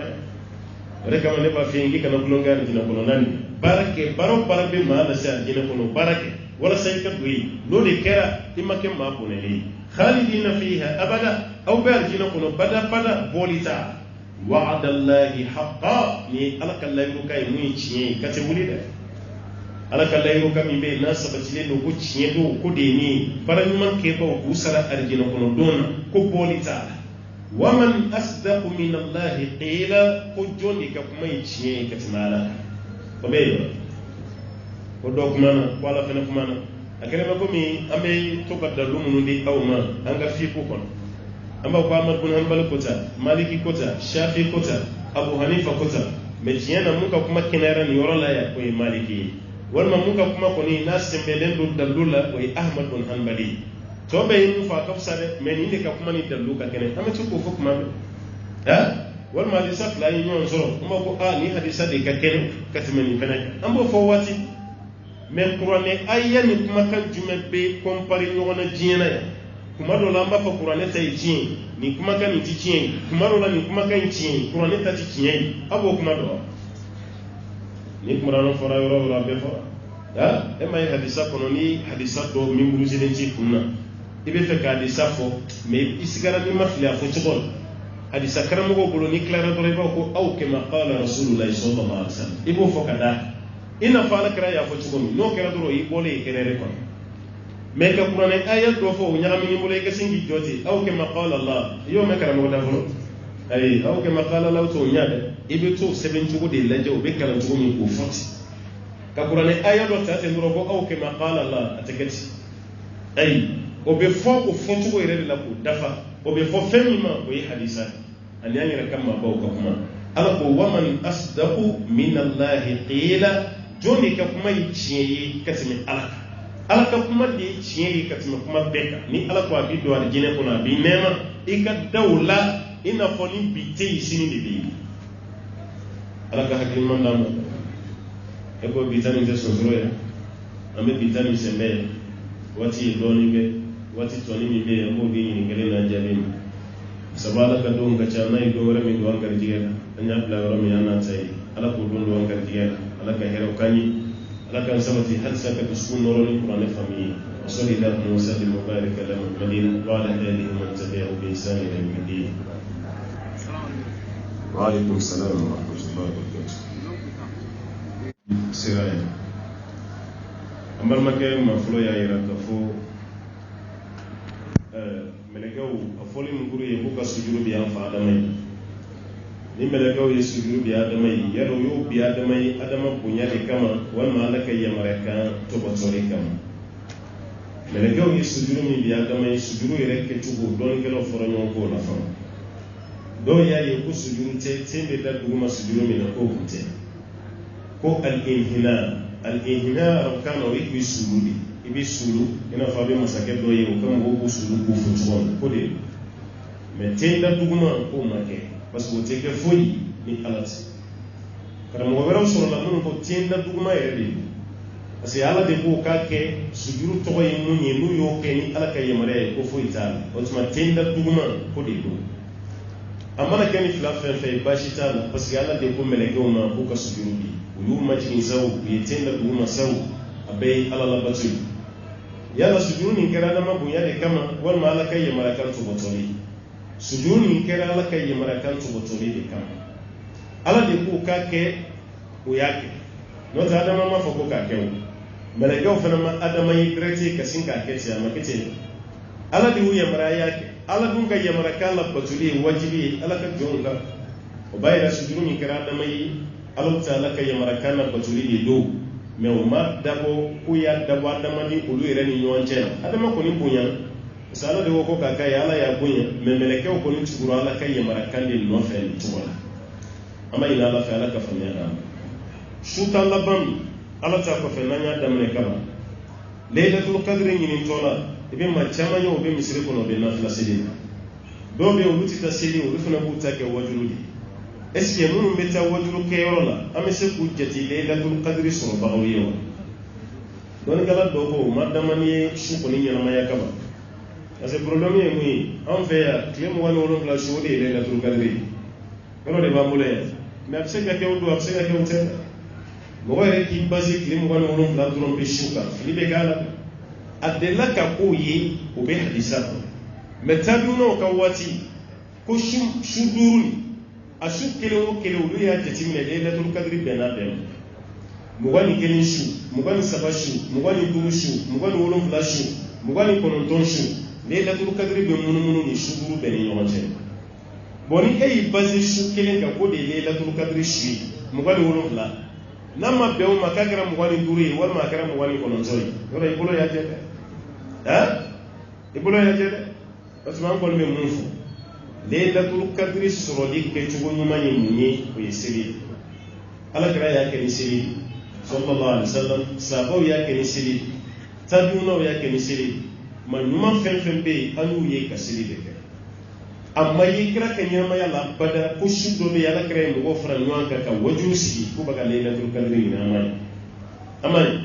Speaker 2: reka mane ba fingi kana kulonga arjina kono nani barake baro barbe ma la sa arjina kono barake wala sai ka duyi no de kera imake ma buneli khalidina fiha abada aw bi arjina kono bada bolita wa'ada allahi haqqan ni alaka layru kay muy ciye kate wulida alaka layru kam be nasabatile no ko ciye do ko de ni barani man ke ba ko sala arjina kono dona ko bolita waman asdaqu min allahi qila ko joni ka kuma ciye katimala ko be ko do kuma na wala fena kuma na akere ma ko mi ame to kadda lumunu di awma anga fi ko kon amba ko Ahmad bin Hanbal kota Maliki kota Shafi kota Abu Hanifa kota mais tiɲɛna mun ka kuma kɛnɛyara nin yɔrɔ la yan o ye maliki ye walima mun ka kuma kɔni n'a sɛnbɛlen don dalilu la o ye ahmad bin hanbali ye tɔ bɛɛ ye mun fɔ a ka fisa dɛ mais nin de ka kuma ni dalilu ka kɛnɛ an bɛ se k'o fɔ kuma bɛɛ walima hadisa fila ye ɲɔgɔn sɔrɔ an b'a fɔ nin hadisa de ka kɛnɛ ka tɛmɛ nin fɛnɛ kan an b'o fɔ waati mais kuranɛ aya ni kumakan jumɛn bɛ kɔnpari ɲɔgɔn na diɲɛ na yan kuma dɔ la an b'a fɔ kuranɛ ta ye tiɲɛ ye nin kumakan nin ti tiɲɛ ye kuma dɔ la nin kumakan in tiɲɛ ye kuranɛ ta ti tiɲɛ ye a b'o kuma dɔn ni kuranɛ fɔra yɔrɔ o yɔrɔ a bɛɛ fɔra e ma ye hadisa kɔnɔ ni hadisa dɔ min burusilen t'i kun na i bɛ fɛ ka hadisa fɔ mais i sigara n'i ma fili a fɔ cogo la hadisa karamɔgɔw bolo ni tilara dɔrɔn i b'a ko aw kama qala rasulullahi sallallahu alaihi wasallam i b'o fɔ ka da i n'a fɔ alakira y'a fɔ cogo min n'o kɛra dɔrɔn i bɔlen ye kɛnɛ de kɔnɔ mais ka kuranɛ aya dɔ fɔ o ɲagamini bolo i ka sin k'i jɔ ten aw kama qala Allah i y'o mɛn karamɔgɔ da fɔlɔ ayi aw kama qala Allah t'o ɲa dɛ i bɛ t'o sɛbɛn cogo de lajɛ o bɛ kalan cogo min k'o fɔ ten ka kuranɛ aya dɔ ta ten dɔrɔn ko aw kama qala Allah a tɛ kɛ ten ayi o bɛ fɔ o fɔcogo yɛrɛ de la k'o dafa o bɛ fɔ fɛn min ma o ye hadisa ani an yɛrɛ ka maabaw ka kuma ala ko waman asdaqu minallahi qila jɔn de ka kuma ye tiɲɛ ye ka tɛmɛ ala kan ala ka kuma de ye tiɲɛ ye ka tɛmɛ kuma bɛɛ kan ni ala ko a b'i don alijinɛ kɔnɔ a b'i nɛɛma i ka da o la i n'a fɔ ni bi tɛ yen sini de bɛ yen ala ka hakili ɲuman d'an ma e ko bi ta nin tɛ sonsoro ye an bɛ bi ta nin sɛnbɛ ye waati ye dɔɔnin bɛ waati tɔni min bɛ yen an b'o di ɲininkali n'a jaabi ma sabu ala ka don ka ca n'a ye don wɛrɛ min don an garijɛgɛ la an y'a bila yɔrɔ min an n'a ta ye ala k'o don an garijɛgɛ la ala ka hɛrɛw k'an ye ala k'an sabati halisa ka dusukun nɔrɔ ni kuranɛ faamu ye wa sɔli lahumma wa sallim wa barik ala muhammadin wa ala alihi man tabi'ahu bi ihsan ila yawmi ddin. Wa alaikum salam wa rahmatullahi wa barakatuh. Siraya an balimakɛ ma fɔlɔ y'a yira k'a fɔ mɛlɛkɛw a fɔli min kuru ye k'u ka sujuru bi an fa adama ye ni mɛlɛkɛw ye sujuru bi adama ye yadɔ o y'o bi adama ye adama bonya de kama walima ala ka yamaruya kan tɔbɔtɔli kama mɛlɛkɛw ye sujuru min bi adama ye sujuru yɛrɛ kɛcogo dɔɔnikɛlaw fɔra ɲɔgɔn k'o la fana dɔw y'a ye ko sujuru tɛ sen bɛ da duguma sujuru min na k'o kun tɛ ko al-inhina arabukan na o ye k'i sulu de i bɛ sulu i n'a fɔ a bɛ masakɛ dɔ ye o ka mɔgɔw b'u sulu k'u fo cogo min ko de mais ten da duguma k'o ma kɛ parce que o tɛ kɛ foyi ni ala tɛ karamɔgɔ wɛrɛw sɔrɔla minnu ko ten da duguma yɛrɛ de don parce que ala de b'o k'a kɛ sujuru tɔgɔ ye mun ye n'u y'o kɛ ni ala ka yamaruya ye ko foyi t'a la o tuma ten da duguma ko de don a mana kɛ ni fila fɛn fɛn ye baasi t'a la parce que ala de ko mɛlɛkɛw ma k'u ka sujuru bi u y'u majigin saw u ye ten da duguma saw a bɛɛ ye ala labato ye yala sujuru nin kɛra adama bonya de kama walima ala ka yamaruya kan tɔbɔtɔli sujuru nin kɛra ala ka yamaruya kan tɔbɔtɔli de kama ala de k'o k'a kɛ o y'a kɛ n'o tɛ adama ma fɔ ko k'a kɛ o mɛlɛkɛw fana ma adama ye direct ka sin k'a kɛ ten a ma kɛ ten ala de y'u yamaruya y'a kɛ ala dun ka yamaruya kan labatoli ye wajibi ye ala ka jɔnw kan o b'a yira sujuru nin kɛra adama ye ala bɛ taa ala ka yamaruya kan labatoli de don mais o ma dabɔ ko y'a dabɔ adama ni olu yɛrɛ ni ɲɔgɔn cɛ la adama kɔni bonya parce que ala de ko ko k'a ka ye ala y'a bonya mais mɛlɛkɛw kɔni tugura ala ka yamaruya kan de nɔfɛ nin cogo la an b'a ɲini ala fɛ ala ka faamuya d'an ma su ta laban min ala ta kɔfɛ n'an y'a daminɛ kama laylatul qadri ɲinitɔ la i bɛ maa caman ye o bɛ misiri kɔnɔ o bɛ nafila seli la dɔw bɛ yen olu tɛ taa seli olu fana b'u ta kɛ wajulu de est ce que minnu bɛ taa wajulu kɛyɔrɔ la an bɛ se k'u jate laylatul qadri sɔrɔbagaw ye wa dɔnnikɛla dɔw ko o ma dama ni ye su kɔni ɲɛnamaya kama parce que problème ye mun ye anw fɛ yan tile 27 su o de ye laylatul qadri ye yɔrɔ de b'an bolo yan mais a bɛ se ka kɛ o don a bɛ se ka kɛ o tɛ mɔgɔ yɛrɛ k'i base tile 27 dɔrɔn bɛ su kan fili bɛ k'a la a delila ka k'o ye o bɛ hadisa kɔnɔ mais tabiinaw ka waati ko su 5 a su kelen o kelen olu y'a jateminɛ laylatul qadri bɛnna bɛn ma 21 su 23 su 25 su 27 su 29 su laylatul qadri bɛ munumunu ni su 5 bɛɛ ni ɲɔgɔn cɛ bon ni e y'i base su kelen kan k'o de ye laylatul qadri su ye 27 n'a ma bɛn o ma k'a kɛra 25 ye walima a kɛra 29 ye yɔrɔ i bolo y'a jɛ dɛ i bolo y'a jɛ dɛ parce que an kɔni bɛ mun fɔ laylatul qadri sɔrɔli kɛcogo ɲuman ye mun ye o ye seli ye ala kira ya ke ni siri sallallahu alaihi wasallam sabo ya ke ni siri tabiuna ya ke ni siri man nyuma fen be anu ye ka siri de amma yi kira ka nyama ya la bada ko shudo be ala kira mo fara nyuanka ka wajuru sigi ko baga laylatul qadri na amai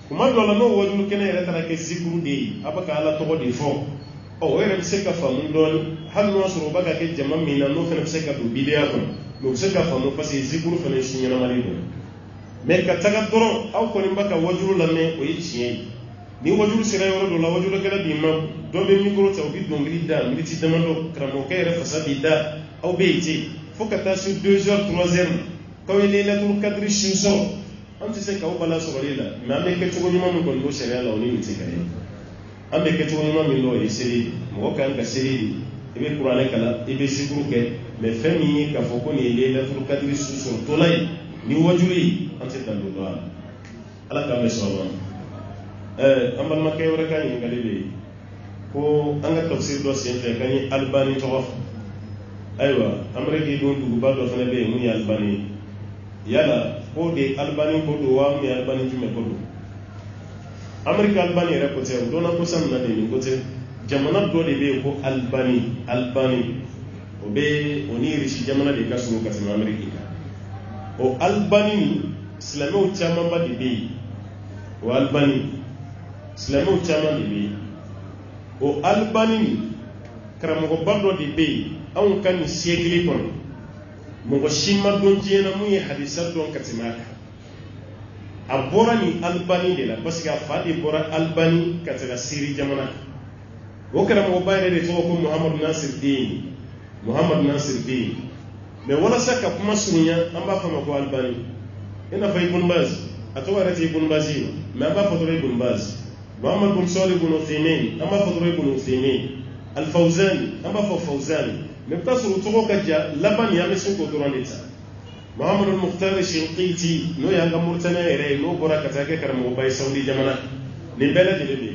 Speaker 2: kuma dole no wajuru kene re tara ke zikru de abaka ala to de fo o ere se ka famu don hal no suru baga ke jama mina no fene se ka do bidia ko no se ka famu pasi zikru fene shi nyana mali do me ka taga doro aw ko ni baka wajuru la me o yi chiye ni wajuru sira yoro do la wajuru kala bi ma do be micro ta obi don grida militi demando kramo ke re fasa bida aw be iti fo ka ta su 2h 3h ko ile la tur kadri shinso anti se ka o bala so balila me ame ke to nyuma mo ko sharia la oni miti kare ame ke to nyuma mi lo isiri mo ka nga siri ibe qur'an kala ibe zikru ke me femi ka fo ko ni ile la tur kadri shinso to lay ni wajuri anti tan do ala ka me so ambal ma kay wara kany ngalebe ko anga tafsir do sen fe kany albani to wax aywa amreki do dugu ba do fana be mu ya albani yala ko de albani ko do wa mu ya albani jume ko do amerika albani re ko te do na ko sam na de ni ko te jamana do de be ko albani o be oni rishi jamana de kasu ko ta amerika o albani islamo chama ba de be o albani islamo chama de be o albani karamo bando de be an kan siècle kon mo ko shimma don jena mu yi hadisa don katimaka abora ni albani de la parce que fadi bora albani katira siri jamana o karamo bayre de to ko muhammad nasir din me wala saka kuma sunya an ba fama ko albani ina fa ibn baz atwa rati ibn bazi me ba fa ibn baz محمد بن صالح بن عثيمين أما فضل بن عثيمين الفوزاني أما فوزاني نبتصر طرق جاء لبن يامسون كدرانيتا محمد المختار الشنقيطي نو يانغ مرتنا يري نو بركة كرم وباي سعودي جمانا نبلا جلبي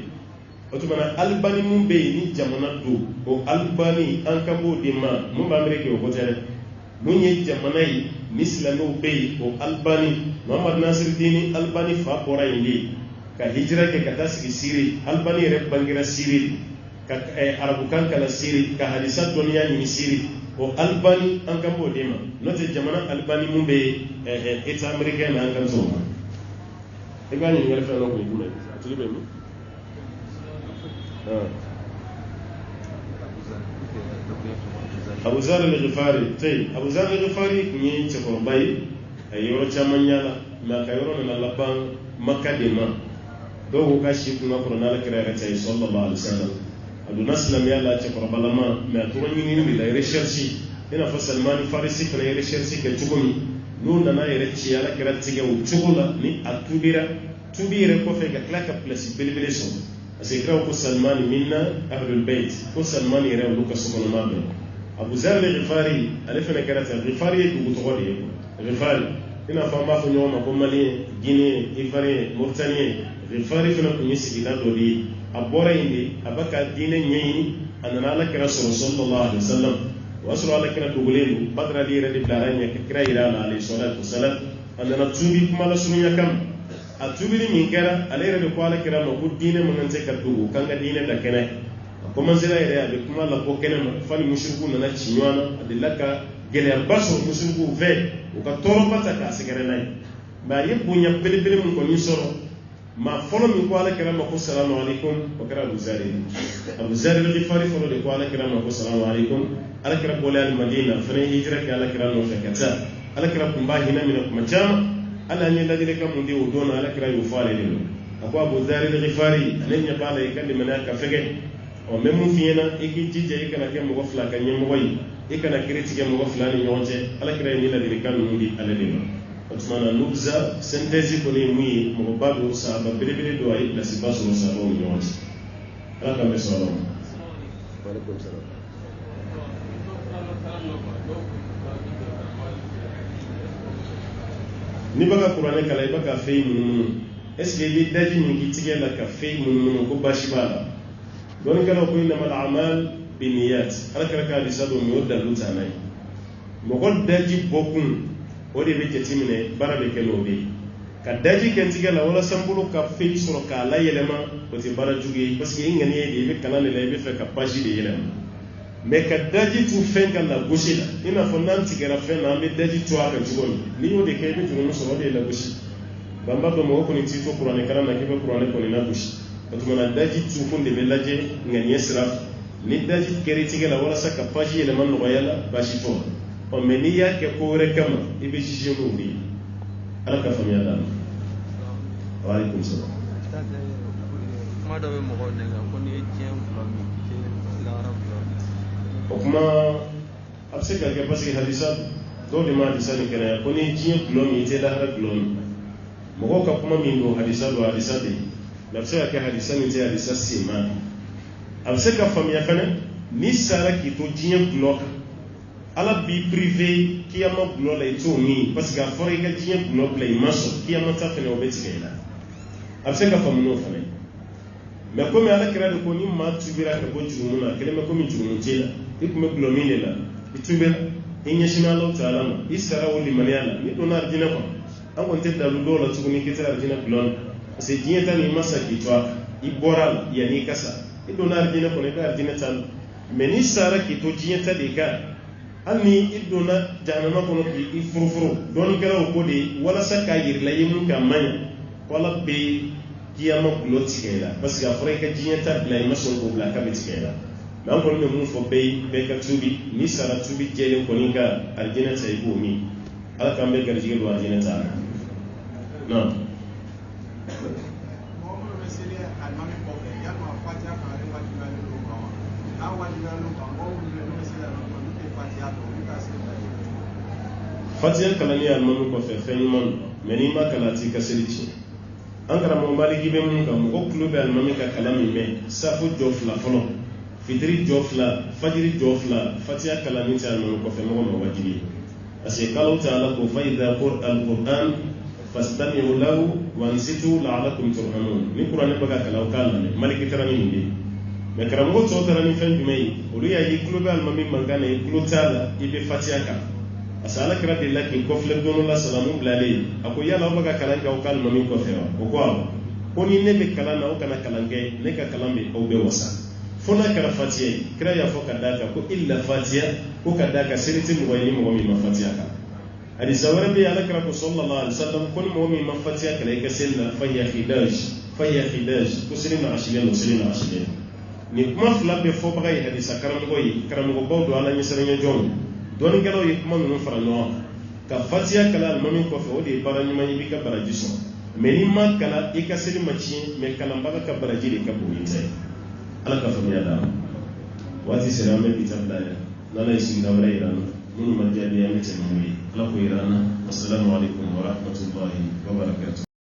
Speaker 2: أتمنى ألباني من بيني جمانا دو أو ألباني أنكمو ديما من بأمريكا وكتير من يجماناي مثل نو بي أو ألباني محمد ناصر الدين ألباني فابورا يندي ka hijra ke kata sigi siri albani re bangira siri ka arabu kan kala siri ka hadisa dunia ni siri o albani an kan bo dema note jamana albani mun be eta american an kan so e ba ni ngel fa no ko ni tuli be mi Abu Zar al-Ghifari tay Abu Zar al-Ghifari kunyi ci ko bay ay yoro chamanyala ma ka yoro na laban makka de ma do ka shi kuma qur'ana la kira ta sallallahu alaihi wasallam adu naslam ya la ta qurbalama ma turani ni da recherche ina fa salman farisi kana recherche ke tugumi non na recherche ya la kira tige u tugula ni atubira ko fe ka klaka place bilbile so asikra ko salman minna ahlul bait ko salman yara luka subhanahu wa ta'ala abu zar al-ghifari alifana kira ta ghifari du tugodi ghifari ina fa ma fu nyoma ko mali guinée ivoirien mauritanie Rifari fana kun yi sigila dɔ de a bɔra yin de a bɛ ka diinɛ ɲɛɲini a nana ala kira sɔrɔ sallallahu alaihi wasallam o y'a sɔrɔ ala kira dogolen don badara de yɛrɛ de bilara ɲɛ ka kira yira a la alayhi salatu wasalam a nana tuubi kuma la surunya kama a tuubili min kɛra ale yɛrɛ de ko ala kira ma ko diinɛ man kan tɛ ka dogo k'an ka diinɛ da kɛnɛ a commencera yɛrɛ a bɛ kuma la bɔ kɛnɛ ma fani mushriku nana ci ɲɔgɔn na a delila ka gɛlɛyaba sɔrɔ mushriku fɛ u ka tɔɔrɔba ta k'a sɛgɛrɛ n'a ye mais a ye bonya belebele min kɔni sɔrɔ ma folo min ko ala kira ma ko salamu alaikum o kɛra Abu Zar al-Ghifari folo de ko ala kira ma ko salamu alaikum ala kira bɔle al Madina fana hijira kɛ ala kira nɔfɛ ka taa ala kira kun b'a hinɛ minɛ kuma caman ala ɲɛ ladilikan mun di o don na ala kira y'o fɔ ale de a ko Abu Zar al-Ghifari ale ɲɛ b'a la i ka limaniya ka fɛgɛ ɔ mɛ mun f'i ɲɛna i k'i jija i kana kɛ mɔgɔ fila ka ɲɛmɔgɔ ye i kana kiri tigɛ mɔgɔ fila ni ɲɔgɔn cɛ ala kira ye nin ladilikan ninnu di ale de ma Ousmane Nubza synthèse ko ni muy mo bado sa ba belebele do ay la ci baso sa ro ni won ala ka be solo wa alaikum salam ni baga qur'an kala baga fey mun est ce que li daji ni ki tige la ka fey mun ko bashi bala don kala ko inna al a'mal binniyat ala kala ka lisado mi wadda lutanay mo ko daji bokun o de be jatimine bara be kelo be ka daji kentige la wala sambulu ka fei soro ka la yelema o te bara juge parce que ngani e be kala le be fe ka page de yelema mais ka daji tu fenga la goshi la ina fo nan tigera fe na be daji tu aka jugoni ni o de ke be junu so de la goshi bamba do mo ko ni tito qur'ane kana na ke be qur'ane ko ni na goshi to mana daji tu funde be laje ngani esraf ni daji keri tigela wala sa ka page yelema no yala bashi to o meniya ke ko re kama ibe jijenu bi ala ka famiya da wa alaikum salam
Speaker 3: kuma da mo ko ne ko ni jiem flami ke la arab
Speaker 2: o kuma abse ka ke parce que hadisa do de ma hadisa ni kana ko ni jiem flami te la arab flami mo ko ka kuma min do hadisa de la se ka hadisa ni te hadisa sima abse ka famiya fana ni sara ki to jiem bloka ala bi privé kiyama bulo la ito mi parce que afore ka jinya bulo play maso kiyama ta fene obeti gaila abse ka famuno fane mais comme ala kira de ko ni ma tubira ka bo jurumuna kele me ko mi jurumun jela ikume bulo mi ne la itubira inya shina Allah ta'ala ma isara wali maniala ni do na arjina ko an ko tedda lu do la tuguni kita arjina bulo se jinya tan ni masa kitwa iboral yani kasa do na arjina ko ne da arjina tan mais ni sara kito jinya ta de ka anni idona janama kono ki furufuru don kera ko de wala saka yirla yimu kamanya wala be kiyama bulo tigela parce que afre ka jinyata bla mason ko bla ka tigela dan ko ne mun fo be ka tubi ni sara tubi jele ko ni ka aljina tay ko mi ala kam be garjige do aljina ta no Fatiha kalani almanu ko fe fen man meni ma kalati ka selici an karamo maliki be mun kam ko klube almami ka kalami me safu jofla folo fitri jofla fajiri jofla Fatiha kalani ta almanu ko fe mo ma wajibi ase qalu ta'ala ko fa idha qura alquran fastami'u lahu wa ansitu la'alakum turhamun ni qur'an baga kalaw kalani maliki tarani ndi me karamo to tarani fen dumai olu ya yi klube almami mangana yi klutala ibe Fatiha ka asala kira de lakin ko fle dono la salamu blale ako yala o baga kalan ka o kal mami ko fewa o ko ni ne be kalana o kana kalange ne ka kalambe o be wasa fona kara Fatiha kira ya fo kadaka ko illa Fatiha ko kadaka siriti mo wayni mo mi ma Fatiha ka adi sawara be ala kira ko sallallahu alaihi wasallam ko mo mi ma Fatiha kala ka senna fa ya khidaj ko sirina ashile ni kuma fla be fo baga hadi sakaram karamo bawdo ala ni serenya jon don gelo yi kuma nunu fara ɲɔgɔn ka Fatiha kala almami kɔfɛ o de ye baara ɲuman ye i b'i ka baraji sɔrɔ mais ni ma kala i ka seli ma tiɲɛ mais kalanbaga ka baraji de ka bon i ta ye ala ka faamuya d'a ma waati sera an bɛ bi ta bila yan n'ala ye sigida wɛrɛ yira an na minnu ma jaabi an bɛ tɛmɛ n'o ye ala k'o yira an na assalamu alaikum wa rahmatullahi wa barakatuh